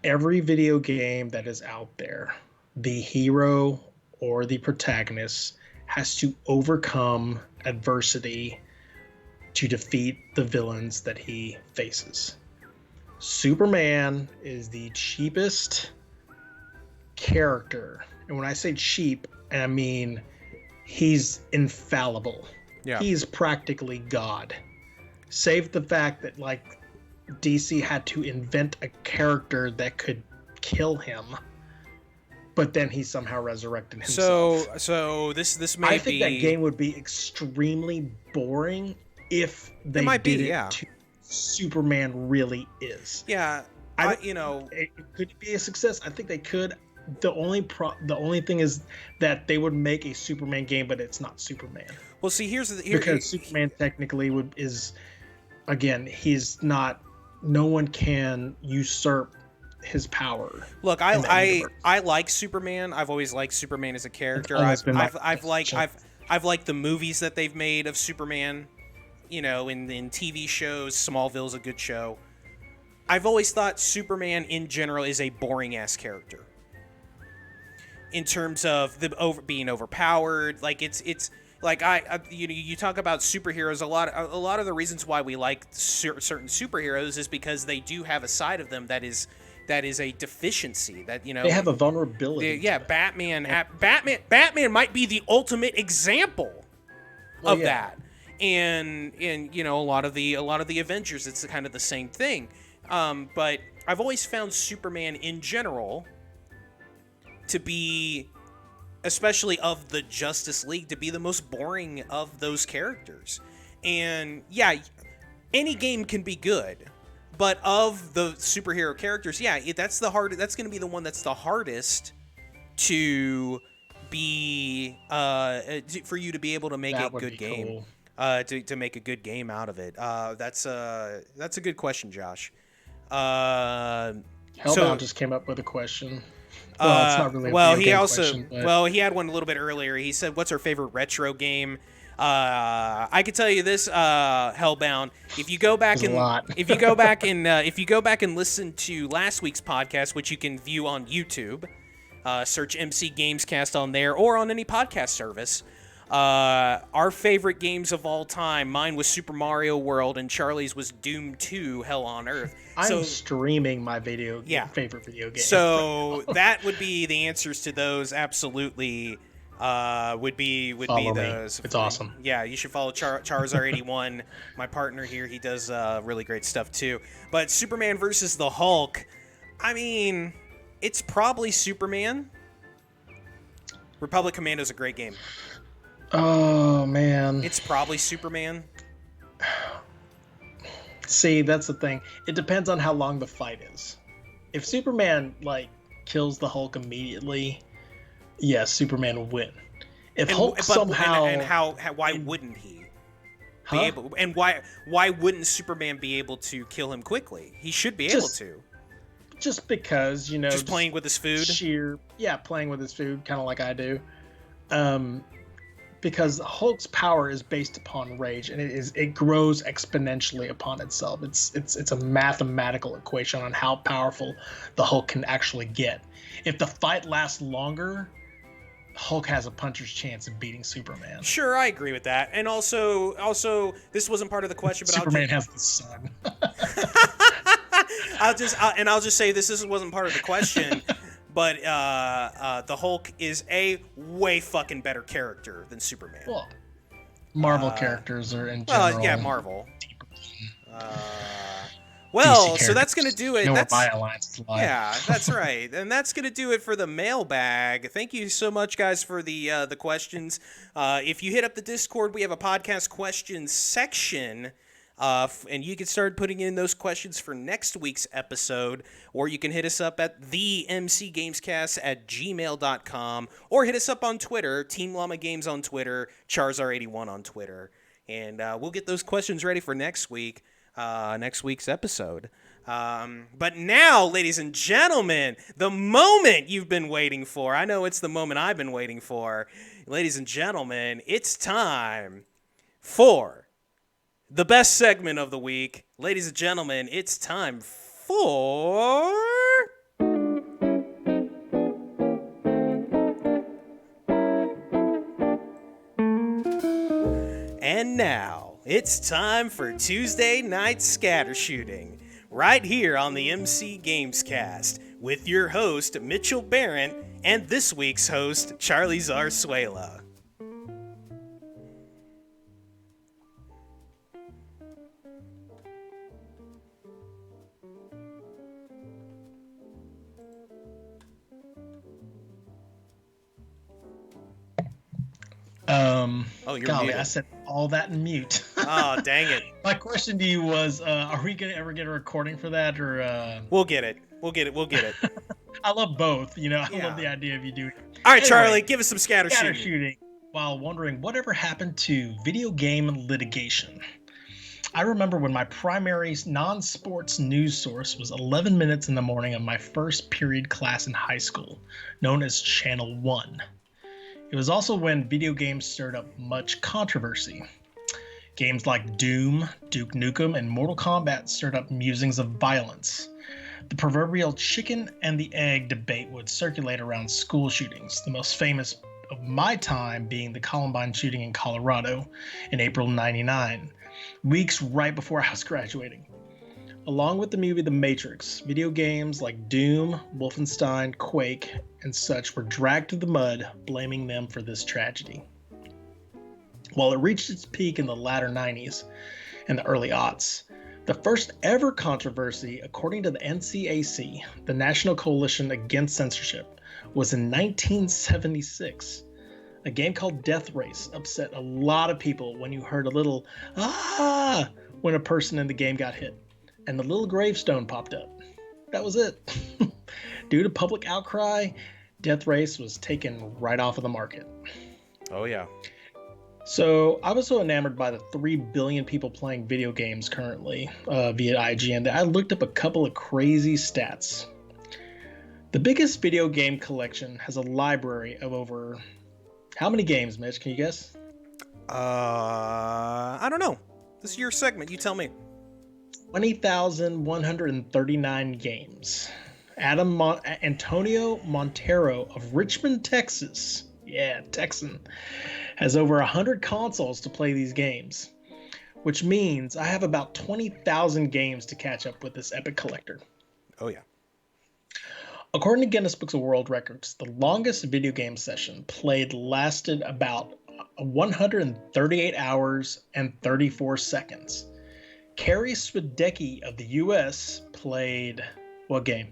Every video game that is out there, the hero or the protagonist has to overcome adversity to defeat the villains that he faces. Superman is the cheapest character. And when I say cheap, I mean he's infallible. Yeah. He's practically God. Save the fact that like DC had to invent a character that could kill him, but then he somehow resurrected himself. So this may be... I think that game would be extremely boring if they did it to Superman really is. Yeah, it could be a success. I think they could. The only thing is that they would make a Superman game, but it's not Superman. Well, see, because Superman technically is again, he's not. No one can usurp his power. Look, I like Superman. I've always liked Superman as a character. I've liked the movies that they've made of Superman. In TV shows, Smallville's a good show. I've always thought Superman in general is a boring ass character. In terms of being overpowered, like it's like you talk about superheroes. A lot of the reasons why we like certain superheroes is because they do have a side of them that is a deficiency that they have a vulnerability. Batman might be the ultimate example of that. And a lot of the Avengers, it's kind of the same thing. But I've always found Superman in general to be, especially of the Justice League, to be the most boring of those characters. And yeah, any game can be good, but of the superhero characters, that's going to be the one that's the hardest to be for you to be able to make a good game. Cool. To make a good game out of it. That's a good question, Josh. Hellbound just came up with a question. Well, it's not really a question, but... he had one a little bit earlier. He said, "What's our favorite retro game?" I could tell you this, Hellbound. If you go back and listen to last week's podcast, which you can view on YouTube, search MC Gamescast on there or on any podcast service. Our favorite games of all time, mine was Super Mario World and Charlie's was Doom 2 Hell on Earth. I'm streaming my favorite video game. So that would be the answers to those. Absolutely would be those. It's awesome. Yeah, you should follow Charizard81, my partner here. He does really great stuff too. But Superman versus the Hulk, I mean, it's probably Superman. Republic Commando's a great game. Oh man, it's probably Superman. See, that's the thing. It depends on how long the fight is. If Superman like kills the Hulk immediately, yes, Superman will win. If Hulk somehow and how why wouldn't he be huh? able? And why wouldn't Superman be able to kill him quickly? He should be able to. Just because, just playing with his food. Playing with his food, kind of like I do. Because Hulk's power is based upon rage, and it grows exponentially upon itself. It's a mathematical equation on how powerful the Hulk can actually get. If the fight lasts longer, Hulk has a puncher's chance of beating Superman. Sure, I agree with that. And also, this wasn't part of the question, but Superman has the sun. I'll just say this wasn't part of the question, but the Hulk is a way fucking better character than Superman. Well, Marvel characters are in general. Well, yeah, Marvel. Well, so that's going to do it. Yeah, that's right. And that's going to do it for the mailbag. Thank you so much, guys, for the questions. If you hit up the Discord, we have a podcast questions section. And you can start putting in those questions for next week's episode, or you can hit us up at themcgamescast@gmail.com, or hit us up on Twitter, Team Llama Games on Twitter, Charzar81 on Twitter, and we'll get those questions ready for next week's episode. But now, ladies and gentlemen, the moment you've been waiting for. I know it's the moment I've been waiting for. Ladies and gentlemen, it's time for the best segment of the week. Ladies and gentlemen, it's time for... And now, it's time for Tuesday Night Scattershooting, right here on the MC Gamescast, with your host, Mitchell Barrett, and this week's host, Charlie Zarzuela. You're golly, muted. I said all that in mute. Oh, dang it. My question to you was, are we going to ever get a recording for that, or... We'll get it. I love both, I love the idea of you doing it. All right, anyway, Charlie, give us some scatter shooting. While wondering whatever happened to video game litigation. I remember when my primary non-sports news source was 11 minutes in the morning of my first period class in high school, known as Channel 1. It was also when video games stirred up much controversy. Games like Doom, Duke Nukem, and Mortal Kombat stirred up musings of violence. The proverbial chicken and the egg debate would circulate around school shootings, the most famous of my time being the Columbine shooting in Colorado in April '99, weeks right before I was graduating. Along with the movie The Matrix, video games like Doom, Wolfenstein, Quake, and such were dragged through the mud, blaming them for this tragedy. While it reached its peak in the latter 90s and the early aughts, the first ever controversy, according to the NCAC, the National Coalition Against Censorship, was in 1976. A game called Death Race upset a lot of people when you heard a little "ah" when a person in the game got hit, and the little gravestone popped up. That was it. Due to public outcry, Death Race was taken right off of the market. Oh, yeah. So I was so enamored by the 3 billion people playing video games currently via IGN that I looked up a couple of crazy stats. The biggest video game collection has a library of over... How many games, Mitch? Can you guess? I don't know. This is your segment. You tell me. 20,139 games. Antonio Montero of Richmond, Texas, Texan, has over 100 consoles to play these games, which means I have about 20,000 games to catch up with this epic collector. Oh, yeah. According to Guinness Books of World Records, the longest video game session played lasted about 138 hours and 34 seconds. Carrie Swadecki of the U.S. played what game?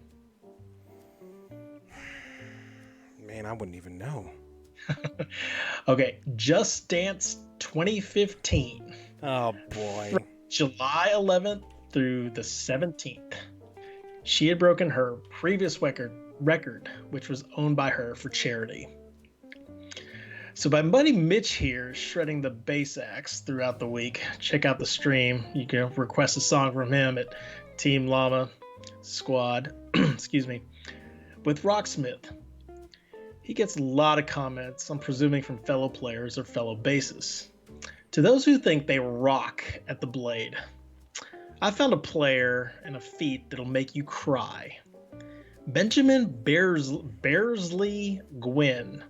Man, I wouldn't even know. Okay, Just Dance 2015. Oh, boy. From July 11th through the 17th. She had broken her previous record, which was owned by her for charity. So my buddy Mitch here is shredding the bass axe throughout the week. Check out the stream. You can request a song from him at Team Llama Squad. Excuse me. With Rocksmith. He gets a lot of comments, I'm presuming from fellow players or fellow bassists. To those who think they rock at the blade, I found a player and a feat that'll make you cry. Benjamin Bearsley Gwynn,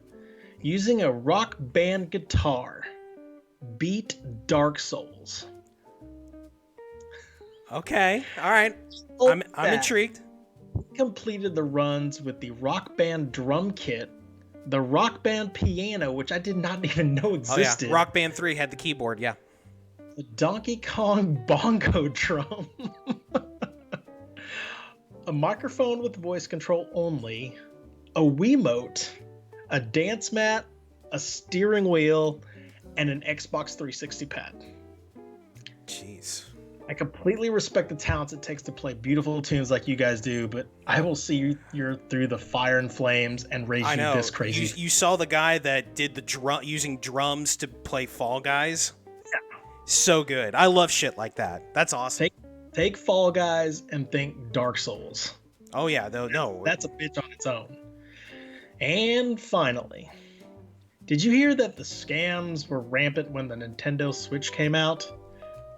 using a rock band guitar, beat Dark Souls. Okay, all right. I'm intrigued. He completed the runs with the Rock Band drum kit, the Rock Band piano, which I did not even know existed. Oh, yeah. Rock Band 3 had the keyboard, yeah. The Donkey Kong bongo drum. A microphone with voice control only, a Wiimote, a dance mat, a steering wheel, and an Xbox 360 pad. Jeez. I completely respect the talents it takes to play beautiful tunes like you guys do, but I will see you through the fire and flames and raise you this crazy. You saw the guy that did using drums to play Fall Guys? Yeah. So good. I love shit like that. That's awesome. Take Fall Guys and think Dark Souls. Oh yeah, no. That's a bitch on its own. And finally, did you hear that the scams were rampant when the Nintendo Switch came out?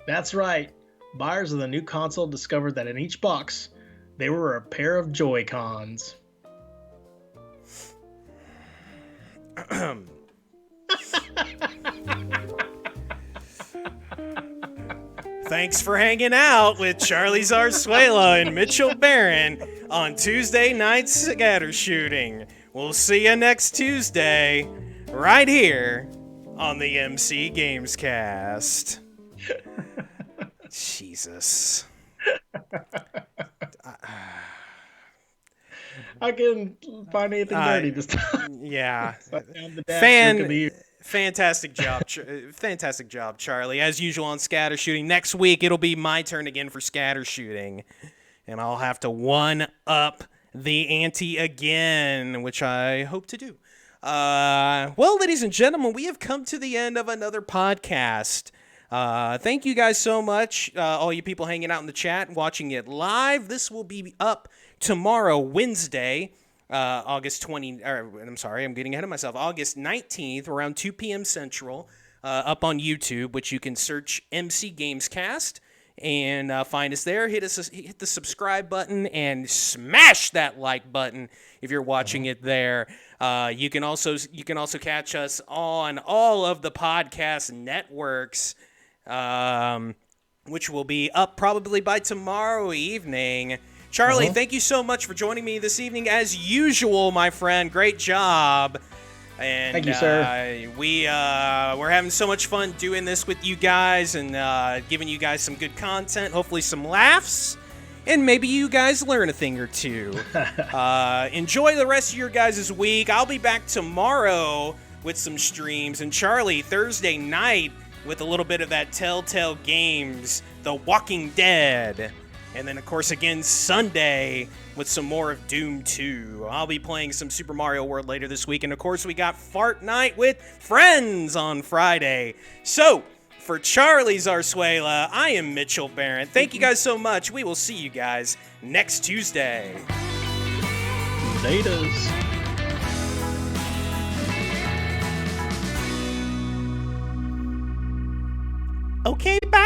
That's right. Buyers of the new console discovered that in each box, they were a pair of Joy-Cons. Thanks for hanging out with Charlie Zarzuela and Mitchell Barron on Tuesday night's scattershooting. We'll see you next Tuesday, right here on the MC Gamescast. Jesus. I couldn't find anything dirty this time. Yeah. Fantastic job. Fantastic job, Charlie. As usual on scattershooting. Next week, it'll be my turn again for scattershooting. And I'll have to one-up the ante again, which I hope to do. Well, ladies and gentlemen, we have come to the end of another podcast. Thank you guys so much, all you people hanging out in the chat and watching it live. This will be up tomorrow, Wednesday, August 20. I'm sorry, I'm getting ahead of myself. August 19th, around 2 p.m. Central, up on YouTube, which you can search MC Gamescast and find us there. Hit the subscribe button and smash that like button if you're watching it there. You can also catch us on all of the podcast networks. Which will be up probably by tomorrow evening. Charlie, thank you so much for joining me this evening. As usual, my friend, great job. And thank you, sir. We're having so much fun doing this with you guys and giving you guys some good content, hopefully some laughs, and maybe you guys learn a thing or two. Enjoy the rest of your guys' week. I'll be back tomorrow with some streams, and Charlie, Thursday night, with a little bit of that Telltale Games, The Walking Dead. And then, of course, again, Sunday with some more of Doom 2. I'll be playing some Super Mario World later this week. And, of course, we got Fortnite with friends on Friday. So, for Charlie Zarzuela, I am Mitchell Barron. Thank you guys so much. We will see you guys next Tuesday. Laters. Okay, bye.